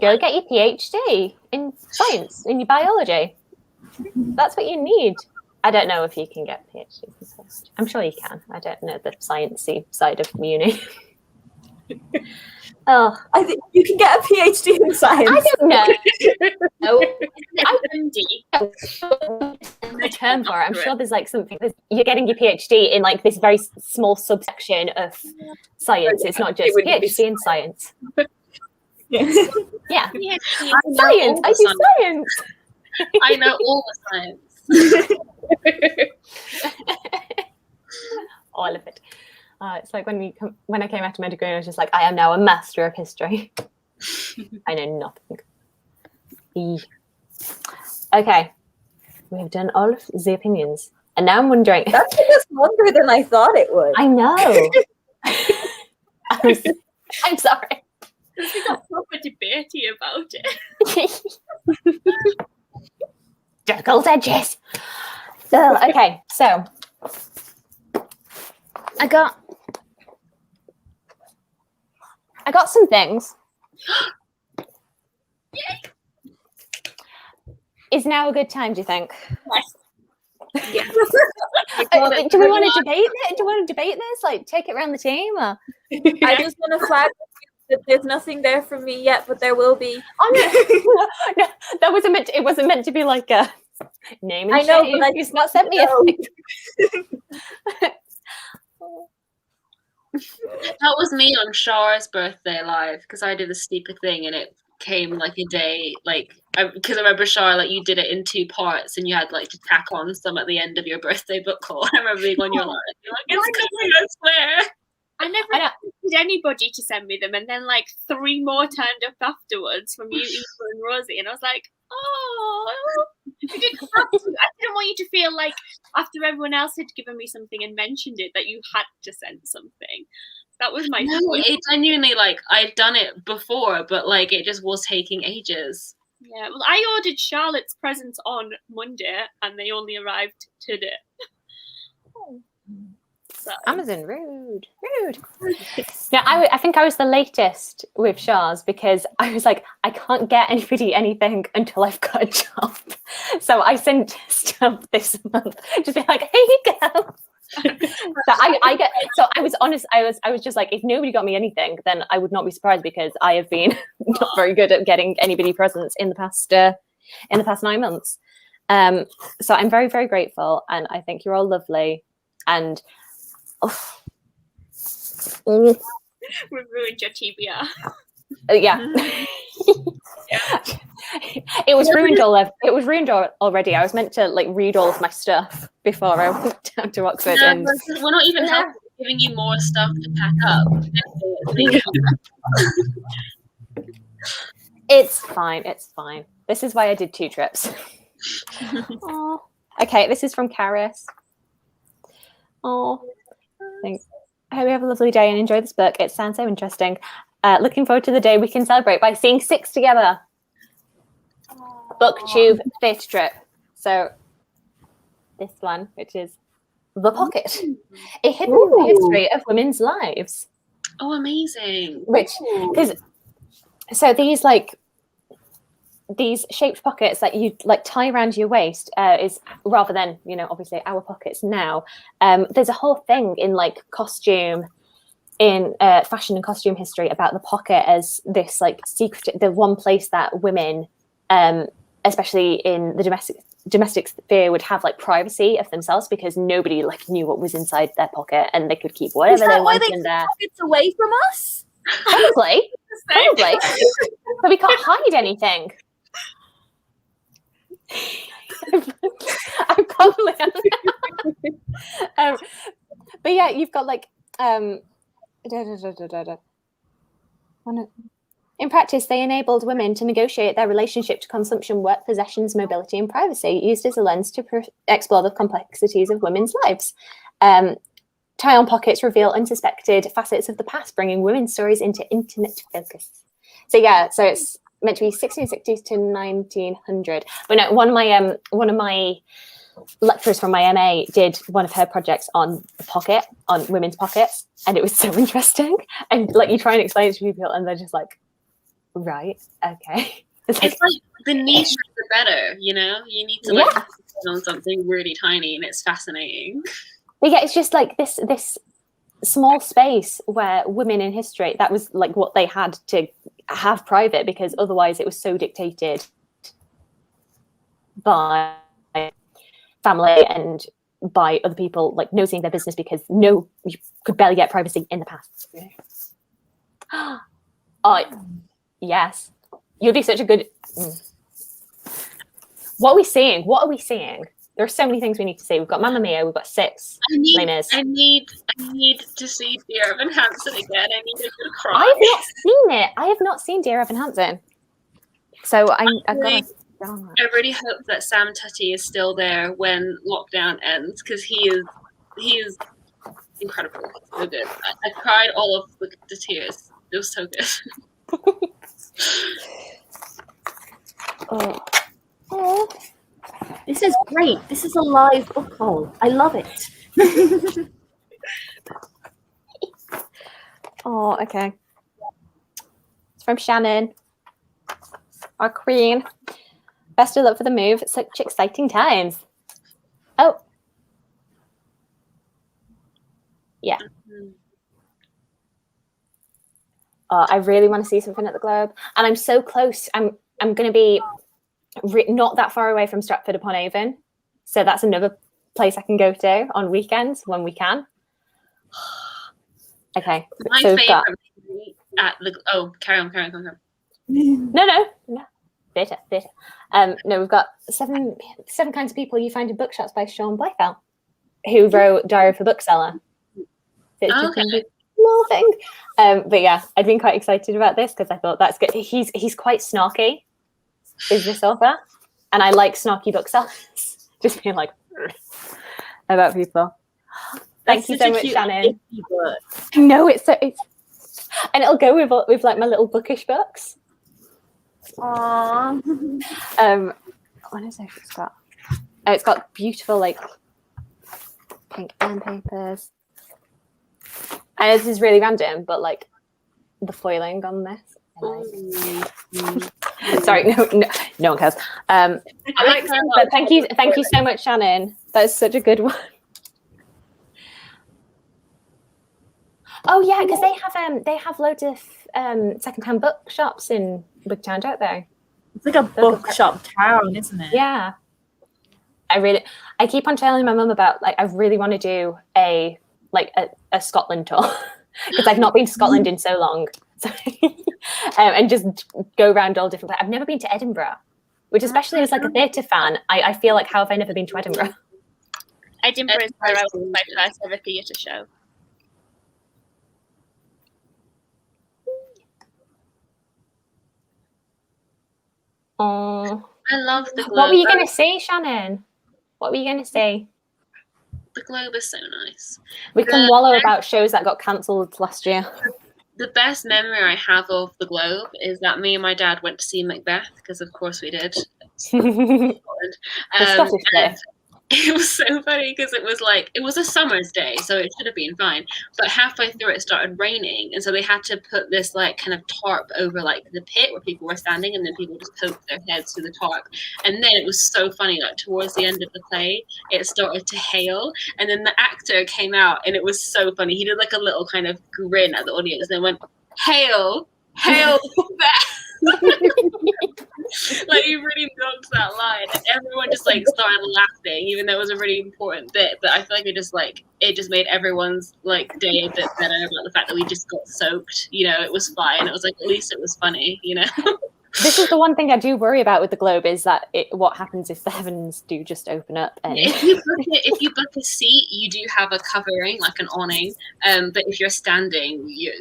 Speaker 1: Go get your PhD in science, in your biology. That's what you need. I don't know if you can get PhD. I'm sure you can. I don't know the sciencey side of uni. Oh,
Speaker 2: I think you can get a PhD in science.
Speaker 1: I don't know. No, the term for it. I'm sure there's like something. You're getting your PhD in like this very small subsection of science. It's not just PhD in science. Yeah. Science. I do science.
Speaker 3: I know all the science.
Speaker 1: All of it. It's like when I came out of medical, I was just like, I am now a master of history. I know nothing. Okay, we have done all of the opinions, and now I'm wondering.
Speaker 2: That took us longer than I thought it would.
Speaker 1: I know. I'm sorry.
Speaker 4: We got proper debatey about it.
Speaker 1: Juggled edges. Okay, so I got some things. Is now a good time, do you think?
Speaker 4: Yes.
Speaker 1: Do we want to debate it? Do you want to debate this? Like, take it around the team? Or?
Speaker 2: I just want to flag that there's nothing there from me yet, but there will be.
Speaker 1: Oh no, that wasn't meant. It wasn't meant to be like a name and
Speaker 2: I know,
Speaker 1: shame.
Speaker 2: but
Speaker 1: He's not sent me a thing.
Speaker 3: That was me on Shar's birthday live because I did a stupid thing and it came like a day because I remember Shar, like, you did it in 2 parts and you had like to tack on some at the end of your birthday book call. I remember being on your live. You're like, it's coming, I swear.
Speaker 4: I never expected anybody to send me them, and then like 3 more turned up afterwards from you, Eva and Rosie, and I was like, oh, you didn't have to. I didn't want you to feel like after everyone else had given me something and mentioned it that you had to send something. That was my point.
Speaker 3: It genuinely, like, I'd done it before, but like it just was taking ages.
Speaker 4: Yeah, well, I ordered Charlotte's presents on Monday, and they only arrived today. So.
Speaker 1: Amazon, rude. Yeah, I think I was the latest with Shar's because I was like, I can't get anybody anything until I've got a job. So I sent stuff this month, just be like, here you go. So I was honest. I was just like, if nobody got me anything, then I would not be surprised because I have been not very good at getting anybody presents in the past 9 months. So I'm very, very grateful, and I think you're all lovely. And
Speaker 4: we've ruined your TBR.
Speaker 1: Yeah. It was ruined already. I was meant to like read all of my stuff before I went down to Oxford.
Speaker 3: No,
Speaker 1: and
Speaker 3: we're not even helping, giving you more stuff to pack up.
Speaker 1: It's fine. This is why I did 2 trips. Okay, this is from Karis. Oh, thanks. I hope you have a lovely day and enjoy this book. It sounds so interesting. Looking forward to the day we can celebrate by seeing 6 together. Booktube theatre trip. So this one, which is The Pocket, a hidden history of women's lives.
Speaker 3: Oh, amazing.
Speaker 1: Which, because, so these shaped pockets that you like tie around your waist is rather than, you know, obviously our pockets now. There's a whole thing in like costume, in fashion and costume history about the pocket as this like secret, the one place that women, especially in the domestic sphere, would have like privacy of themselves because nobody like knew what was inside their pocket and they could keep whatever they wanted in there.
Speaker 2: Pockets away from us?
Speaker 1: Probably. But we can't hide anything. I probably am. But yeah, you've got like in practice, they enabled women to negotiate their relationship to consumption, work, possessions, mobility, and privacy, used as a lens to explore the complexities of women's lives. Tie-on pockets reveal unsuspected facets of the past, bringing women's stories into intimate focus. So yeah, so it's meant to be 1660s to 1900. But no, one of my lecturers from my MA did one of her projects on the pocket, on women's pockets, and it was so interesting. And like you try and explain it to people, and they're just like, right, okay.
Speaker 3: It's like the niche the better, you know. You need to like on something really tiny, and it's fascinating.
Speaker 1: But yeah, it's just like this small space where women in history, that was like what they had to have private, because otherwise it was so dictated by family and by other people like nosing their business, because you could barely get privacy in the past. Oh yes, you'll do such a good. What are we seeing? There are so many things we need to see. We've got Mamma Mia, we've got 6.
Speaker 3: I need to see Dear Evan Hansen again. I need a good cry.
Speaker 1: I have not seen it. I have not seen Dear Evan Hansen. So I
Speaker 3: really hope that Sam Tutty is still there when lockdown ends, because he is incredible. So good. I cried all of the tears. It was so good.
Speaker 1: Oh.
Speaker 6: This is great. This is a live book haul. I love it.
Speaker 1: Oh, okay. It's from Shannon, our queen. Best of luck for the move. Such exciting times. Oh. Yeah. I really want to see something at the Globe. And I'm so close. I'm going to be not that far away from Stratford-upon-Avon. So that's another place I can go to on weekends when we can. Okay.
Speaker 3: My
Speaker 1: so
Speaker 3: favorite at the carry on.
Speaker 1: No. Bitter. No, we've got seven kinds of people you find in bookshops by Sean Blackwell, who wrote Diary of a Bookseller. So it's just a small thing. But yeah, I'd been quite excited about this because I thought that's good. He's quite snarky, is this author, and I like snarky booksellers. Just being like about people. Thank you so much, Shannon. No, it's and it'll go with like my little bookish books.
Speaker 6: Aww.
Speaker 1: What is it it's got? Oh, it's got beautiful like pink end papers. And this is really random, but like the foiling on this. Sorry, no one cares. But thank you so much, Shannon. That is such a good one. Oh yeah, because they have loads of secondhand bookshops in Booktown, don't they?
Speaker 2: It's like a bookshop town, isn't it?
Speaker 1: Yeah. I keep on telling my mum about like I really want to do a Scotland tour because I've not been to Scotland in so long. So, and just go around all different places. I've never been to Edinburgh, which especially as like a theatre fan, I feel like how have I never been to Edinburgh?
Speaker 4: Edinburgh is where I went my first ever theatre show.
Speaker 1: Oh,
Speaker 3: I love the Globe.
Speaker 1: what were you going to say, Shannon? What were you going to say?
Speaker 3: The Globe is so nice.
Speaker 1: We can wallow about shows that got cancelled last year.
Speaker 3: The best memory I have of the Globe is that me and my dad went to see Macbeth, because of course we did.
Speaker 1: The Scottish play.
Speaker 3: It was so funny because it was a summer's day, so it should have been fine. But halfway through it started raining, and so they had to put this like kind of tarp over like the pit where people were standing, and then people just poked their heads through the tarp. And then it was so funny, like towards the end of the play, it started to hail, and then the actor came out, and it was so funny. He did like a little kind of grin at the audience, and then went, "Hail, hail, like he really milked that line, and everyone just like started laughing, even though it was a really important bit. But I feel like it just made everyone's like day a bit better about the fact that we just got soaked. You know, it was fine. It was like at least it was funny. You know.
Speaker 1: This is the one thing I do worry about with the Globe is that what happens if the heavens do just open up. And
Speaker 3: if you book a seat, you do have a covering, like an awning. But if you're standing, you're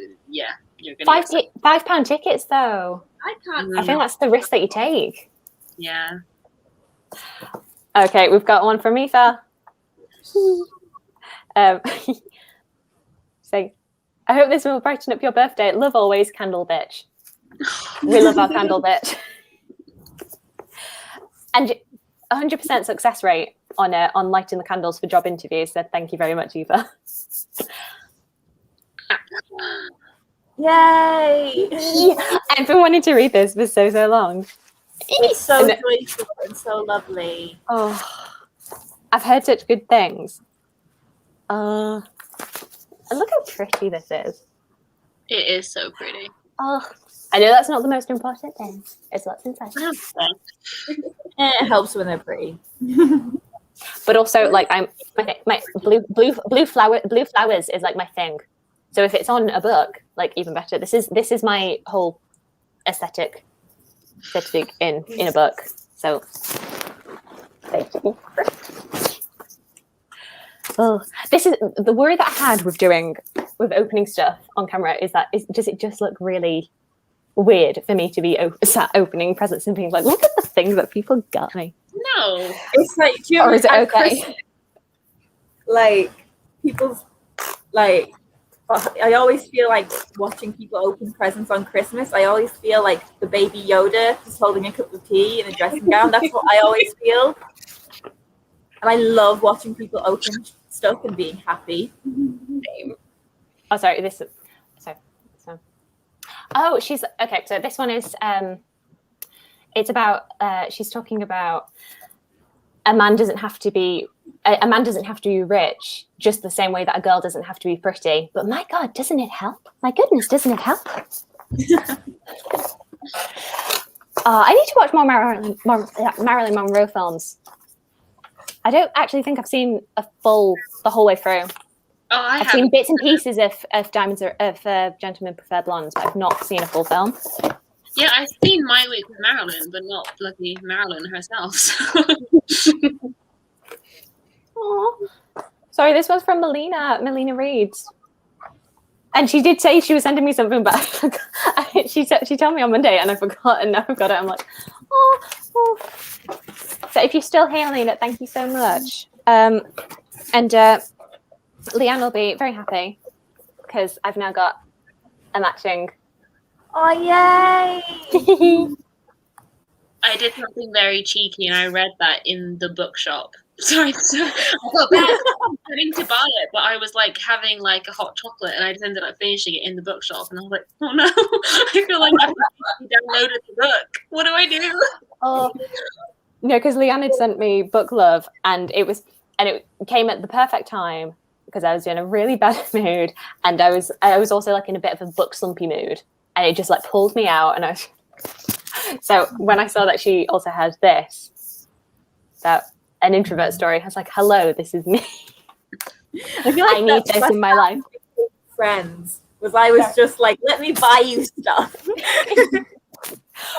Speaker 3: gonna
Speaker 1: £5 tickets though.
Speaker 4: I can't.
Speaker 1: I think that's the risk that you take.
Speaker 3: Yeah.
Speaker 1: Okay, we've got one from Aoife. So, I hope this will brighten up your birthday. Love always, Candle Bitch. We love our Candle Bitch. And 100% success rate on lighting the candles for job interviews. So thank you very much, Aoife.
Speaker 2: Yay!
Speaker 1: I've been wanting to read this for so long.
Speaker 2: It's so joyful and so lovely.
Speaker 1: Oh, I've heard such good things. And look how pretty this is.
Speaker 3: It is so pretty.
Speaker 1: Oh, I know that's not the most important thing. It's what's inside.
Speaker 2: It helps when they're pretty.
Speaker 1: But also, like, my blue flowers is like my thing. So if it's on a book, like even better. This is my whole aesthetic in a book. So thank you. Oh, this is the worry that I had with opening stuff on camera is that does it just look really weird for me to be sat opening presents and being like, look at the things that people got me.
Speaker 3: No,
Speaker 2: it's like, do you
Speaker 1: or is it okay?
Speaker 2: Christmas, like people's like. I always feel like watching people open presents on Christmas. I always feel like the baby Yoda just holding a cup of tea in a dressing gown. That's what I always feel. And I love watching people open stuff and being happy.
Speaker 1: Oh, sorry. This one. Oh, she's okay. So this one is. It's about. She's talking about. A man doesn't have to be rich, just the same way that a girl doesn't have to be pretty. But my God, doesn't it help? My goodness, doesn't it help? I need to watch more Marilyn Monroe films. I don't actually think I've seen the whole way through.
Speaker 3: Oh,
Speaker 1: I've seen bits and pieces of Gentlemen Prefer Blondes, but I've not seen a full film.
Speaker 3: Yeah, I've seen My Week with Marilyn, but not bloody Marilyn herself.
Speaker 1: Oh, sorry, this was from Melina Reed. And she did say she was sending me something, but I forgot. She told me on Monday and I forgot, and now I've got it. I'm like, oh. So if you're still here, Melina, thank you so much. And Leanne will be very happy because I've now got a matching.
Speaker 2: Oh, yay!
Speaker 3: I did something very cheeky, and I read that in the bookshop. Sorry, I felt bad wanting to buy it, but I was like having like a hot chocolate, and I just ended up finishing it in the bookshop, and I was like, oh no, I feel like I've downloaded the book. What do I do? Oh
Speaker 1: no, because Leanne had sent me Book Love, and it came at the perfect time because I was in a really bad mood, and I was also like in a bit of a book slumpy mood, and it just like pulled me out, and I was. So when I saw that she also had this, an introvert story, I was like, hello, this is me.
Speaker 2: I feel like
Speaker 1: I need this in my life.
Speaker 2: Friends was I was just like, let me buy you stuff.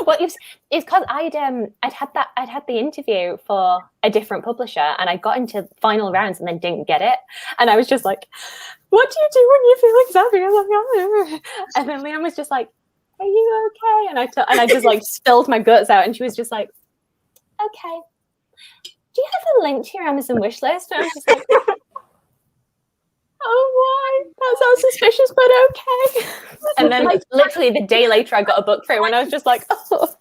Speaker 1: Well, it's because I'd had the interview for a different publisher, and I got into final rounds and then didn't get it, and I was just like, what do you do when you're feeling happy? I was like, oh. And then Liam was just like, are you okay? And I just like spilled my guts out, and she was just like, okay. do you have a link to your Amazon wish list? And I was just like, oh, why? That sounds suspicious, but okay. And then literally the day later, I got a book through, and I was just like, oh.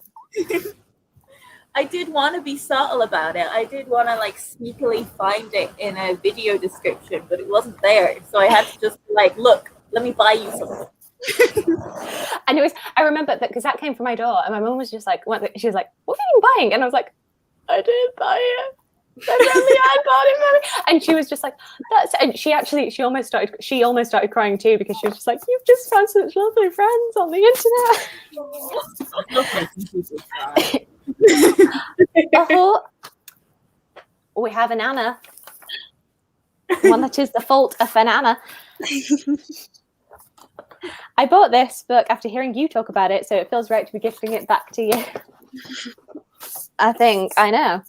Speaker 2: I did want to be subtle about it. I did want to like sneakily find it in a video description, but it wasn't there. So I had to just be like, look, let me buy you something.
Speaker 1: And it was, I remember that because that came from my door, and my mum was just like, she was like, what have you been buying? And I was like, I didn't buy it. I bought it, Mommy. And she was just like, that's, and she almost started crying too, because she was just like, you've just found such lovely friends on the internet. Oh, we have an Anna. One that is the fault of an Anna. I bought this book after hearing you talk about it, so it feels right to be gifting it back to you. I think I know.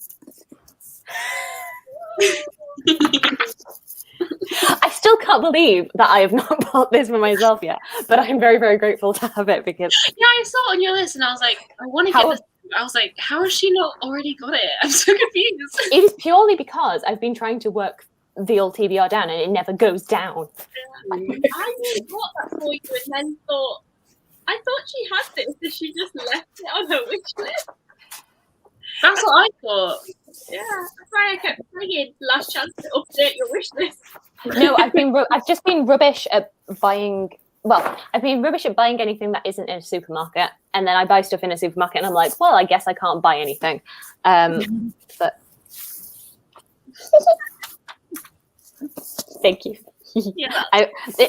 Speaker 1: I still can't believe that I have not bought this for myself yet, but I'm very, very grateful to have it because.
Speaker 3: Yeah, I saw it on your list, and I was like, I want to get this. I was like, how has she not already got it? I'm so confused.
Speaker 1: It is purely because I've been trying to work the old TBR down, and it never goes down.
Speaker 4: I bought that for you, and then thought, I thought she had this, so she just left it on her wish list.
Speaker 3: That's what I thought.
Speaker 4: Yeah, that's why I kept saying last chance to update your wish list.
Speaker 1: No, I've just been rubbish at buying. Well, I've been rubbish at buying anything that isn't in a supermarket, and then I buy stuff in a supermarket, and I'm like, well, I guess I can't buy anything. But thank you.
Speaker 4: Yeah.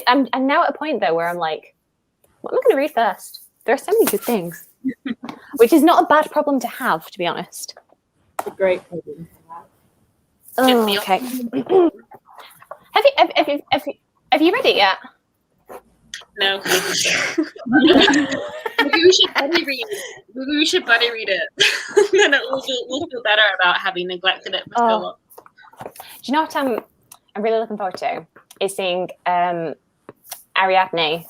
Speaker 1: I'm now at a point though where I'm like, what am I going to read first? There are so many good things, which is not a bad problem to have, to be honest.
Speaker 2: It's a great problem to have.
Speaker 1: Oh, okay. Have you read it yet?
Speaker 3: No. Maybe we should buddy read it. Maybe we should buddy read it. Then we'll feel better about having neglected it for so long.
Speaker 1: Do you know what I'm really looking forward to? Is seeing Ariadne,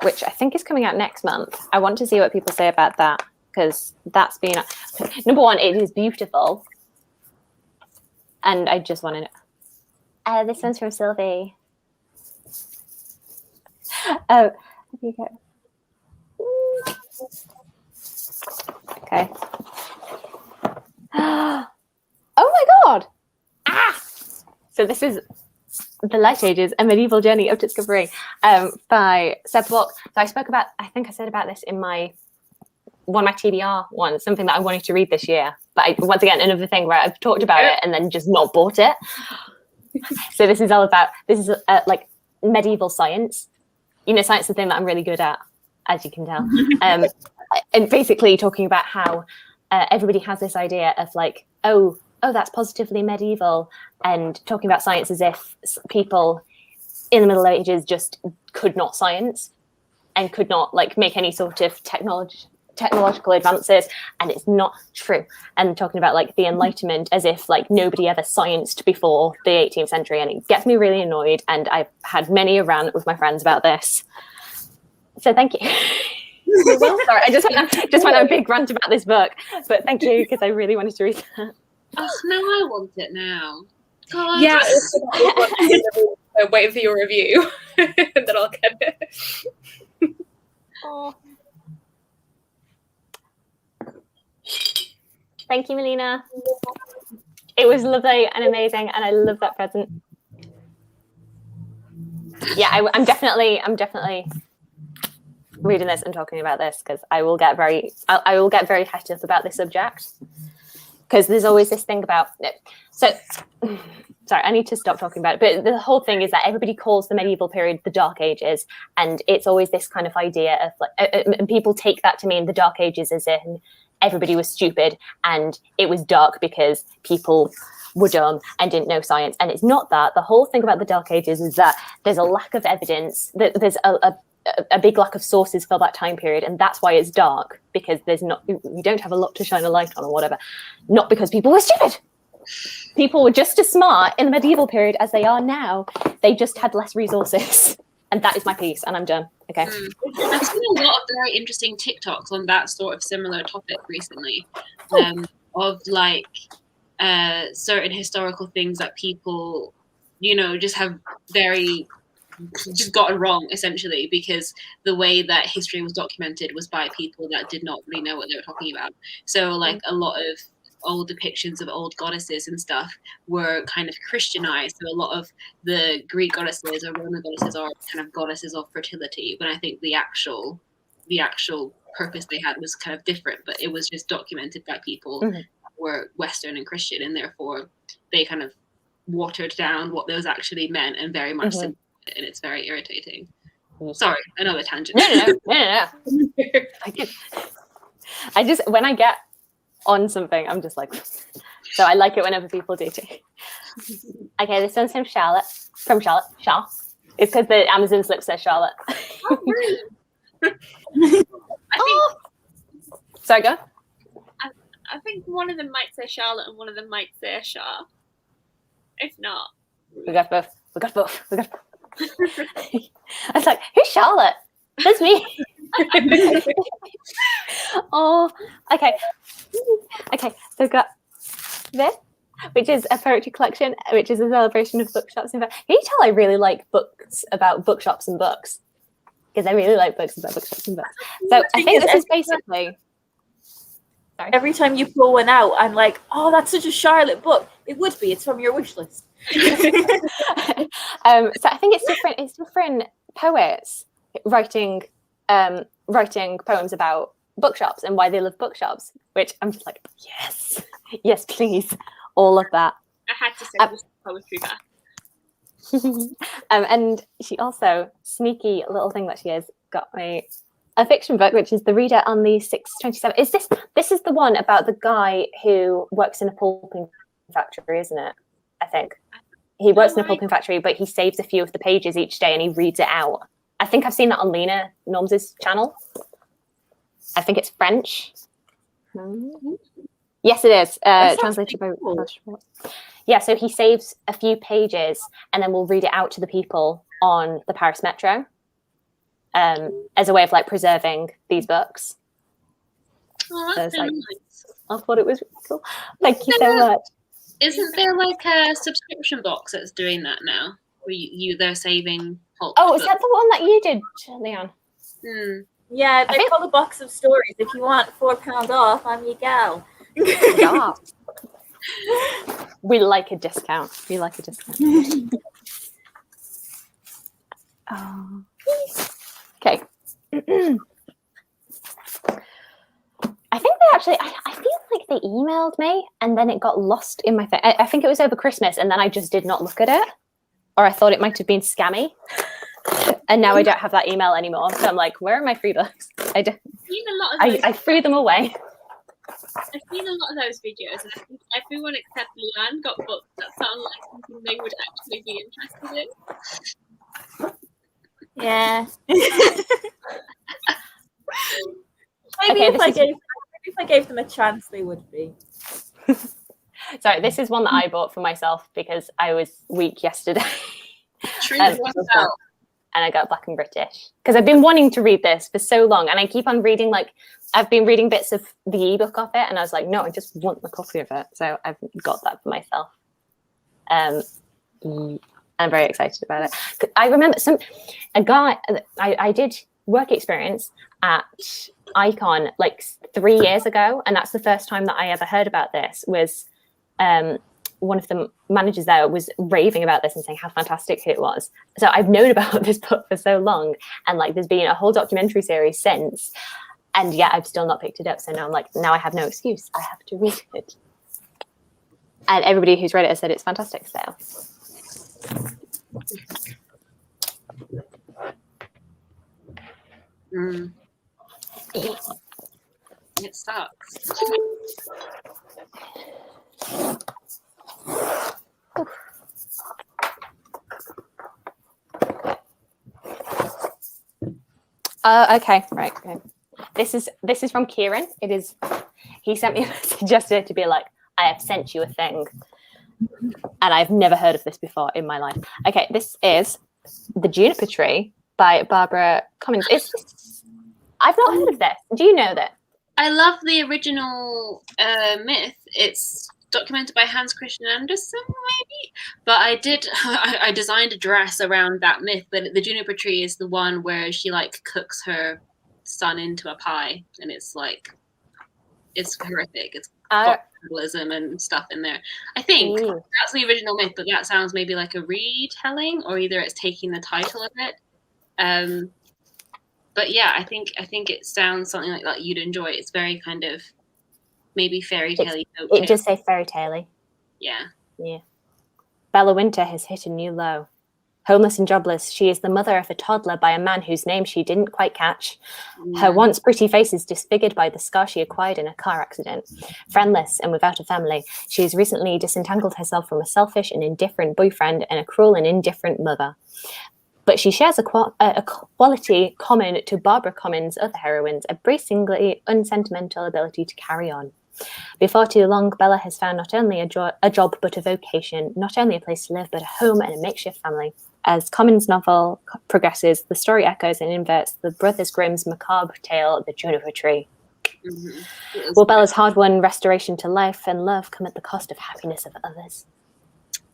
Speaker 1: which I think is coming out next month. I want to see what people say about that, because that's been number one. It is beautiful, and I just want to know. This one's from Sylvie. Oh, here you go. Okay. Oh my God! Ah! So this is The Light Ages: A Medieval Journey of Discovery by Seb Walk. So I think I said about this in one of my TBR ones, something that I wanted to read this year. But once again, another thing where I've talked about it and then just not bought it. So this is like medieval science. You know, science is the thing that I'm really good at, as you can tell. And basically talking about how everybody has this idea of like, oh, that's positively medieval, and talking about science as if people in the Middle Ages just could not science and could not like make any sort of technological advances, and it's not true. And talking about like the Enlightenment as if like nobody ever scienced before the 18th century, and it gets me really annoyed, and I've had many a rant with my friends about this. So thank you. Well, sorry, I just went on a big rant about this book, but thank you, because I really wanted to read that.
Speaker 3: Oh, no, I want it now. God.
Speaker 5: Yeah, I'm waiting for your review, and then I'll get it.
Speaker 1: Oh. Thank you, Melina. It was lovely and amazing, and I love that present. Yeah, I'm definitely reading this and talking about this, because I will get very het up about this subject, because there's always this thing about it. So sorry, I need to stop talking about it, but the whole thing is that everybody calls the medieval period the Dark Ages, and it's always this kind of idea of like, and people take that to mean the Dark Ages as in everybody was stupid and it was dark because people were dumb and didn't know science. And it's not that. The whole thing about the Dark Ages is that there's a lack of evidence, that there's a big lack of sources for that time period, and that's why it's dark, because you don't have a lot to shine a light on or whatever. Not because people were stupid. People were just as smart in the medieval period as they are now. They just had less resources. And that is my piece, and I'm done. Okay.
Speaker 3: I've seen a lot of very interesting TikToks on that sort of similar topic recently, of like certain historical things that people, just have just gotten wrong, essentially, because the way that history was documented was by people that did not really know what they were talking about. So like a lot of old depictions of old goddesses and stuff were kind of Christianized. So a lot of the Greek goddesses or Roman goddesses are kind of goddesses of fertility, but I think the actual purpose they had was kind of different, but it was just documented by people who were Western and Christian, and therefore they kind of watered down what those actually meant and very much simplified it, and it's very irritating. Sorry, another tangent.
Speaker 1: No. I just, when I get on something, I'm just like, so I like it whenever people do too. Okay, this one's from Charlotte. Shaw. It's because the Amazon slip says Charlotte.
Speaker 4: Oh, really?
Speaker 1: Sorry, go.
Speaker 4: I think one of them might say Charlotte and one of them might say Shaw. If not,
Speaker 1: We got both. I was like, who's Charlotte? That's me. Oh, okay. So we've got this, which is a poetry collection, which is a celebration of bookshops. In fact, can you tell I really like books about bookshops and books? Because I really like books about bookshops and books. So I think this is basically... Sorry.
Speaker 2: Every time you pull one out, I'm like, oh, that's such a Charlotte book. It would be. It's from your wish list.
Speaker 1: So I think it's different poets writing poems about bookshops and why they love bookshops, which I'm just like, yes, please, all of that.
Speaker 4: I had to say this poetry back.
Speaker 1: And she also, sneaky little thing that she is, got me a fiction book, which is The Reader on the 627. This is the one about the guy who works in a pulping factory, isn't it? I think he works in a pulping factory, but he saves a few of the pages each day and he reads it out. I think I've seen that on Lena Norms's channel. I think it's French. Yes, it is. Translated by Yeah, so he saves a few pages and then we'll read it out to the people on the Paris Metro. As a way of like preserving these books.
Speaker 3: Oh, that's so nice.
Speaker 1: I thought it was really cool. Thank you so much.
Speaker 3: Isn't there like a subscription box that's doing that now? Where they're saving pulp?
Speaker 1: Oh, is that the one that you did, Leon?
Speaker 2: Yeah, they're called a box of stories. If you want £4 off, I'm your gal.
Speaker 1: Yeah. We like a discount. Oh. Okay. I think they actually, I feel like they emailed me and then it got lost in my phone. I think it was over Christmas and then I just did not look at it. Or I thought it might have been scammy. And now I don't have that email anymore. So I'm like, where are my free books? I threw them away.
Speaker 4: I've seen a lot of those videos and I think everyone except Leanne got books that sound like something they would actually be interested in.
Speaker 2: Yeah. Maybe
Speaker 1: Okay,
Speaker 2: if I gave them a chance, they would be.
Speaker 1: Sorry, this is one that I bought for myself because I was weak yesterday. And I got Black and British because I've been wanting to read this for so long, and I keep on reading. Like I've been reading bits of the ebook of it, and I was like, no, I just want the copy of it. So I've got that for myself. I'm very excited about it. I remember a guy, I did work experience at Icon like 3 years ago. And that's the first time that I ever heard about this was one of the managers there was raving about this and saying how fantastic it was. So I've known about this book for so long. And like there's been a whole documentary series since. And yet I've still not picked it up. So now I'm like, now I have no excuse. I have to read it. And everybody who's read it has said it's fantastic. So.
Speaker 3: It sucks.
Speaker 1: Okay, right. Okay. This is from Kieran. He sent me a message yesterday to be like, I have sent you a thing. And I've never heard of this before in my life. Okay, this is The Juniper Tree by Barbara Cummings. I've not heard of this. Do you know that?
Speaker 3: I love the original myth. It's documented by Hans Christian Andersen, maybe. But I designed a dress around that myth. But the juniper tree is the one where she like cooks her son into a pie, and it's horrific. It's got cannibalism and stuff in there. I think that's the original myth, but that sounds maybe like a retelling, or either it's taking the title of it. But yeah, I think it sounds something like that you'd enjoy. It's very kind of maybe fairy tale.
Speaker 1: It does say fairy tale.
Speaker 3: Yeah.
Speaker 1: Yeah. Bella Winter has hit a new low. Homeless and jobless, she is the mother of a toddler by a man whose name she didn't quite catch. Her once pretty face is disfigured by the scar she acquired in a car accident. Friendless and without a family, she has recently disentangled herself from a selfish and indifferent boyfriend and a cruel and indifferent mother. But she shares a quality common to Barbara Cummings' other heroines, a bracingly unsentimental ability to carry on. Before too long, Bella has found not only a job but a vocation, not only a place to live but a home and a makeshift family. As Cummings' novel progresses, the story echoes and inverts the Brothers Grimm's macabre tale, The Juniper Tree. Mm-hmm. Will Bella's hard-won restoration to life and love come at the cost of happiness of others?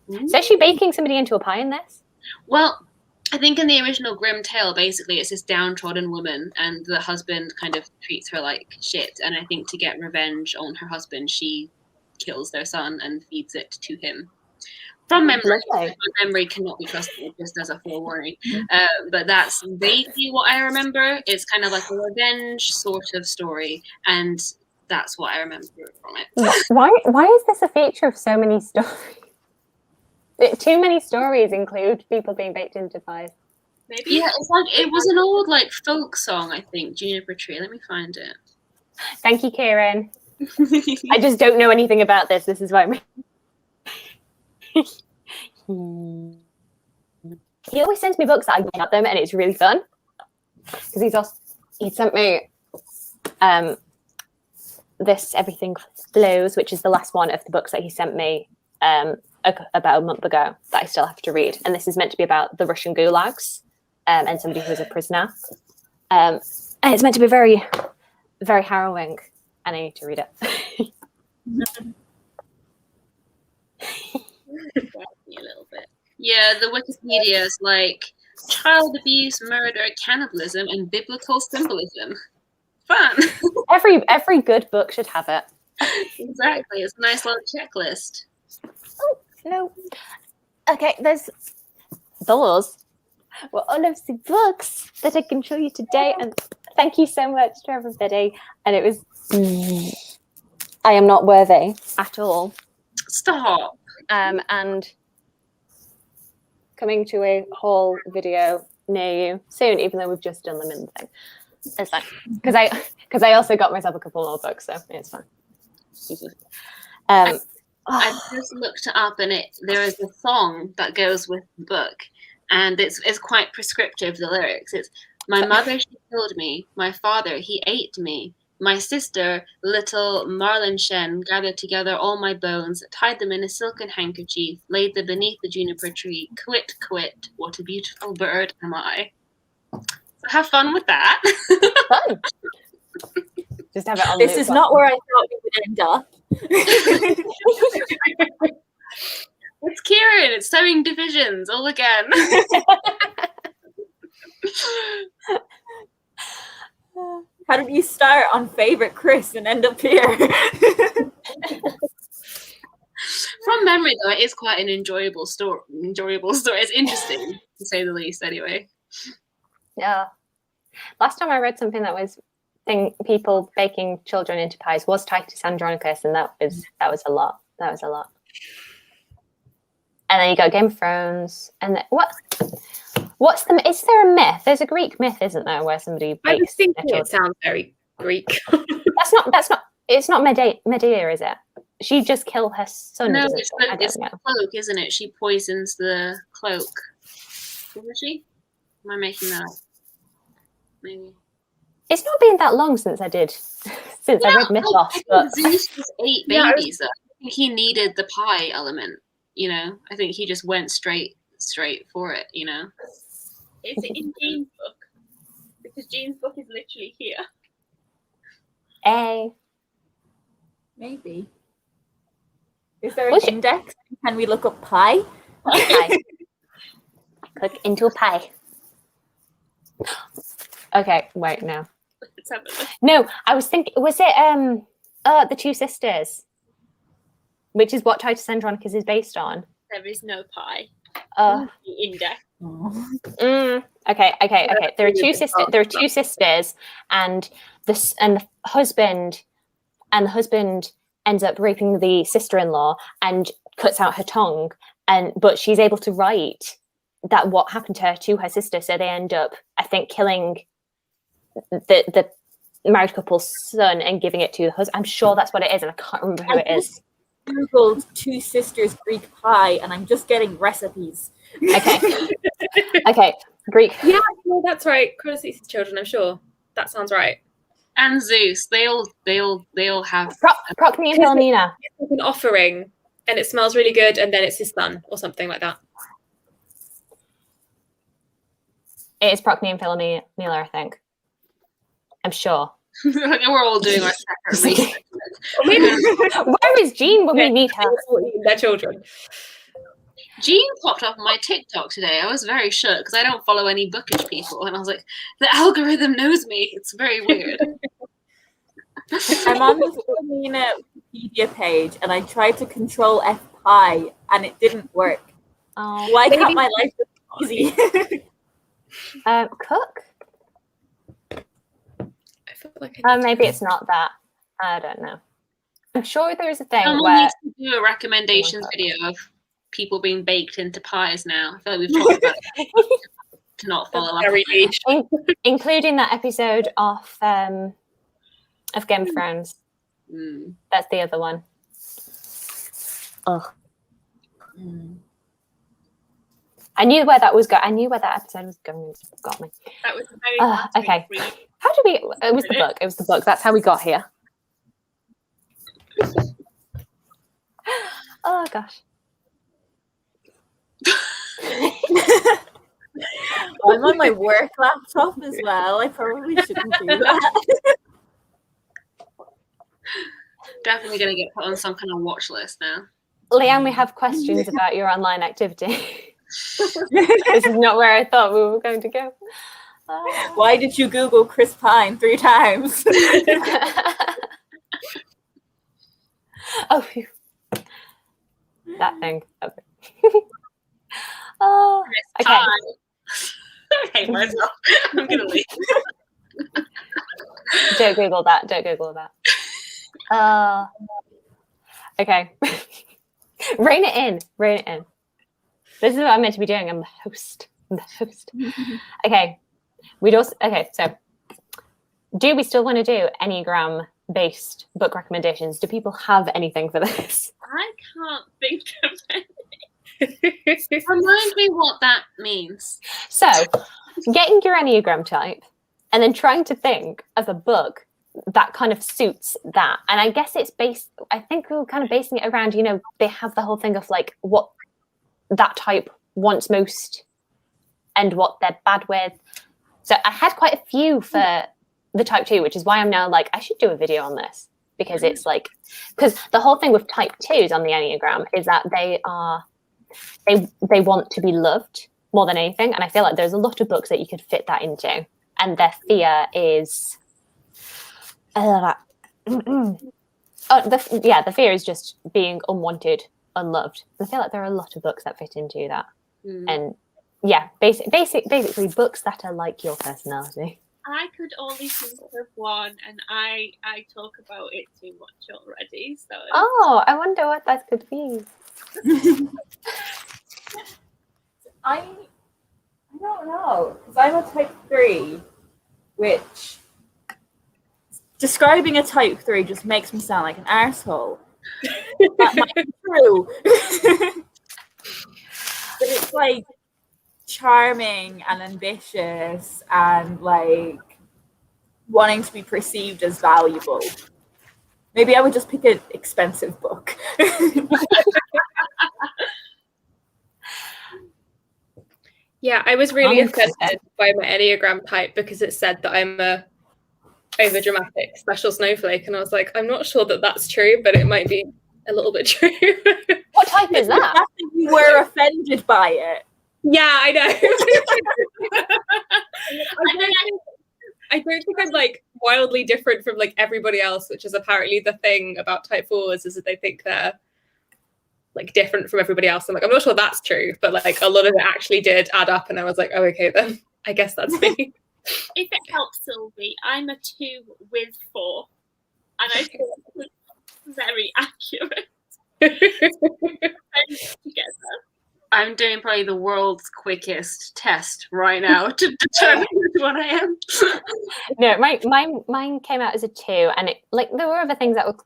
Speaker 1: Mm-hmm. So is she baking somebody into a pie in this?
Speaker 3: Well, I think in the original Grimm tale, basically, it's this downtrodden woman, and the husband kind of treats her like shit. And I think to get revenge on her husband, she kills their son and feeds it to him. From memory, my memory cannot be trusted, just as a forewarning. But that's vaguely what I remember. It's kind of like a revenge sort of story, and that's what I remember from it.
Speaker 1: Why is this a feature of so many stories? Too many stories include people being baked into pies.
Speaker 3: Maybe. Yeah, it's like it was an old like folk song, I think. Juniper Tree. Let me find it.
Speaker 1: Thank you, Kieran. I just don't know anything about this. This is why he always sends me books that I get them, and it's really fun. Because he sent me this Everything Flows, which is the last one of the books that he sent me about a month ago that I still have to read. And this is meant to be about the Russian gulags and somebody who was a prisoner. And it's meant to be very, very harrowing. And I need to read it.
Speaker 3: A little bit. Yeah, the Wikipedia is like child abuse, murder, cannibalism, and biblical symbolism. Fun.
Speaker 1: Every good book should have it.
Speaker 3: Exactly. It's a nice little checklist.
Speaker 1: Oh, no. Okay, those were all of the books that I can show you today. And thank you so much to everybody. And it was... I am not worthy at all.
Speaker 3: Stop.
Speaker 1: And coming to a whole video near you soon, even though we've just done the min thing. It's fine. Because I also got myself a couple more books, so it's fine.
Speaker 3: I just looked it up, and there is a song that goes with the book, and it's quite prescriptive, the lyrics. It's, my mother, she killed me. My father, he ate me. My sister, little Marlinshen, gathered together all my bones, tied them in a silken handkerchief, laid them beneath the juniper tree. Quit, quit, what a beautiful bird am I. So have fun with that.
Speaker 1: Fun. Just have it on.
Speaker 6: This is not where I thought we would end up.
Speaker 3: It's Kieran. It's sewing divisions all again.
Speaker 2: How did you start on favorite Chris and end up here?
Speaker 3: From memory, though, it is quite an enjoyable story. It's interesting, to say the least, anyway.
Speaker 1: Yeah. Last time I read something that was people baking children into pies was Titus Andronicus, and that was a lot. That was a lot. And then you got Game of Thrones, and is there a myth? There's a Greek myth, isn't there, where somebody bakes?
Speaker 5: I was thinking it sounds very Greek.
Speaker 1: It's not Medea, is it? She just killed her son.
Speaker 3: No, it's the cloak, isn't it? She poisons the cloak. Isn't she? Am I making that up? Maybe.
Speaker 1: It's not been that long since I read Mythos.
Speaker 3: But Zeus just ate babies. I think he needed the pie element. I think he just went straight for it.
Speaker 4: Is it in Jean's book? Because Jean's book is literally here.
Speaker 1: A.
Speaker 2: Maybe. Is there an
Speaker 1: What's your-
Speaker 2: index? Can we look up pi?
Speaker 1: Pie. Click into a pie. Okay, wait, no.
Speaker 4: Let's have a look.
Speaker 1: No, I was thinking, was it the Two Sisters? Which is what Titus Andronicus is based on.
Speaker 4: There is no pie.
Speaker 1: Uh,
Speaker 4: The index.
Speaker 1: okay. There are two sisters. There are two sisters, and the husband ends up raping the sister-in-law and cuts out her tongue. But she's able to write that what happened to her to her sister. So they end up, I think, killing the married couple's son and giving it to the husband. I'm sure that's what it is, and I can't remember who it is.
Speaker 2: Googled Two Sisters Greek pie, and I'm just getting recipes.
Speaker 1: Okay, Greek.
Speaker 5: Yeah, no, that's right. Chronos' children, I'm sure. That sounds right.
Speaker 3: And Zeus, they all have
Speaker 1: Procne and Philomena.
Speaker 5: It's like an offering, and it smells really good, and then it's his son, or something like that.
Speaker 1: It is Procne and Philomena, I think. I'm sure.
Speaker 3: we're all doing our separate research.
Speaker 1: Where is Jean when we need her?
Speaker 5: Their children.
Speaker 3: Jean popped up on my TikTok today. I was very shook because I don't follow any bookish people, and I was like, the algorithm knows me. It's very weird.
Speaker 2: I'm on the Philomena Wikipedia page, and I tried to control F pi, and it didn't work.
Speaker 1: Oh,
Speaker 2: Why can't my life be easy?
Speaker 1: Cook?
Speaker 5: I feel like
Speaker 1: Maybe it's not that. I don't know. I'm sure there's a thing
Speaker 3: Someone
Speaker 1: where
Speaker 3: needs to do a recommendations video of people being baked into pies now. I feel like we've talked about it. To not follow up.
Speaker 5: very niche.
Speaker 1: including that episode of Game of Thrones. That's the other one. Ugh. I knew where that was going. I knew where that episode was going. It got me.
Speaker 4: That was very
Speaker 1: Okay. How did we? It was the book. It was the book. That's how we got here. Oh gosh.
Speaker 2: I'm on my work laptop as well. I probably shouldn't do that.
Speaker 3: Definitely going to get put on some kind of watch list now.
Speaker 1: Leanne, we have questions about your online activity. This is not where I thought we were going to go.
Speaker 2: Why did you Google Chris Pine 3 times?
Speaker 1: Oh, phew. That thing. Okay. Oh, okay.
Speaker 3: I hate myself. I'm going to leave.
Speaker 1: Don't Google that. Don't Google that. Okay. Rein it in. Rein it in. This is what I'm meant to be doing. I'm the host. Okay. So do we still want to do Enneagram-based book recommendations? Do people have anything for this?
Speaker 4: I can't think of it.
Speaker 3: Remind me what that means.
Speaker 1: So, getting your Enneagram type and then trying to think of a book that kind of suits that. And I guess I think we were kind of basing it around, they have the whole thing of like what that type wants most and what they're bad with. So I had quite a few for the type 2, which is why I'm now like, I should do a video on this because it's like, because the whole thing with type 2s on the Enneagram is that they want to be loved more than anything. And I feel like there's a lot of books that you could fit that into. And their fear is, the fear is just being unwanted, unloved. I feel like there are a lot of books that fit into that. And yeah, basically books that are like your personality.
Speaker 4: I could only think of one, and I talk about it too much already. So
Speaker 1: Oh, I wonder what that could be.
Speaker 2: I don't know, because I'm a type 3, which describing a type 3 just makes me sound like an arsehole. That might be true. But it's like charming and ambitious and like wanting to be perceived as valuable. Maybe I would just pick an expensive book.
Speaker 5: Yeah, I was really offended by my Enneagram type because it said that I'm a overdramatic special snowflake, and I was like, I'm not sure that that's true, but it might be a little bit true.
Speaker 1: What type is that?
Speaker 2: After you were offended by it.
Speaker 5: Yeah, I know. I don't think I'm like wildly different from like everybody else, which is apparently the thing about type 4s, is that they think they're like different from everybody else. I'm like, I'm not sure that's true, but like a lot of it actually did add up, and I was like, oh, okay, then I guess that's me.
Speaker 4: If it helps, Sylvie, I'm a 2 with 4, and I think it's very accurate. Together.
Speaker 3: I'm doing probably the world's quickest test right now to determine which one I am.
Speaker 1: No, mine came out as a 2, and it like there were other things that were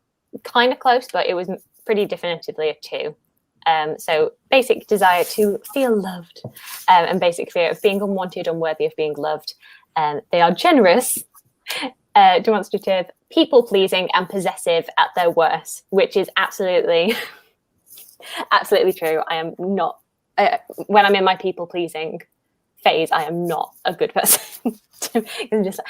Speaker 1: kind of close, but it was pretty definitively a 2. So basic desire to feel loved, and basic fear of being unwanted, unworthy of being loved. They are generous, demonstrative, people-pleasing, and possessive at their worst, which is absolutely, absolutely true. I am not. When I'm in my people-pleasing phase, I am not a good person. Because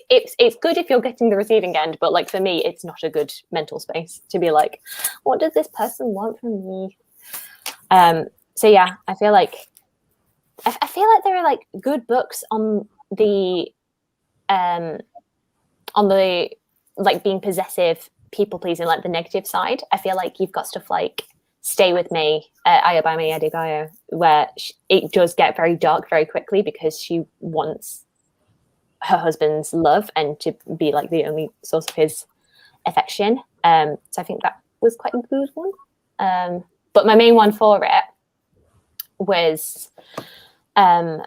Speaker 1: it's good if you're getting the receiving end, but like for me, it's not a good mental space to be like, what does this person want from me? So yeah, I feel like there are like good books on the like being possessive, people pleasing, like the negative side. I feel like you've got stuff like Stay With Me, Ayobami Adebayo, where it does get very dark very quickly because she wants her husband's love and to be like the only source of his affection. So I think that was quite a good one. But my main one for it was my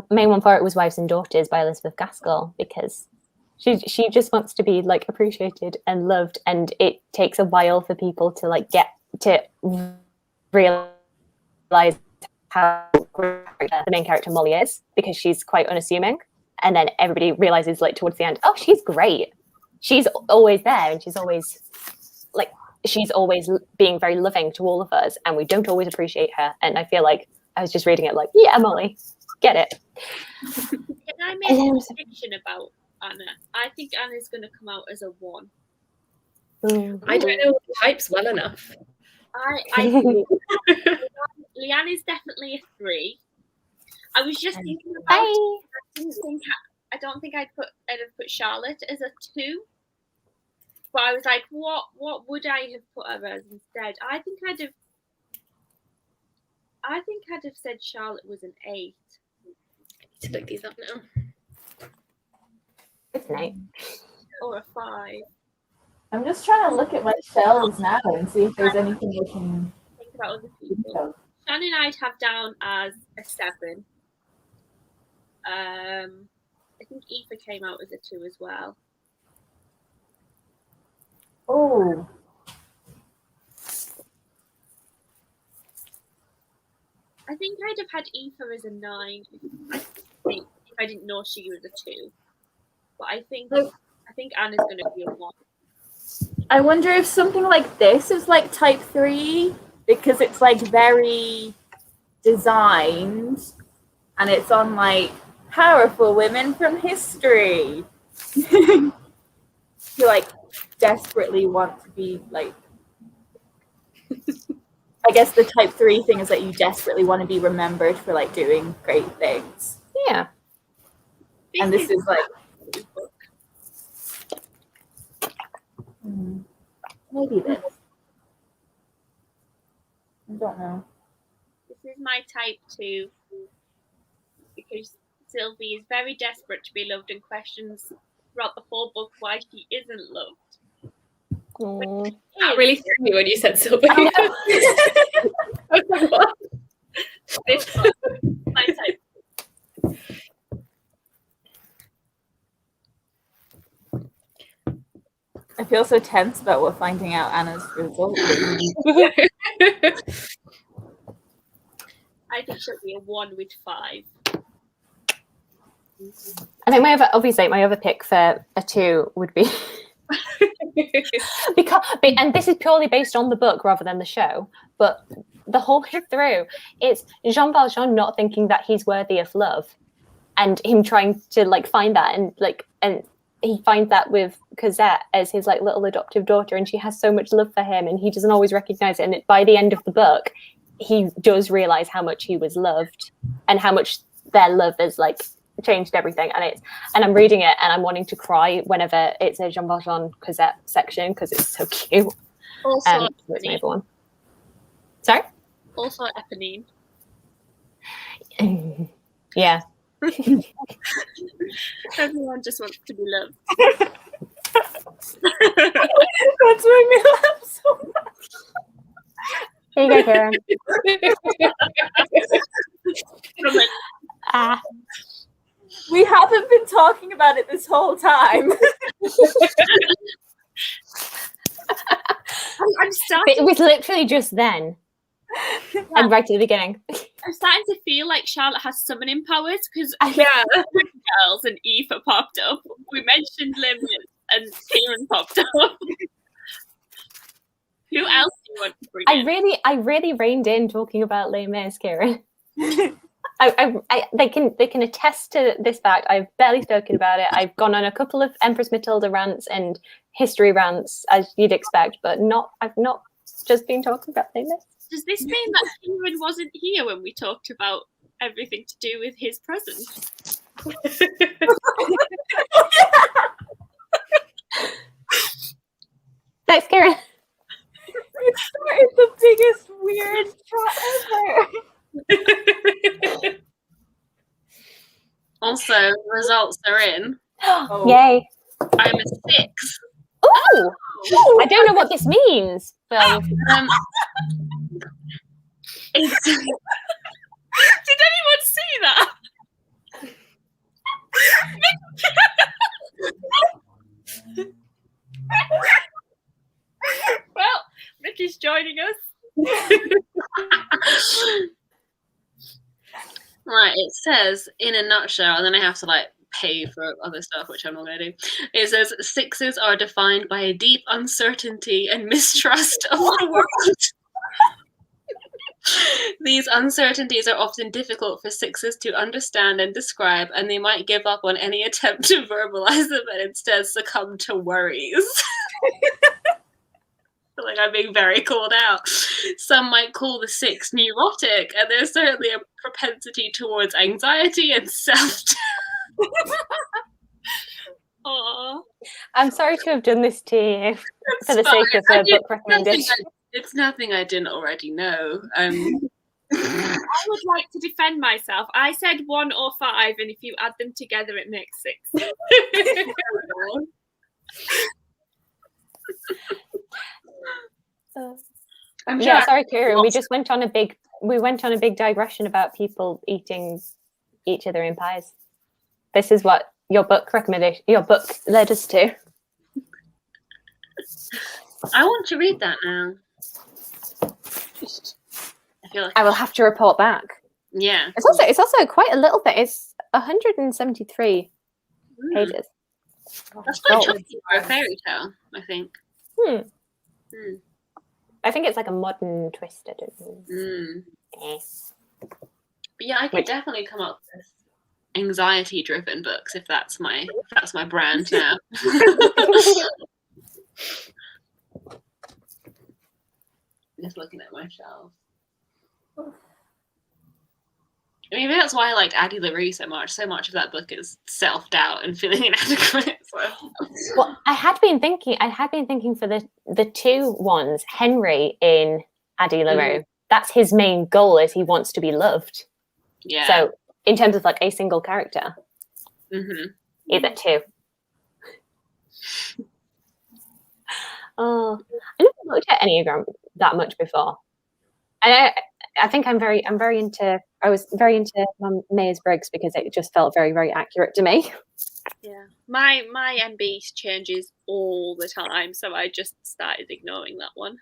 Speaker 1: main one for it was Wives and Daughters by Elizabeth Gaskell, because she just wants to be like appreciated and loved, and it takes a while for people to like get to realize how great the main character Molly is, because she's quite unassuming, and then everybody realizes like towards the end, oh, she's great, she's always there, and she's always being very loving to all of us, and we don't always appreciate her. And I feel like I was just reading it like, yeah, Molly, get it.
Speaker 4: Can I make a prediction about Anna? I think Anna's going to come out as a 1.
Speaker 5: I don't know types well enough.
Speaker 4: Leanne is definitely a 3. I was just thinking about it. I don't think I'd have put Charlotte as a 2. But I was like, what would I have put her as instead? I think I'd have said Charlotte was an 8.
Speaker 5: I need to look these up now.
Speaker 1: It's an 8.
Speaker 4: Or a 5.
Speaker 2: I'm just trying to look at my shelves now and see if there's anything we can
Speaker 4: Think about other people. Shannon I'd have down as a 7. I think Aoife came out as a 2 as well.
Speaker 2: Oh.
Speaker 4: I think I'd have had Aoife as a 9 if I didn't know she was a 2. But I think Anna's going to be a 1.
Speaker 2: I wonder if something like this is like type 3, because it's like very designed and it's on like powerful women from history. You like desperately want to be like, I guess the type 3 thing is that you desperately want to be remembered for like doing great things.
Speaker 1: Yeah.
Speaker 2: And this is like maybe this. I don't know.
Speaker 4: This is my type 2 because Sylvie is very desperate to be loved and questions throughout the whole book why she isn't loved.
Speaker 5: That really threw me when you said Sylvie. What?
Speaker 4: It's my type.
Speaker 2: I feel so tense about what finding out Anna's result is.
Speaker 4: I think she'll be a 1 with 5.
Speaker 1: I think my other pick for a 2 would be and this is purely based on the book rather than the show, but the whole way through it's Jean Valjean not thinking that he's worthy of love and him trying to like find that and he finds that with Cosette as his like little adoptive daughter, and she has so much love for him, and he doesn't always recognize it. And by the end of the book, he does realize how much he was loved and how much their love has like changed everything. And I'm reading it and I'm wanting to cry whenever it's a Jean Valjean Cosette section because it's so cute.
Speaker 4: Also,
Speaker 1: That's my other one. Sorry?
Speaker 4: Also Eponine.
Speaker 1: Yeah.
Speaker 4: Everyone just wants to be loved.
Speaker 2: That's made me laugh so much.
Speaker 1: Here you go, Karen.
Speaker 2: We haven't been talking about it this whole time.
Speaker 4: I'm starting.
Speaker 1: It was literally just then. And right at the beginning.
Speaker 4: I'm starting to feel like Charlotte has summoning powers because
Speaker 5: Yeah.
Speaker 4: girls and Aoife popped up. We mentioned Limit and Kieran popped up. Who else do you want to bring in?
Speaker 1: I really reined in talking about Les Mis, Kieran. They can attest to this fact. I've barely spoken about it. I've gone on a couple of Empress Matilda rants and history rants, as you'd expect, but I've not just been talking about Les Mis.
Speaker 4: Does this mean that Kieran wasn't here when we talked about everything to do with his present?
Speaker 1: Thanks, Kieran.
Speaker 2: It started the biggest weird chat ever.
Speaker 3: Also, the results are in.
Speaker 2: Oh.
Speaker 1: Yay.
Speaker 3: I'm a 6.
Speaker 1: Ooh! I don't know what this means. But
Speaker 3: It's,
Speaker 4: Did anyone see that? Well, Ricky's joining us.
Speaker 3: right, it says in a nutshell, and then I have to like pay for other stuff, which I'm not going to do. It says 6s are defined by a deep uncertainty and mistrust of the world. These uncertainties are often difficult for 6s to understand and describe, and they might give up on any attempt to verbalize them and instead succumb to worries. I feel like I'm being very called out. Some might call the 6 neurotic, and there's certainly a propensity towards anxiety and self-doubt.
Speaker 4: Aww.
Speaker 1: I'm sorry to have done this to you for the
Speaker 3: fine.
Speaker 1: sake of a book recommendation.
Speaker 3: It's nothing I didn't already know.
Speaker 4: I would like to defend myself. I said 1 or 5, and if you add them together, it makes 6.
Speaker 3: I'm sure.
Speaker 1: Yeah, sorry, Kieran. We just went on a big digression about people eating each other in pies. This is what your book led us to.
Speaker 3: I want to read that now. I feel like
Speaker 1: I will have to report back.
Speaker 3: yeah.
Speaker 1: It's also quite a little bit. It's 173 pages.
Speaker 3: That's quite
Speaker 1: Oh.
Speaker 3: chunky for a fairy tale, I think.
Speaker 1: I think it's like a modern twist. I don't know. Eh.
Speaker 3: But yeah, I could definitely come up with anxiety-driven books if that's my brand now. Just looking at my shelf. I mean, maybe that's why I liked Addie LaRue so much. So much of that book is self-doubt and feeling inadequate. So.
Speaker 1: Well, I had been thinking for the 2 ones, Henry in Addie LaRue. That's his main goal, is he wants to be loved.
Speaker 3: Yeah.
Speaker 1: So in terms of like a single character, either 2. Oh, I never looked at Enneagram that much before, and I think I was very into Myers-Briggs because it just felt very, very accurate to me.
Speaker 4: Yeah, my MB changes all the time, so I just started ignoring that one.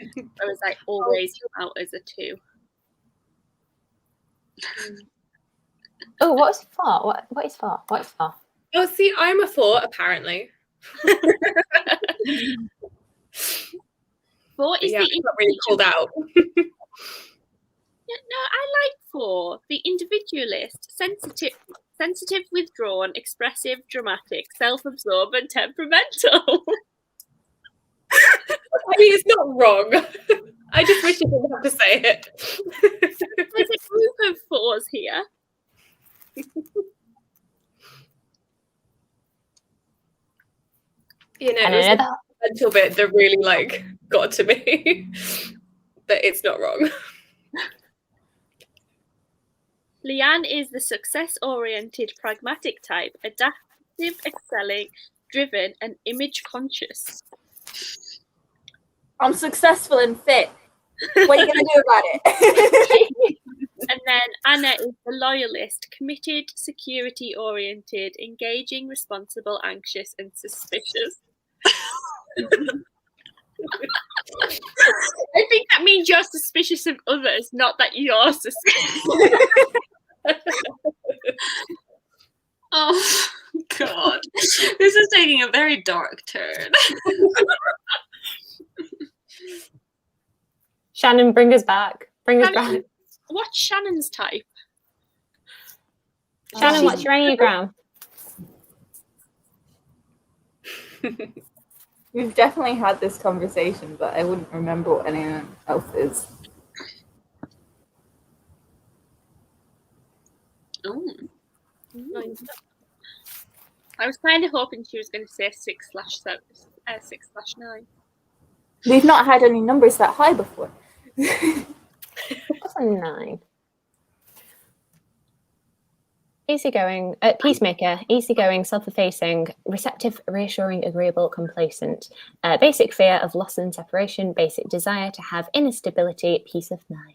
Speaker 4: I was like always out as a 2.
Speaker 1: Oh, what's 4? What is 4? What is 4?
Speaker 5: Oh, see, I'm a 4 apparently.
Speaker 4: 4 is
Speaker 5: Yeah,
Speaker 4: the
Speaker 5: I got really called out.
Speaker 4: No, I like 4. The individualist, sensitive. Sensitive, withdrawn, expressive, dramatic, self-absorbed, and temperamental.
Speaker 5: I mean, it's not wrong. I just wish you didn't have to say it.
Speaker 4: There's a group of 4s here.
Speaker 5: You know,
Speaker 1: And
Speaker 5: it was
Speaker 1: another.
Speaker 5: the mental bit that really like got to me. But it's not wrong.
Speaker 4: Leanne is the success-oriented, pragmatic type, adaptive, excelling, driven, and image-conscious.
Speaker 2: I'm successful and fit. What are you going to do about it?
Speaker 4: And then Anna is the loyalist, committed, security-oriented, engaging, responsible, anxious, and suspicious. I think that means you're suspicious of others, not that you're suspicious.
Speaker 3: Oh, God. This is taking a very dark turn.
Speaker 1: Shannon, bring us back. Bring us
Speaker 4: Shannon,
Speaker 1: back.
Speaker 4: what's Shannon's type?
Speaker 1: Shannon, what's your Enneagram?
Speaker 2: We've definitely had this conversation, but I wouldn't remember what anyone else is.
Speaker 3: Oh.
Speaker 4: I was kind of hoping she was going to say 6/7, 6/9.
Speaker 2: We've not had any numbers that high before.
Speaker 1: That's a 9. Easygoing, peacemaker, easygoing, self-effacing, receptive, reassuring, agreeable, complacent. Basic fear of loss and separation, basic desire to have inner stability, peace of mind.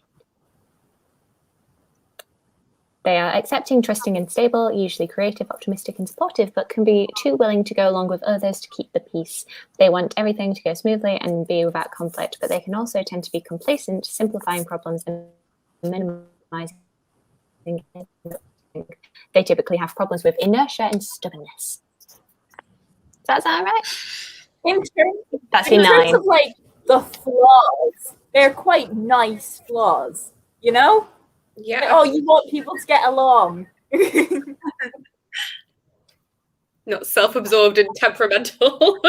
Speaker 1: They are accepting, trusting, and stable, usually creative, optimistic, and supportive, but can be too willing to go along with others to keep the peace. They want everything to go smoothly and be without conflict, but they can also tend to be complacent, simplifying problems and minimizing. They typically have problems with inertia and stubbornness. Does that sound right? That's your
Speaker 2: In terms
Speaker 1: 9.
Speaker 2: of like the flaws, they're quite nice flaws, you know?
Speaker 5: Yeah.
Speaker 2: Like, oh, you want people to get along.
Speaker 5: Not self-absorbed and temperamental.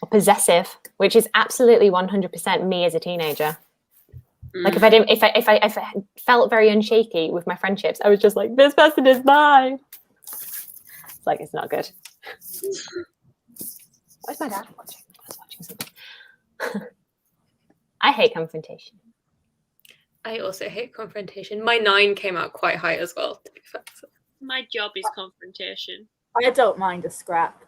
Speaker 1: Or possessive, which is absolutely 100% me as a teenager. Like if I felt very unshaky with my friendships, I was just like, this person is mine. It's like, it's not good. Where's my dad watching? He's watching something. I hate confrontation.
Speaker 5: I also hate confrontation. My 9 came out quite high as well, to be fair. So.
Speaker 4: My job is confrontation.
Speaker 2: I don't mind a scrap.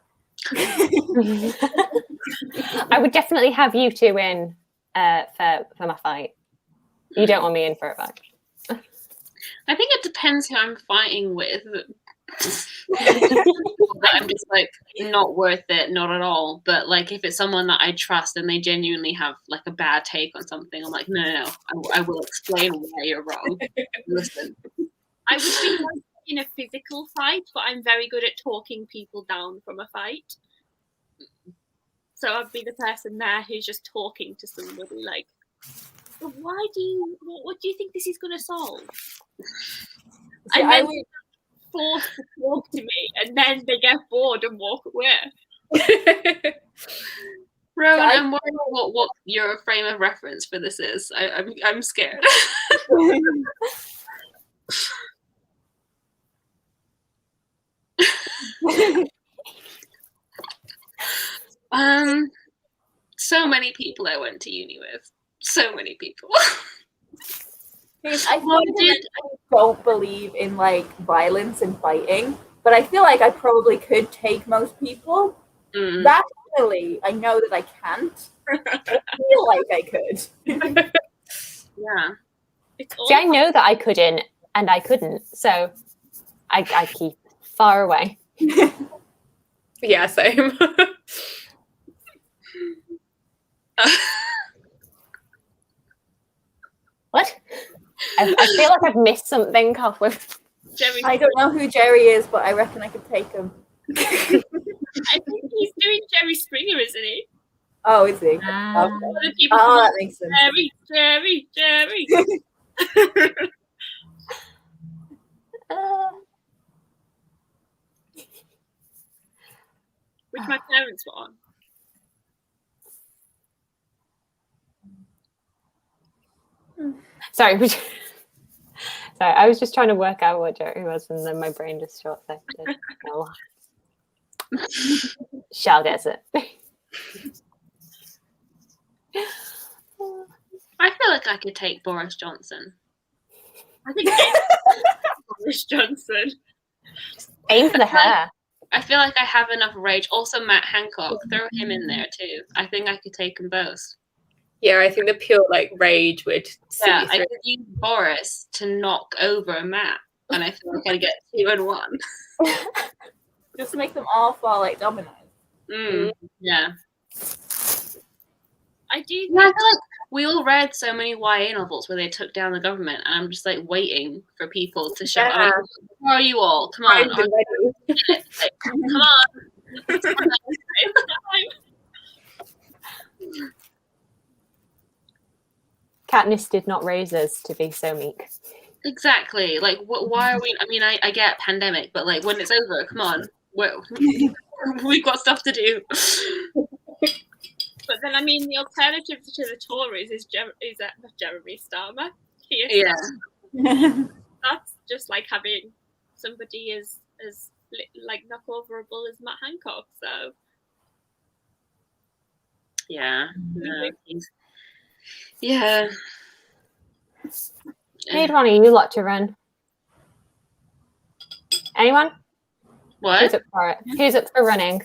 Speaker 1: I would definitely have you two in for my fight. You don't want me in for a fight.
Speaker 3: I think it depends who I'm fighting with. I'm just like, not worth it, not at all. But like, if it's someone that I trust and they genuinely have like a bad take on something, I'm like, no, I will explain why you're wrong. Listen.
Speaker 4: I would be like in a physical fight, but I'm very good at talking people down from a fight. So I'd be the person there who's just talking to somebody like, but what do you think this is going to solve?
Speaker 2: See,
Speaker 4: And
Speaker 2: I
Speaker 4: then
Speaker 2: would
Speaker 4: forced to talk to me, and then they get bored and walk away.
Speaker 3: Rowan, I'm worried what your frame of reference for this is. I'm scared. So many people I went to uni with. So many people.
Speaker 2: I don't believe in like violence and fighting, but I feel like I probably could take most people. Rationally, I know that I can't. I feel like I could.
Speaker 3: Yeah.
Speaker 1: See, I know that I couldn't, and I couldn't, so I keep far away.
Speaker 5: Yeah, same.
Speaker 1: What? I feel like I've missed something off with
Speaker 4: Jerry.
Speaker 2: I don't know who Jerry is, but I reckon I could take him.
Speaker 4: I think he's doing Jerry Springer, isn't he?
Speaker 2: Oh, is he?
Speaker 1: Ah.
Speaker 2: Okay.
Speaker 4: Other people
Speaker 2: Oh, that makes sense.
Speaker 4: Jerry. Which my parents were on.
Speaker 1: Sorry. Sorry, I was just trying to work out what Jerry was, and then my brain just short-circuited. Oh. Shall gets it.
Speaker 3: I feel like I could take Boris Johnson.
Speaker 4: I think Boris Johnson.
Speaker 1: Aim for the hair.
Speaker 3: I feel like I have enough rage. Also, Matt Hancock, throw him in there too. I think I could take them both.
Speaker 5: Yeah, I think the pure like rage would see
Speaker 3: Yeah,
Speaker 5: you
Speaker 3: I
Speaker 5: through.
Speaker 3: could use Boris to knock over Matt, and I feel like I get 2 and 1.
Speaker 2: Just make them all fall like dominoes.
Speaker 3: Yeah.
Speaker 4: I do.
Speaker 3: Yeah, I feel like we all read so many YA novels where they took down the government, and I'm just like waiting for people to show up. Where are you all? Come on. Come on.
Speaker 1: Katniss did not raise us to be so meek.
Speaker 3: Exactly. Like, why are we? I mean, I get pandemic, but like when it's over, come on. We've got stuff to do.
Speaker 4: But then, I mean, the alternative to the Tories is Jeremy Starmer.
Speaker 3: Yeah.
Speaker 4: That's just like having somebody as like knockoverable as Matt Hancock. So
Speaker 3: Yeah. No, yeah.
Speaker 1: Need one of you lot to run. Anyone?
Speaker 3: What?
Speaker 1: Who's up for it? Who's up for running?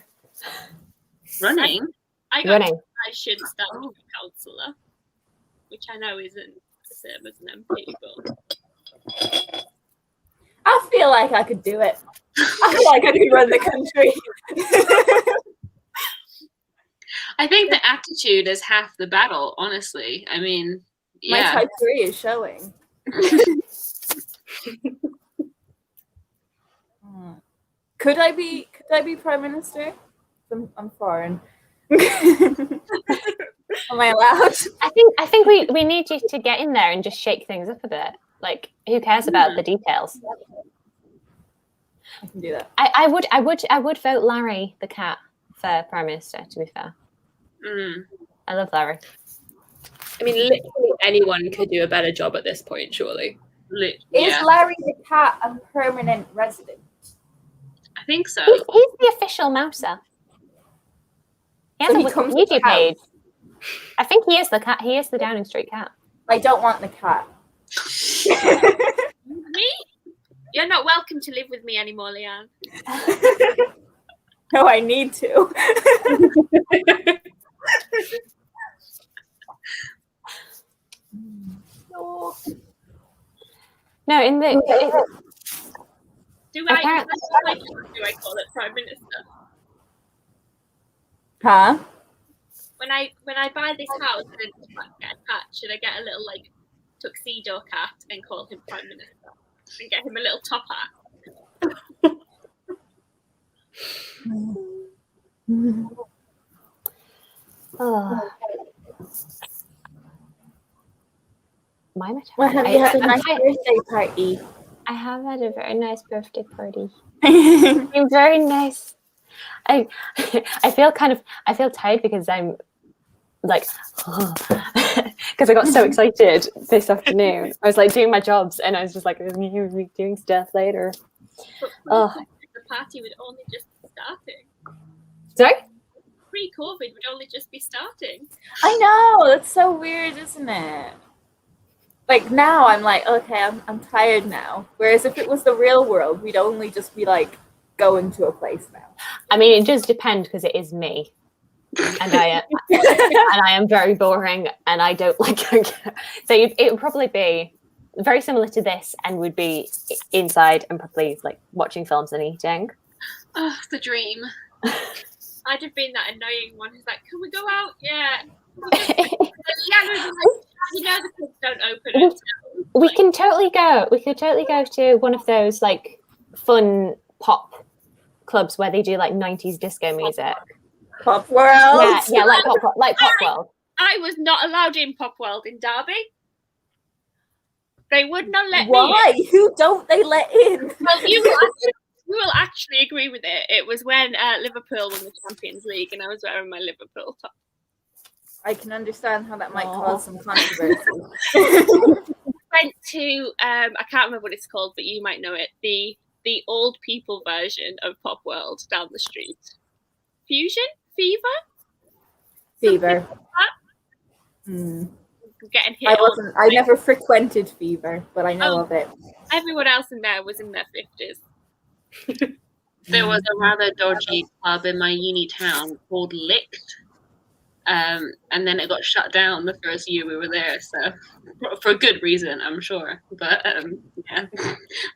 Speaker 3: Running?
Speaker 4: I got
Speaker 1: Running.
Speaker 4: I should stand for councillor, which I know isn't the same as an MP, but
Speaker 2: I feel like I could do it. I feel like I could run the country.
Speaker 3: I think the attitude is half the battle, honestly. I mean,
Speaker 2: My
Speaker 3: yeah.
Speaker 2: type 3 is showing. Could I be Prime Minister? I'm foreign. Am I allowed?
Speaker 1: I think we need you to get in there and just shake things up a bit. Like, who cares about the details?
Speaker 2: I can do that.
Speaker 1: I would vote Larry the cat for Prime Minister, to be fair. I love Larry.
Speaker 5: I mean, literally anyone could do a better job at this point, surely.
Speaker 2: Is Larry the cat a permanent resident?
Speaker 3: I think so.
Speaker 1: He's the official mouser. He has
Speaker 2: So
Speaker 1: a
Speaker 2: he comes to
Speaker 1: Wikipedia
Speaker 2: the house.
Speaker 1: page. I think he is the cat. He is the Downing Street cat.
Speaker 2: I don't want the cat.
Speaker 4: me? You're not welcome to live with me anymore, Leanne.
Speaker 2: No, I need to.
Speaker 1: No, in the
Speaker 4: Do I
Speaker 1: Apparently-
Speaker 4: call it Prime Minister?
Speaker 2: Huh?
Speaker 4: When I buy this house and get a cat, should I get a little like tuxedo cat and call him Prime Minister and get him a little top hat?
Speaker 1: oh. Why am I
Speaker 2: Well, have you had a nice
Speaker 1: tired.
Speaker 2: birthday party?
Speaker 1: I have had a very nice birthday party. It's been very nice. I feel tired because I'm like because I got so excited this afternoon. I was like doing my jobs and I was just like doing stuff later.
Speaker 4: But the party would only just be starting.
Speaker 1: Sorry?
Speaker 4: Pre-COVID would only just be starting.
Speaker 2: I know, that's so weird, isn't it? Like now I'm like, okay, I'm tired now. Whereas if it was the real world, we'd only just be like going to a place now.
Speaker 1: I mean, it does depend because it is me, and I am very boring, and I don't like. So it would probably be very similar to this, and would be inside and probably like watching films and eating.
Speaker 3: Oh, the dream.
Speaker 4: I'd have been that annoying one who's like, "Can we go out?" Yeah. You know the kids don't open it.
Speaker 1: We can totally go. We could totally go to one of those like fun pop clubs where they do like 90s disco music.
Speaker 2: Pop World.
Speaker 1: Yeah, like Pop World.
Speaker 4: I was not allowed in Pop World in Derby. They would not let me
Speaker 2: Why? Who don't they let in?
Speaker 4: in. Well, you will actually agree with it. It was when Liverpool won the Champions League and I was wearing my Liverpool top.
Speaker 2: I can understand how that might cause some controversy.
Speaker 4: Went to I can't remember what it's called, but you might know it. The old people version of Pop World down the street. Fever.
Speaker 2: Fever.
Speaker 4: Getting hit.
Speaker 2: I never frequented Fever, but I know of it.
Speaker 4: Everyone else in there was in their 50s.
Speaker 3: There was a rather dodgy club in my uni town called Licked. And then it got shut down the first year we were there, so for a good reason, I'm sure. But yeah,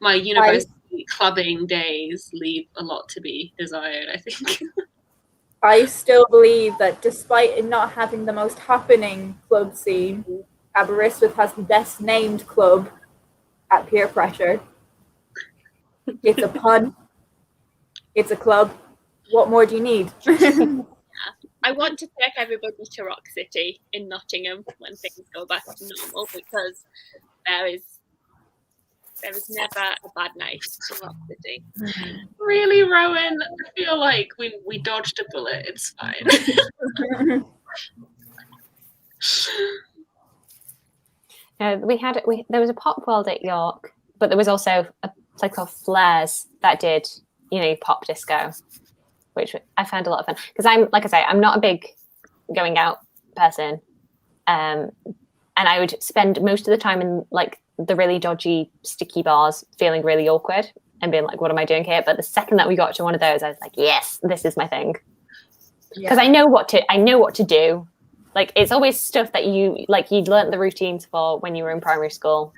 Speaker 3: my university clubbing days leave a lot to be desired, I think.
Speaker 2: I still believe that despite it not having the most happening club scene, Aberystwyth has the best named club at peer pressure. It's a pun. It's a club. What more do you need?
Speaker 4: I want to take everybody to Rock City in Nottingham when things go back to normal, because there is never a bad night in Rock City.
Speaker 3: Really, Rowan? I feel like we dodged a bullet. It's fine.
Speaker 1: There was a Pop World at York, but there was also a place called Flares that did, pop disco, which I found a lot of fun. Because I'm not a big going out person. And I would spend most of the time in like the really dodgy, sticky bars, feeling really awkward and being like, what am I doing here? But the second that we got to one of those, I was like, yes, this is my thing. Because I know what to do. Like, it's always stuff that you'd learnt the routines for when you were in primary school.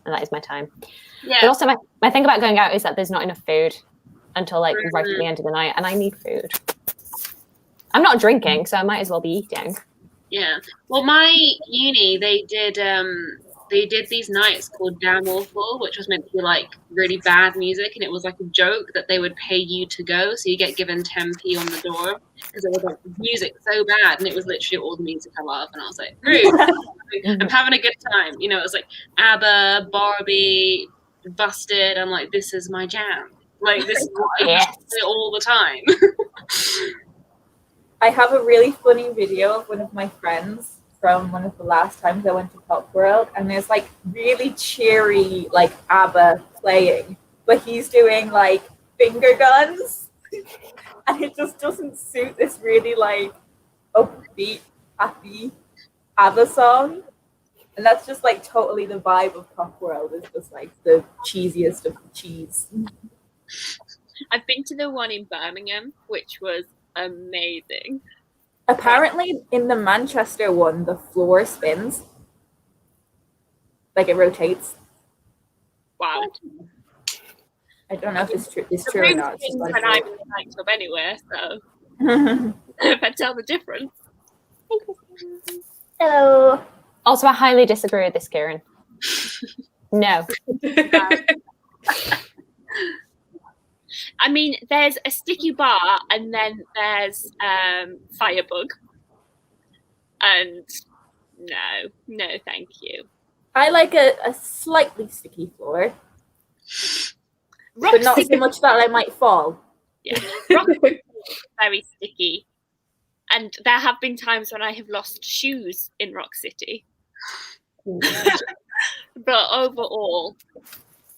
Speaker 1: And that is my time. Yeah. But also my thing about going out is that there's not enough food until like right at the end of the night, and I need food. I'm not drinking, so I might as well be eating.
Speaker 3: Yeah. Well, my uni, they did these nights called Damn Awful, which was meant to be like really bad music, and it was like a joke that they would pay you to go, so you get given 10p on the door because it was like music so bad, and it was literally all the music I love, and I was like, I'm having a good time. It was like ABBA, Barbie, Busted. I'm like, this is my jam. Like, this is what I do all the time.
Speaker 2: I have a really funny video of one of my friends from one of the last times I went to Pop World, and there's like really cheery like ABBA playing, but he's doing like finger guns, and it just doesn't suit this really like upbeat, happy ABBA song. And that's just like totally the vibe of Pop World, is just like the cheesiest of the cheese.
Speaker 4: I've been to the one in Birmingham, which was amazing.
Speaker 2: Apparently in the Manchester one, the floor spins. Like it rotates.
Speaker 4: Wow.
Speaker 2: I don't know if it's true or not.
Speaker 4: When I'm in the nightclub anyway, so if I tell the difference.
Speaker 2: Hello.
Speaker 1: Also, I highly disagree with this, Kieran. No.
Speaker 4: I mean, there's a sticky bar, and then there's Firebug. And no, thank you.
Speaker 2: I like a slightly sticky floor. But not so much that I might fall.
Speaker 4: Yeah. Rock is very sticky. And there have been times when I have lost shoes in Rock City. But overall,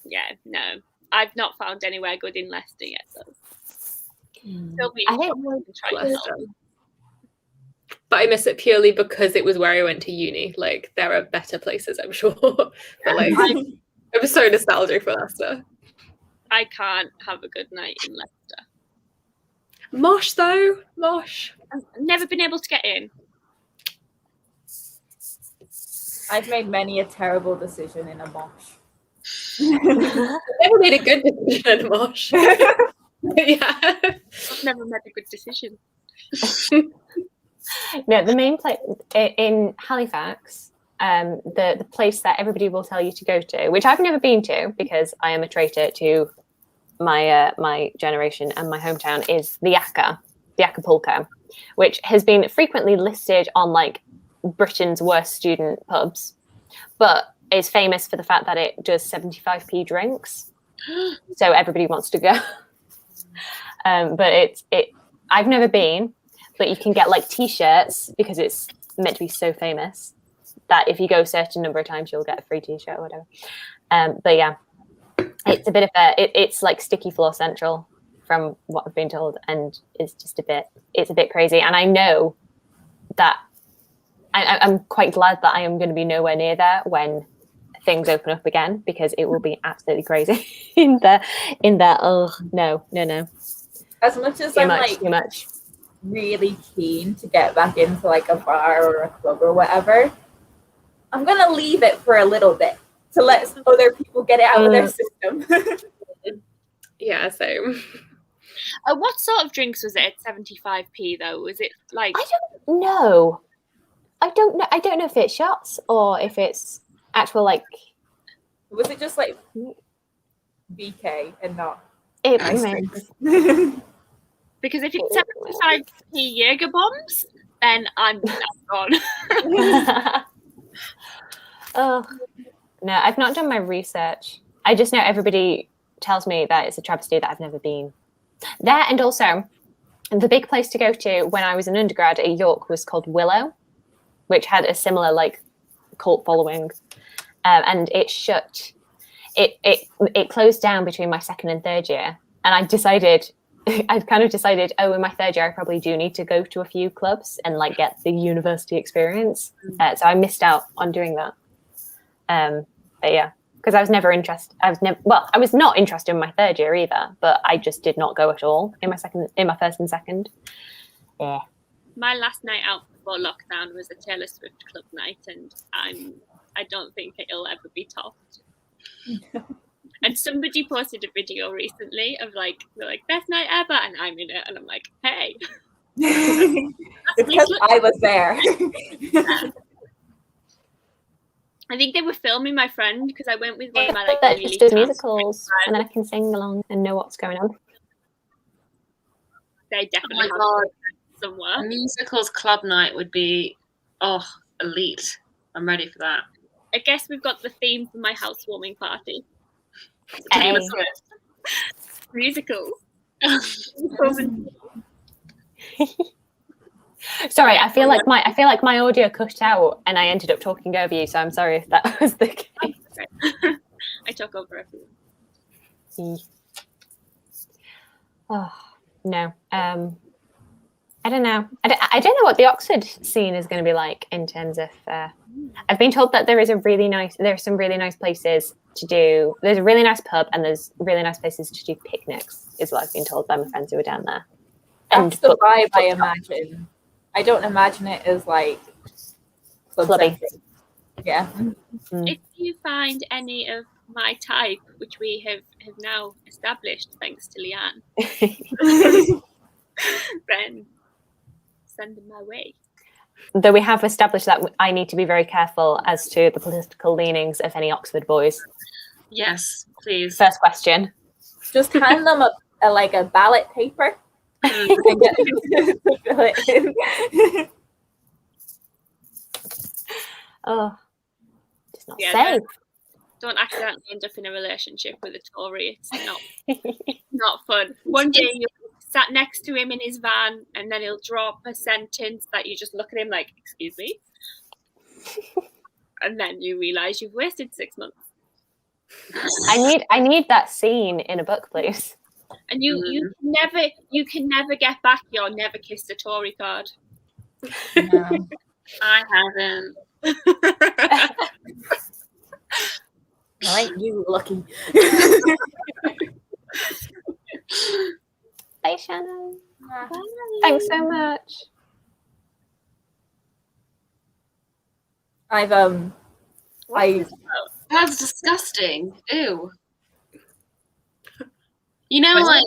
Speaker 4: yeah, no. I've not found anywhere good in Leicester yet, though.
Speaker 5: I hate Leicester. But I miss it purely because it was where I went to uni. Like, there are better places, I'm sure. But like, I'm so nostalgic for Leicester.
Speaker 4: I can't have a good night in Leicester.
Speaker 5: Mosh, though. Mosh.
Speaker 4: I've never been able to get in.
Speaker 2: I've made many a terrible decision in a mosh.
Speaker 5: I've never made a good decision in a mosh. Yeah.
Speaker 4: I've never made a good decision.
Speaker 1: No, the main place in Halifax, the place that everybody will tell you to go to, which I've never been to because I am a traitor to my generation and my hometown, is the Acapulco, which has been frequently listed on like Britain's worst student pubs. But is famous for the fact that it does 75p drinks, so everybody wants to go. But I've never been, but you can get like T-shirts because it's meant to be so famous that if you go a certain number of times, you'll get a free T-shirt or whatever. But yeah, it's a bit of it's like Sticky Floor Central from what I've been told, and it's a bit crazy. And I know that I'm quite glad that I am going to be nowhere near there when things open up again, because it will be absolutely crazy in there. Oh no.
Speaker 2: As much as
Speaker 1: Too much.
Speaker 2: Really keen to get back into like a bar or a club or whatever, I'm gonna leave it for a little bit to let other people get it out of their system.
Speaker 5: Yeah, same.
Speaker 4: What sort of drinks was it at 75p though? Was it like?
Speaker 1: I don't know. I don't know if it's shots or if it's actual like.
Speaker 2: Was it just like BK and not?
Speaker 1: It
Speaker 2: Nice
Speaker 1: makes.
Speaker 4: Because if it's 75p Jaeger bombs, then I'm gone.
Speaker 1: Oh no, I've not done my research. I just know everybody tells me that it's a travesty that I've never been there. And also, the big place to go to when I was an undergrad at York was called Willow, which had a similar like cult following, and it shut. It closed down between my second and third year, and I'd kind of decided, in my third year, I probably do need to go to a few clubs and like get the university experience. So I missed out on doing that. But yeah, because I was never interested. I was not interested in my third year either, but I just did not go at all in my first and second. Yeah.
Speaker 4: My last night out before lockdown was a Taylor Swift club night, and I don't think it'll ever be topped. And somebody posted a video recently of like, they're like, best night ever, and I'm in it, and I'm like, hey.
Speaker 2: Because I was there.
Speaker 4: I think they were filming my friend because I went with one of my like
Speaker 1: that
Speaker 4: really
Speaker 1: just do
Speaker 4: close
Speaker 1: musicals,
Speaker 4: friends.
Speaker 1: and then I can sing along and know what's going on.
Speaker 4: They definitely have
Speaker 3: God.
Speaker 4: somewhere.
Speaker 3: A musicals club night would be elite. I'm ready for that.
Speaker 4: I guess we've got the theme for my housewarming party.
Speaker 3: Taylor
Speaker 1: Hey.
Speaker 3: Swift.
Speaker 4: Musicals.
Speaker 1: Sorry, I feel like my audio cut out, and I ended up talking over you. So I'm sorry if that was the case.
Speaker 4: I took over everything.
Speaker 1: Oh no. I don't know. I don't know what the Oxford scene is going to be like in terms of. I've been told that there are some really nice places to do. There's a really nice pub, and there's really nice places to do picnics. Is what I've been told by my friends who are down there.
Speaker 2: That's the vibe I imagine. I don't imagine it as like
Speaker 1: clubby.
Speaker 2: Yeah.
Speaker 4: If you find any of my type, which we have now established thanks to Leanne, then send them my way.
Speaker 1: Though we have established that I need to be very careful as to the political leanings of any Oxford boys.
Speaker 3: Yes, please.
Speaker 1: First question.
Speaker 2: Just hand them a ballot paper. And get them to fill it in.
Speaker 1: Oh, it's not
Speaker 4: Yeah,
Speaker 1: safe.
Speaker 4: Don't accidentally end up in a relationship with a Tory. It's not fun. One day you're sat next to him in his van, and then he'll drop a sentence that you just look at him like, excuse me? And then you realise you've wasted 6 months.
Speaker 1: I need that scene in a book, please.
Speaker 4: And you can never get back your never kissed a Tory card.
Speaker 2: No.
Speaker 3: I haven't.
Speaker 2: Aren't you lucky?
Speaker 1: Bye, Shannon. Bye. Thanks so much.
Speaker 3: That's disgusting. Ew. You know, like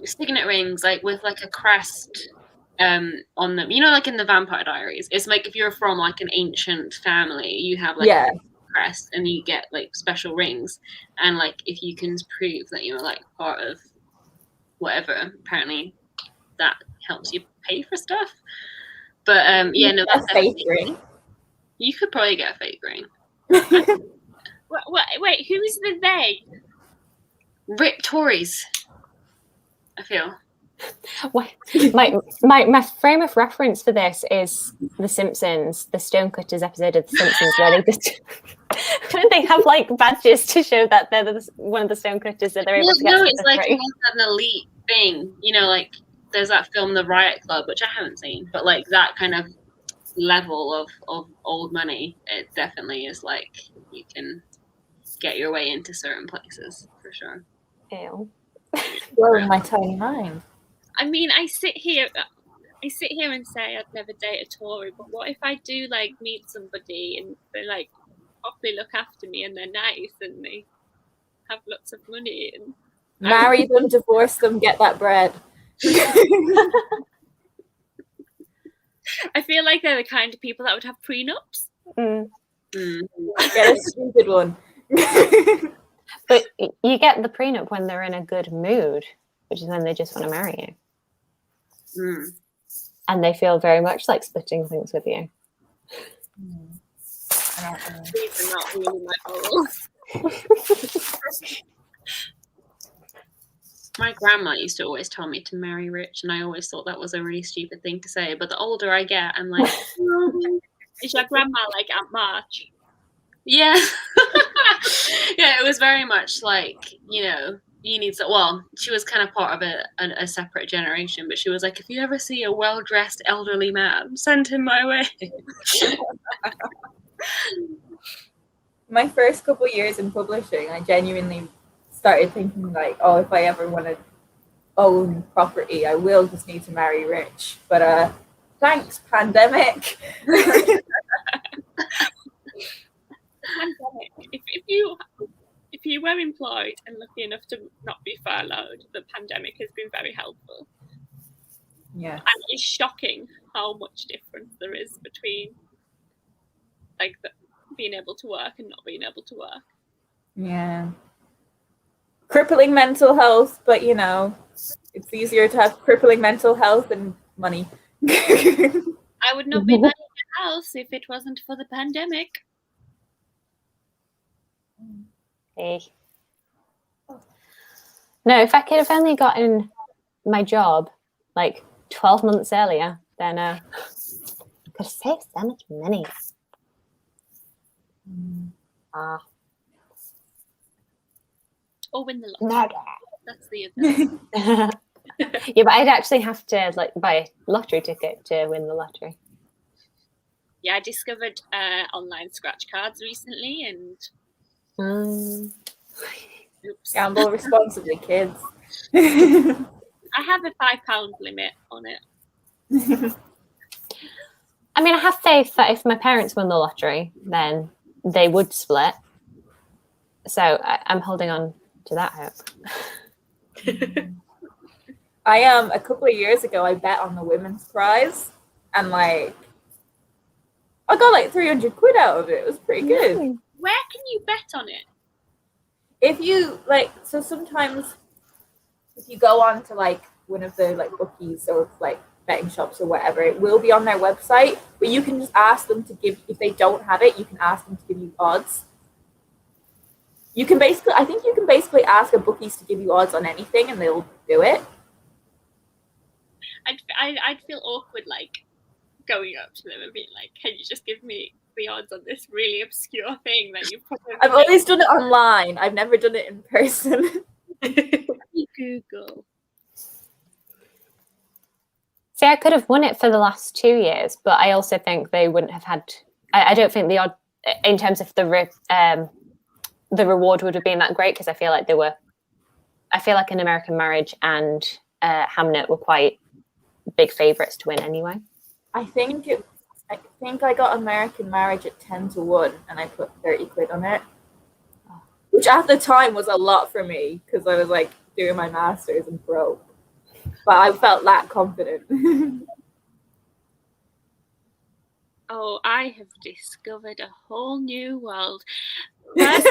Speaker 3: signet rings, like with like a crest on them. You know, like in the Vampire Diaries, it's like if you're from like an ancient family, you have like a crest, and you get like special rings. And like if you can prove that you're like part of whatever, apparently that helps you pay for stuff. But yeah, no, that's
Speaker 2: a fake ring.
Speaker 3: You could probably get a fake ring.
Speaker 4: Wait, who is the they?
Speaker 3: Rip Tories, I feel.
Speaker 1: My frame of reference for this is The Simpsons, the Stonecutters episode of The Simpsons, where they just when they have like badges to show that they're one of the Stonecutters, that they're able to get
Speaker 3: No,
Speaker 1: stuff
Speaker 3: it's
Speaker 1: for
Speaker 3: like
Speaker 1: free.
Speaker 3: an elite thing, you know, like there's that film The Riot Club, which I haven't seen, but like that kind of level of old money, it definitely is like you can get your way into certain places for sure.
Speaker 1: Ew.
Speaker 2: Blowing my tiny mind.
Speaker 4: I mean, I sit here and say I'd never date a Tory, but what if I do like meet somebody and they like properly look after me and they're nice and they have lots of money and
Speaker 2: Marry them, divorce them, get that bread.
Speaker 4: I feel like they're the kind of people that would have prenups.
Speaker 1: Mm.
Speaker 2: Get a stupid one.
Speaker 1: But you get the prenup when they're in a good mood, which is when they just want to marry you. And they feel very much like splitting things with you.
Speaker 4: These are not really my goals.
Speaker 3: My grandma used to always tell me to marry rich, and I always thought that was a really stupid thing to say. But the older I get, I'm like,
Speaker 4: Is your grandma like Aunt March?
Speaker 3: yeah. Yeah, it was very much like, you know, you need to, well, she was kind of part of a separate generation, but she was like, if you ever see a well-dressed elderly man, send him my way.
Speaker 2: My first couple years in publishing, I genuinely started thinking like, oh, if I ever want to own property, I will just need to marry rich. But thanks, pandemic.
Speaker 4: Pandemic. If you were employed and lucky enough to not be furloughed, the pandemic has been very helpful.
Speaker 2: Yeah.
Speaker 4: And it's shocking how much difference there is between like being able to work and not being able to work.
Speaker 2: Yeah. Crippling mental health, but you know, it's easier to have crippling mental health than money.
Speaker 4: I would not be buying a house if it wasn't for the pandemic.
Speaker 1: Hey. No, if I could have only gotten my job like 12 months earlier, then I could have saved so much money.
Speaker 4: Or win the lottery. That's the other.
Speaker 1: Yeah, but I'd actually have to like buy a lottery ticket to win the lottery.
Speaker 4: Yeah, I discovered online scratch cards recently, and oops.
Speaker 2: Gamble responsibly, kids.
Speaker 4: I have a £5 limit on it.
Speaker 1: I mean, I have faith that if my parents won the lottery, then they would split. So I'm holding on to that hope.
Speaker 2: I a couple of years ago, I bet on the women's prize, and like I got like 300 quid out of it. It was pretty good.
Speaker 4: Where can you bet on it?
Speaker 2: If you like, so sometimes if you go on to like one of the like bookies or like betting shops or whatever, it will be on their website, but you can just ask them to give, if they don't have it, you can ask them to give you odds. You can basically, I think you can basically ask a bookies to give you odds on anything and they'll do it.
Speaker 4: I'd feel awkward like going up to them and being like, can you just give me the odds on this really obscure thing that you probably
Speaker 2: I've always done it online. I've never done it in person.
Speaker 4: Google.
Speaker 1: See, I could have won it for the last 2 years, but I also think they wouldn't have had. I don't think the odd, in terms of the reward would have been that great, because I feel like I feel like An American Marriage and Hamnet were quite big favourites to win anyway.
Speaker 2: I think I got American Marriage at 10-1, and I put 30 quid on it, which at the time was a lot for me because I was like doing my masters and broke. But I felt that confident.
Speaker 4: Oh, I have discovered a whole new world. First,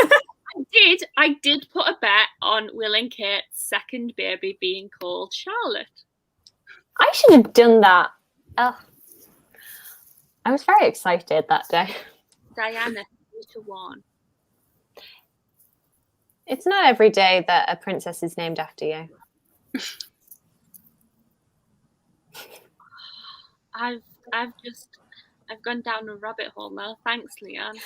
Speaker 4: I did put a bet on Will and Kate's second baby being called Charlotte.
Speaker 1: I should have done that. Oh, I was very excited that day.
Speaker 4: Diana. 3-1.
Speaker 1: It's not every day that a princess is named after you.
Speaker 4: I've gone down a rabbit hole now. Thanks, Leanne.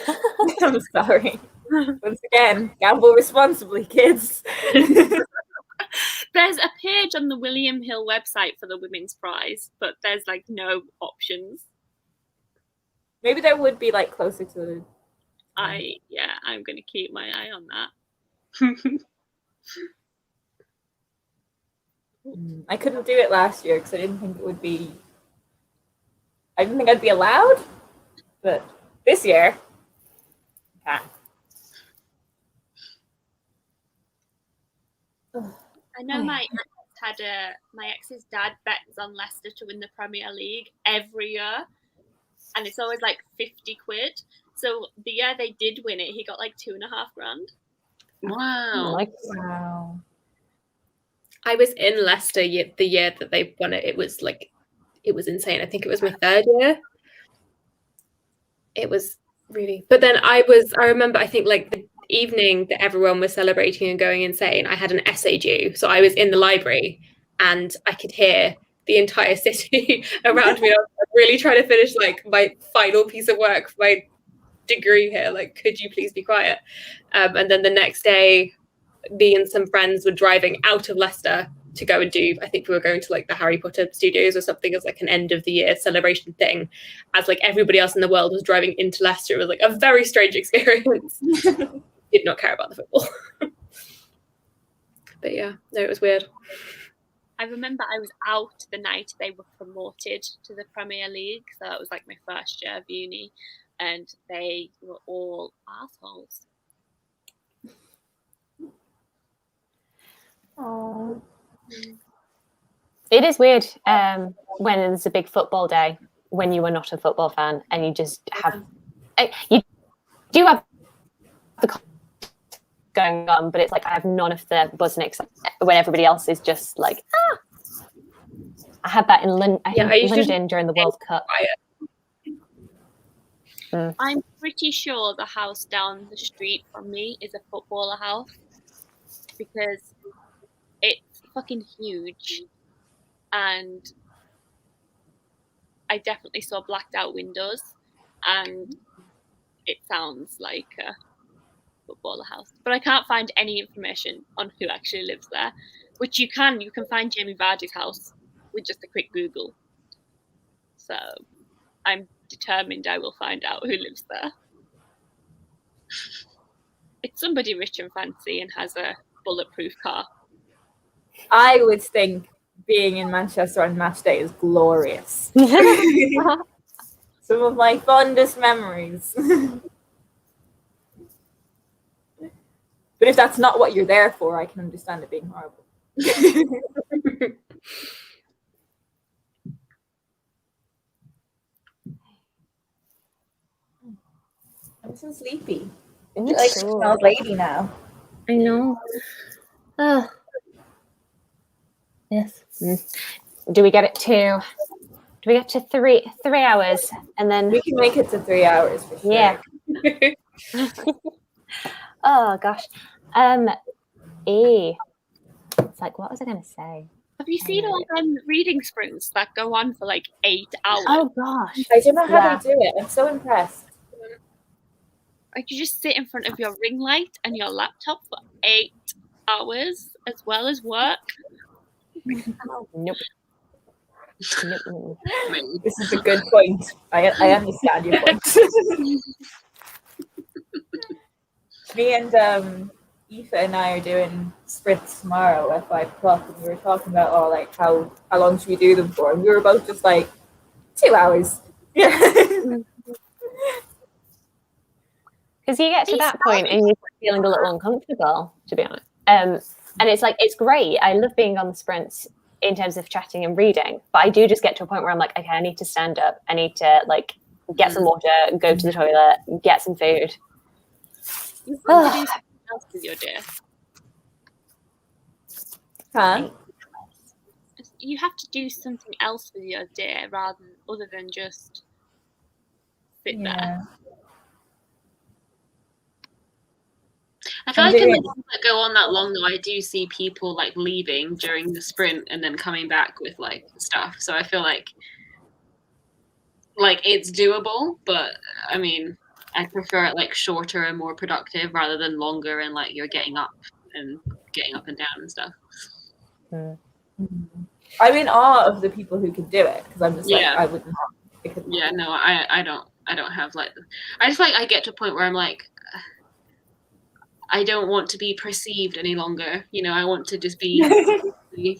Speaker 2: I'm sorry. Once again, gamble responsibly, kids.
Speaker 4: There's a page on the William Hill website for the women's prize, but there's like no options.
Speaker 2: Maybe there would be like closer to the...
Speaker 4: I'm gonna keep my eye on that.
Speaker 2: I couldn't do it last year because I didn't think it would be... I didn't think I'd be allowed, but this year, I can.
Speaker 4: I know my ex's dad bets on Leicester to win the Premier League every year, and it's always like 50 quid. So the year they did win it, he got like 2.5 grand.
Speaker 3: Wow.
Speaker 2: Wow.
Speaker 5: I was in Leicester the year that they won it. It was insane. I think it was my 3rd year. It was really, but then I remember, I think like the evening that everyone was celebrating and going insane, I had an essay due. So I was in the library and I could hear the entire city around me. I was really trying to finish like my final piece of work for my degree here. Like, could you please be quiet? And then the next day, me and some friends were driving out of Leicester to go and do, I think we were going to like the Harry Potter studios or something as like an end of the year celebration thing, as like everybody else in the world was driving into Leicester. It was like a very strange experience. Did not care about the football. But yeah, no, it was weird.
Speaker 4: I remember I was out the night they were promoted to the Premier League, so that was like my first year of uni, and they were all assholes.
Speaker 1: Oh. It is weird when there's a big football day when you are not a football fan and you just have you do have the going on, but it's like I have none of the buzz and excitement when everybody else is just like I had that in London during the World Cup.
Speaker 4: I'm pretty sure the house down the street from me is a footballer house because it's fucking huge, and I definitely saw blacked out windows, and it sounds like a footballer house, but I can't find any information on who actually lives there, which you can find Jamie Vardy's house with just a quick Google. So I'm determined I will find out who lives there. It's somebody rich and fancy and has a bulletproof car.
Speaker 2: I would think being in Manchester on match day is glorious. Some of my fondest memories. But if that's not what you're there for, I can understand it being horrible. I'm so sleepy. I'm like an old lady now.
Speaker 1: I know. Yes. Do we get to 3 hours and then
Speaker 2: we can make it to 3 hours for sure.
Speaker 1: Yeah. Oh gosh. It's like, what was I gonna say?
Speaker 4: Have you seen all them reading sprints that go on for like 8 hours?
Speaker 1: Oh gosh.
Speaker 2: I don't know how they do it. I'm so impressed.
Speaker 4: Like you just sit in front of your ring light and your laptop for 8 hours as well as work.
Speaker 1: Nope.
Speaker 2: This is a good point. I understand your point. Me and Aoife and I are doing sprints tomorrow at 5 o'clock, and we were talking about like how long should we do them for, and we were both just like 2 hours. Yeah.
Speaker 1: Because you get to that point and you're feeling a little uncomfortable, to be honest. And it's like, it's great. I love being on the sprints in terms of chatting and reading, but I do just get to a point where I'm like, okay, I need to stand up. I need to like get some water, go to the toilet, get some food.
Speaker 4: You have to do something else with your day.
Speaker 2: Huh?
Speaker 4: You have to do something else with your day other than just sit there.
Speaker 3: I feel like in the ones that go on that long, though, I do see people like leaving during the sprint and then coming back with like stuff. So I feel like it's doable, but I mean, I prefer it like shorter and more productive rather than longer and like you're getting up and down and stuff.
Speaker 2: I'm in awe of the people who can do it because I'm just like I wouldn't.
Speaker 3: Yeah, no, I don't have like. I just like I get to a point where I'm like, I don't want to be perceived any longer. You know, I want to just be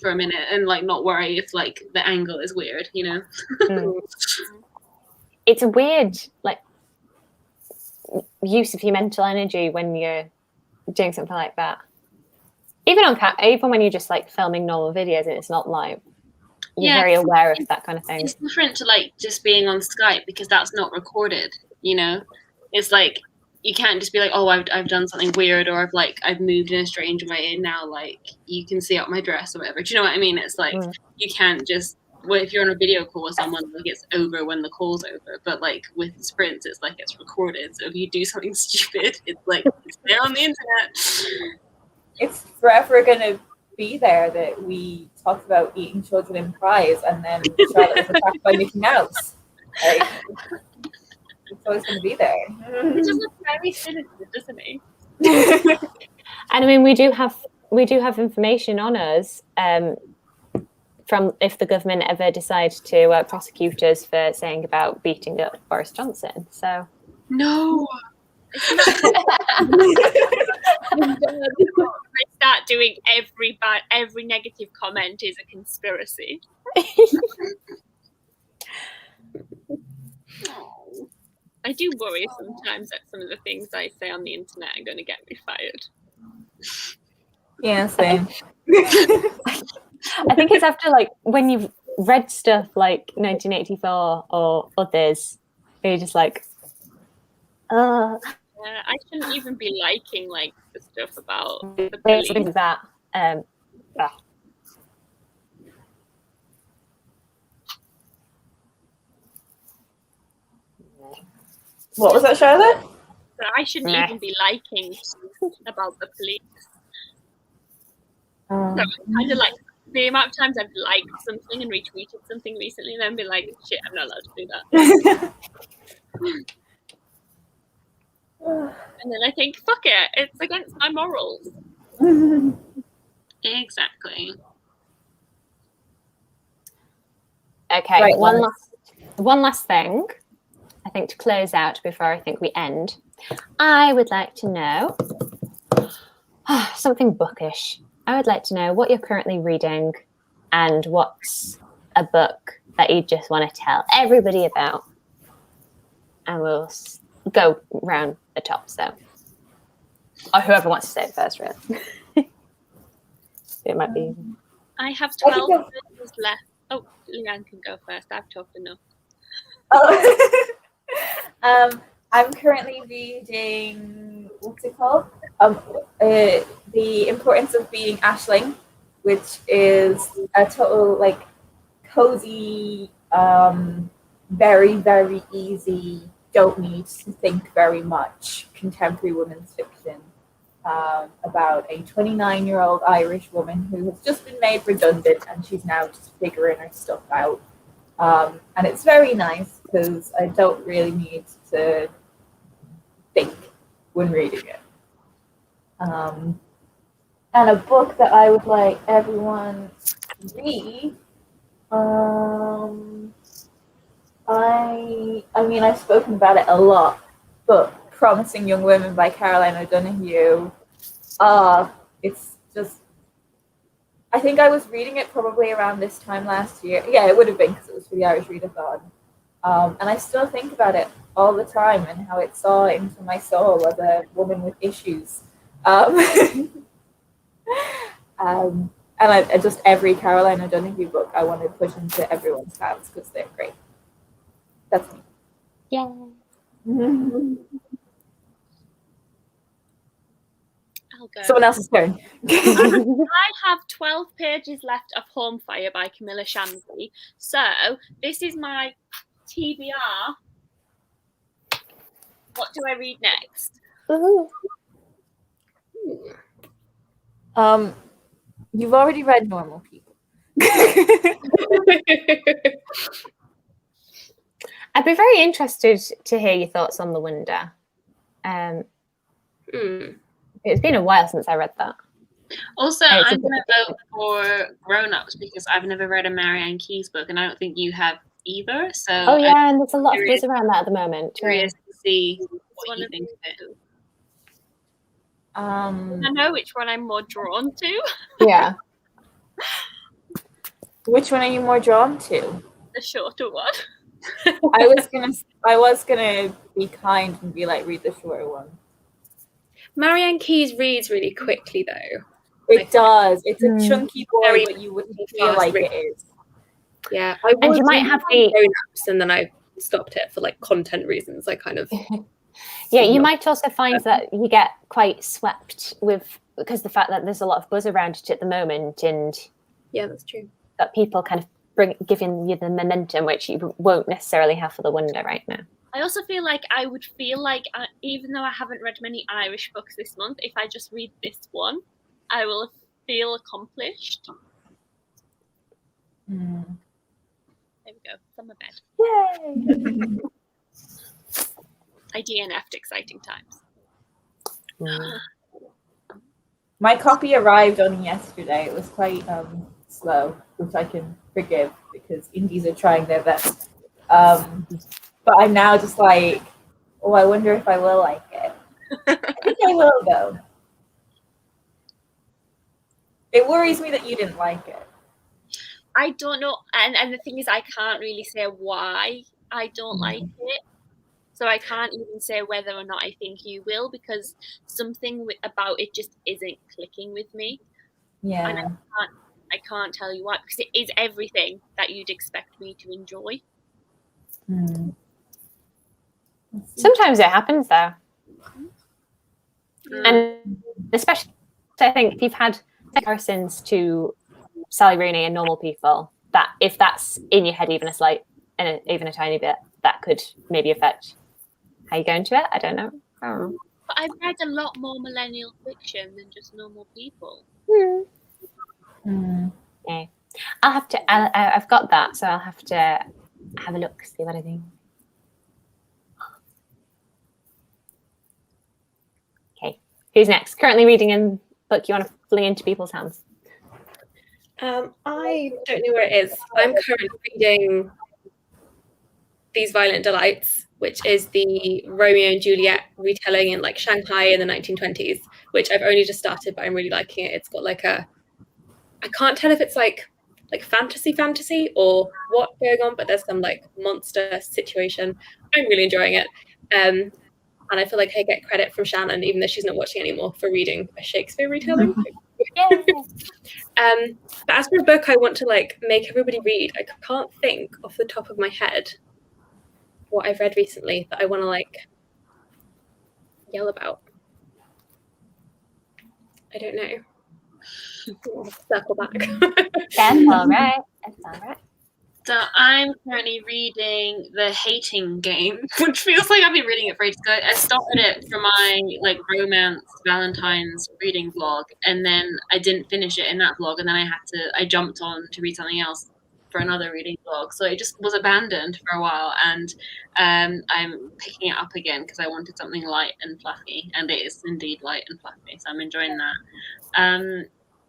Speaker 3: for a minute and like not worry if like the angle is weird. You know.
Speaker 1: It's a weird like use of your mental energy when you're doing something like that. Even when you're just like filming normal videos and it's not live, you're very aware of that kind of thing.
Speaker 3: It's different to like just being on Skype because that's not recorded. You know, it's like you can't just be like, oh, I've done something weird or I've moved in a strange way and now like you can see out my dress or whatever. Do you know what I mean? It's like you can't just. Well, if you're on a video call with someone, like it's over when the call's over. But like with sprints, it's like it's recorded. So if you do something stupid, it's like it's there on the internet.
Speaker 2: It's forever gonna be there that we talked about eating children in pies, and then Charlotte was attacked by Mickey Mouse. Like, it's always gonna be there.
Speaker 4: It's just very sinister, doesn't it?
Speaker 1: And I mean, we do have information on us. From if the government ever decide to prosecute us for saying about beating up Boris Johnson. So
Speaker 3: no.
Speaker 4: Start doing every negative comment is a conspiracy. I do worry sometimes that some of the things I say on the internet are going to get me fired.
Speaker 2: Yeah, same.
Speaker 1: I think it's after like when you've read stuff like 1984 or others, you're just like,
Speaker 4: I shouldn't even be liking like the stuff about the police.
Speaker 1: Things like that.
Speaker 2: What was that, Charlotte?
Speaker 4: But I shouldn't even be liking about the police. So kind of like the amount of times I've liked something and retweeted something recently and then be like, shit, I'm not allowed to do that. And then I think, fuck it, it's against my morals.
Speaker 3: Exactly.
Speaker 1: Okay,
Speaker 2: right,
Speaker 1: one last thing, I think, to close out before I think we end. I would like to know something bookish. I would like to know what you're currently reading and what's a book that you just want to tell everybody about. And we'll go round the top, so. Or whoever wants to say it first, really. It might be.
Speaker 4: I have 12 pages left. Oh, Leanne can go first. I've talked enough.
Speaker 2: I'm currently reading, what's it called? The Importance of Being Aisling, which is a total, like, cozy, very, very easy, don't need to think very much contemporary women's fiction about a 29-year-old Irish woman who has just been made redundant and she's now just figuring her stuff out. And it's very nice because I don't really need to think when reading it. And a book that I would like everyone to read. I mean, I've spoken about it a lot, but Promising Young Women by Caroline O'Donoghue. It's just, I think I was reading it probably around this time last year. Yeah, it would have been because it was for the Irish Readathon. And I still think about it all the time and how it saw into my soul as a woman with issues. And I just, every Caroline O'Donoghue book I want to push into everyone's hands because they're great. That's me.
Speaker 1: Yeah.
Speaker 4: I'll go.
Speaker 2: Someone else's turn.
Speaker 4: I have 12 pages left of Home Fire by Camilla Shamsi. So this is my TBR. What do I read next?
Speaker 2: You've already read Normal People.
Speaker 1: I'd be very interested to hear your thoughts on The Wonder. It's been a while since I read that.
Speaker 3: Also,
Speaker 1: Oh, it's a
Speaker 3: I'm going to
Speaker 1: book.
Speaker 3: vote for Grown Ups because I've never read a Marianne Keyes book, and I don't think you have either. So
Speaker 1: Oh yeah, and there's a lot of
Speaker 3: curious-
Speaker 1: buzz around that at the moment. True.
Speaker 3: curious to see
Speaker 4: One
Speaker 3: what you
Speaker 4: of
Speaker 3: think of it.
Speaker 4: two. I know which one I'm more drawn to.
Speaker 1: Yeah.
Speaker 2: Which one are you more drawn to?
Speaker 4: The shorter one.
Speaker 2: I was gonna be kind and be like, read the shorter one.
Speaker 5: Marianne Keyes reads really quickly though.
Speaker 2: It does. It's a
Speaker 1: Mm.
Speaker 2: chunky boy,
Speaker 5: Very
Speaker 2: but you wouldn't feel like it is.
Speaker 5: Yeah, I
Speaker 1: And
Speaker 5: was
Speaker 1: you might
Speaker 5: reading
Speaker 1: have the
Speaker 5: Grown Ups and then I stopped it for like content reasons. I kind of
Speaker 1: yeah, you might also find that you get quite swept with because the fact that there's a lot of buzz around it at the moment, and
Speaker 5: yeah, that's true.
Speaker 1: that people kind of giving you the momentum which you won't necessarily have for The Wonder right now.
Speaker 4: I also feel like I would feel like, even though I haven't read many Irish books this month, if I just read this one, I will feel accomplished.
Speaker 2: Mm.
Speaker 4: There we go. It's on my bed.
Speaker 1: Yay!
Speaker 4: I DNF'd exciting times.
Speaker 2: My copy arrived only yesterday. It was quite slow, which I can forgive because indies are trying their best. But I'm now just like, oh, I wonder if I will like it. I think I will, though. It worries me that you didn't like it.
Speaker 4: I don't know, and the thing is, I can't really say why I don't like it. So I can't even say whether or not I think you will, because something about it just isn't clicking with me.
Speaker 2: Yeah.
Speaker 4: And I can't tell you why, because it is everything that you'd expect me to enjoy.
Speaker 2: Mm.
Speaker 1: Sometimes it happens though. And especially, I think if you've had comparisons to Sally Rooney and Normal People, that if that's in your head even a tiny bit, that could maybe affect how you go into it. I don't know.
Speaker 4: But I've read a lot more millennial fiction than just Normal People.
Speaker 2: Mm.
Speaker 1: Yeah, I'll have to. I've got that, so I'll have to have a look, see what I think. Okay, who's next? Currently reading a book you want to fling into people's hands.
Speaker 5: I don't know where it is. I'm currently reading These Violent Delights, which is the Romeo and Juliet retelling in like Shanghai in the 1920s, which I've only just started, but I'm really liking it. It's got like I can't tell if it's like fantasy or what going on, but there's some like monster situation. I'm really enjoying it. And I feel like I get credit from Shannon, even though she's not watching anymore, for reading a Shakespeare retelling. But as for a book I want to like make everybody read, I can't think off the top of my head what I've read recently that I want to like yell about. I don't know. Circle back.
Speaker 1: That's all right. That's all right.
Speaker 3: So I'm currently reading The Hating Game, which feels like I've been reading it for ages. I started it for my like romance Valentine's reading blog, and then I didn't finish it in that blog, and then I jumped on to read something else for another reading blog. So it just was abandoned for a while, and I'm picking it up again because I wanted something light and fluffy, and it is indeed light and fluffy. So I'm enjoying that.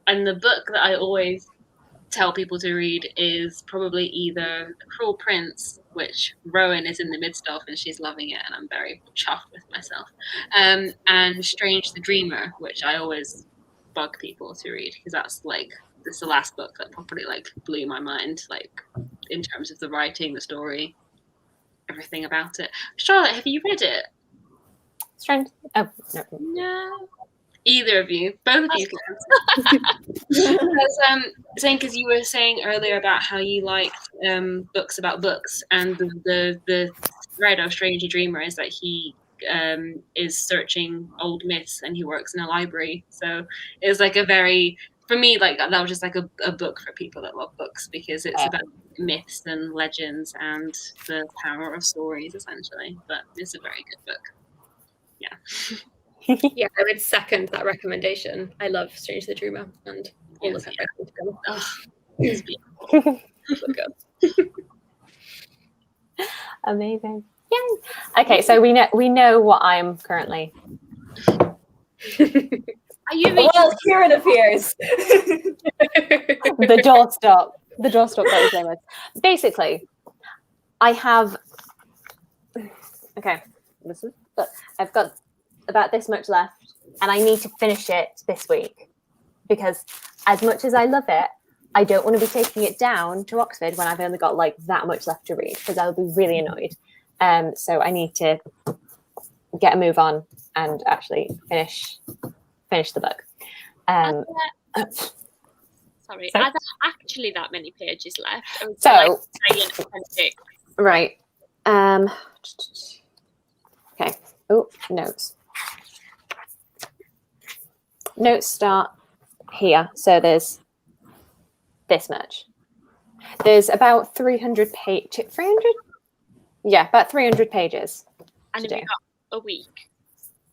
Speaker 3: And the book that I always tell people to read is probably either The Cruel Prince, which Rowan is in the midst of and she's loving it and I'm very chuffed with myself, and Strange the Dreamer, which I always bug people to read because that's the last book that properly like blew my mind, like in terms of the writing, the story, everything about it. Charlotte, have you read it?
Speaker 1: Strange. Oh no.
Speaker 4: No.
Speaker 3: Either of you, both of you can. Because you were saying earlier about how you liked books about books, and the thread of Stranger Dreamer is that he is searching old myths and he works in a library. So it was like for me, like that was just like a book for people that love books because it's about myths and legends and the power of stories essentially. But it's a very good book. Yeah.
Speaker 5: Yeah, I would second that recommendation. I love Strange the Dreamer and all of it.
Speaker 3: It's beautiful.
Speaker 1: Amazing. Yay. Okay, so we know what I'm currently.
Speaker 4: Are you reading?
Speaker 2: Well, here it appears.
Speaker 1: The doorstop that is limit. Basically, I have. Okay, listen. But I've got about this much left, and I need to finish it this week because, as much as I love it, I don't want to be taking it down to Oxford when I've only got like that much left to read because I'll be really annoyed. So I need to get a move on and actually finish the book.
Speaker 4: Sorry, are there actually that many pages left? Or is
Speaker 1: So,
Speaker 4: there, like, giant appendix?
Speaker 1: right. Okay. Oh, notes. Notes start here. So there's this much. There's about 300 pages. 300? Yeah, about 300 pages.
Speaker 4: And
Speaker 1: to
Speaker 4: have you
Speaker 1: do.
Speaker 4: got a week?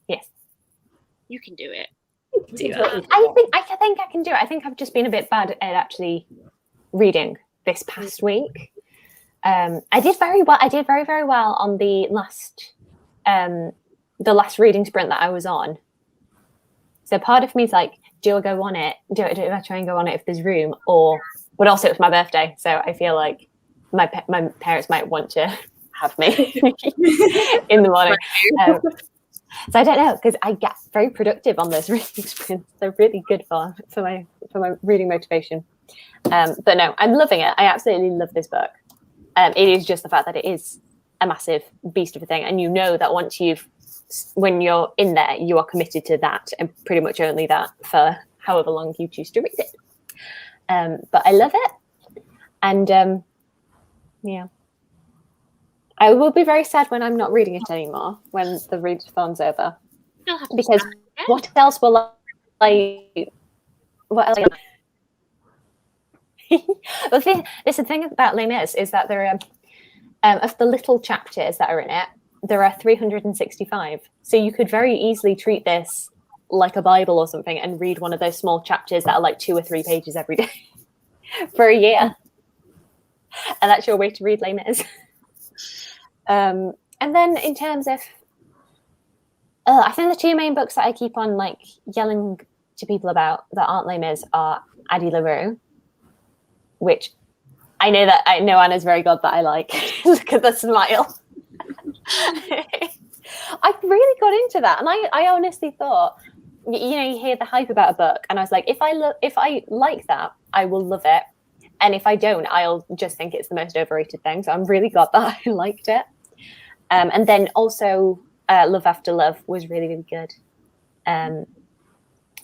Speaker 1: Yes.
Speaker 4: You can do it.
Speaker 5: Do that.
Speaker 1: I think I can do it. I think I've just been a bit bad at actually reading this past week. I did very well. I did very, very well on the last reading sprint that I was on. So part of me is like, do I go on it? Do I try and go on it if there's room? But also it's my birthday, so I feel like my parents might want to have me in the morning. So I don't know, because I get very productive on those reading sprints. They're really good for my reading motivation. But no, I'm loving it. I absolutely love this book. It is just the fact that it is a massive beast of a thing, and you know that when you're in there, you are committed to that and pretty much only that for however long you choose to read it. But I love it, and yeah. I will be very sad when I'm not reading it anymore, when the readathon's over.
Speaker 4: You'll have to
Speaker 1: Because
Speaker 4: start again.
Speaker 1: what else will I... What else? The thing about Les Mis is that there are, of the little chapters that are in it, there are 365. So you could very easily treat this like a Bible or something and read one of those small chapters that are like 2 or 3 pages every day for a year. And that's your way to read Les Mis. And then in terms of, I think the 2 main books that I keep on like yelling to people about that aren't Les Mis are Addie LaRue, which I know Anna's very glad that I like. Look at the smile. I really got into that, and I honestly thought, you hear the hype about a book, and I was like, if I like that, I will love it, and if I don't, I'll just think it's the most overrated thing. So I'm really glad that I liked it. And then also Love After Love was really, really good.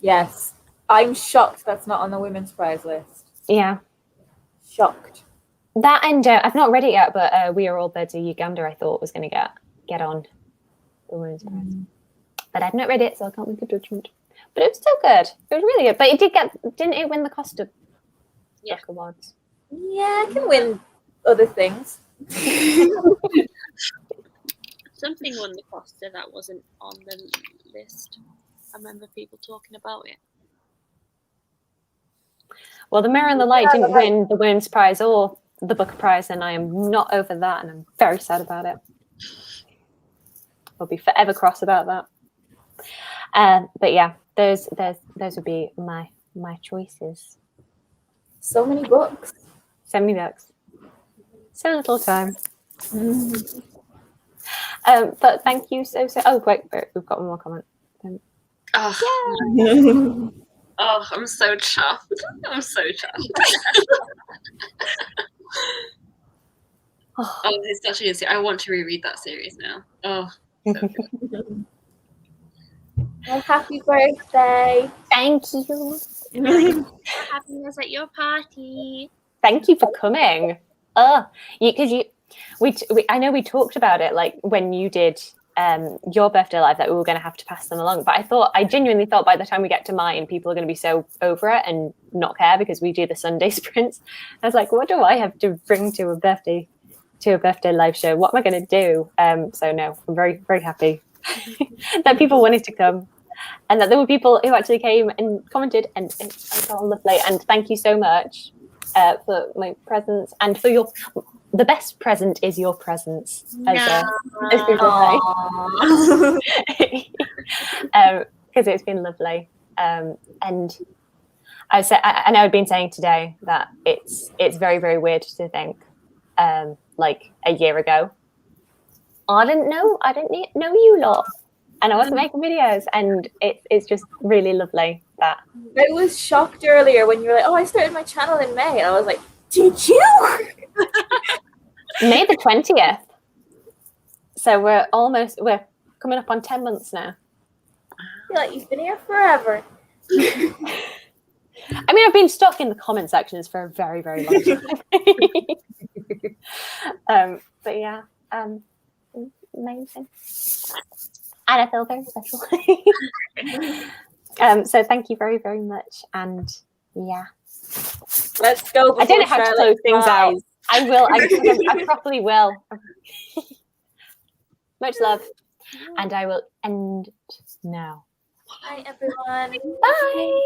Speaker 2: Yes. I'm shocked that's not on the women's prize list.
Speaker 1: Yeah.
Speaker 2: Shocked.
Speaker 1: That, and I've not read it yet, but We Are All Birds of Uganda I thought was going to get on the women's prize. But I've not read it, so I can't make a judgment. But it was still good. It was really good. But didn't it win the Costa Book Awards?
Speaker 2: Yeah, I can win other things.
Speaker 4: Something won the Costa that wasn't on the list. I remember people talking about it.
Speaker 1: Well, The Mirror and the Light didn't win the women's prize or the Booker Prize, and I am not over that, and I'm very sad about it. I'll be forever cross about that. But yeah, those would be my choices.
Speaker 2: So many books.
Speaker 1: So many books. So little time. But thank you so. Oh wait, we've got one more comment.
Speaker 3: Oh, I'm so chuffed. I'm so chuffed. Oh, it's such a good series. I want to reread that series now. Oh, so good.
Speaker 2: Well, happy birthday.
Speaker 1: Thank you.
Speaker 4: Happiness at your party.
Speaker 1: Thank you for coming. I know we talked about it like when you did your birthday live that we were going to have to pass them along, but I genuinely thought by the time we get to mine, people are going to be so over it and not care because we do the Sunday sprints. I was like, what do I have to bring to a birthday live show? What am I going to do? So no, I'm very, very happy that people wanted to come. and that there were people who actually came and commented, and it's all lovely. And thank you so much for my presents and for your. The best present is your presence, as people say. Because it's been lovely, and I know I've been saying today that it's very, very weird to think, like a year ago, I didn't know you lot, and I wasn't making videos, and it's just really lovely that.
Speaker 2: I was shocked earlier when you were like, "Oh, I started my channel in May," and I was like, "Did you?"
Speaker 1: May the 20th. So we're coming up on 10 months now.
Speaker 2: I feel like you've been here forever.
Speaker 1: I mean, I've been stuck in the comment sections for a very, very long time. But yeah, amazing. And I feel very special. So thank you very, very much. And yeah.
Speaker 2: Let's go.
Speaker 1: I don't know how to close things out. I will. I probably will. Much love. And I will end now.
Speaker 2: Bye, everyone.
Speaker 1: Bye.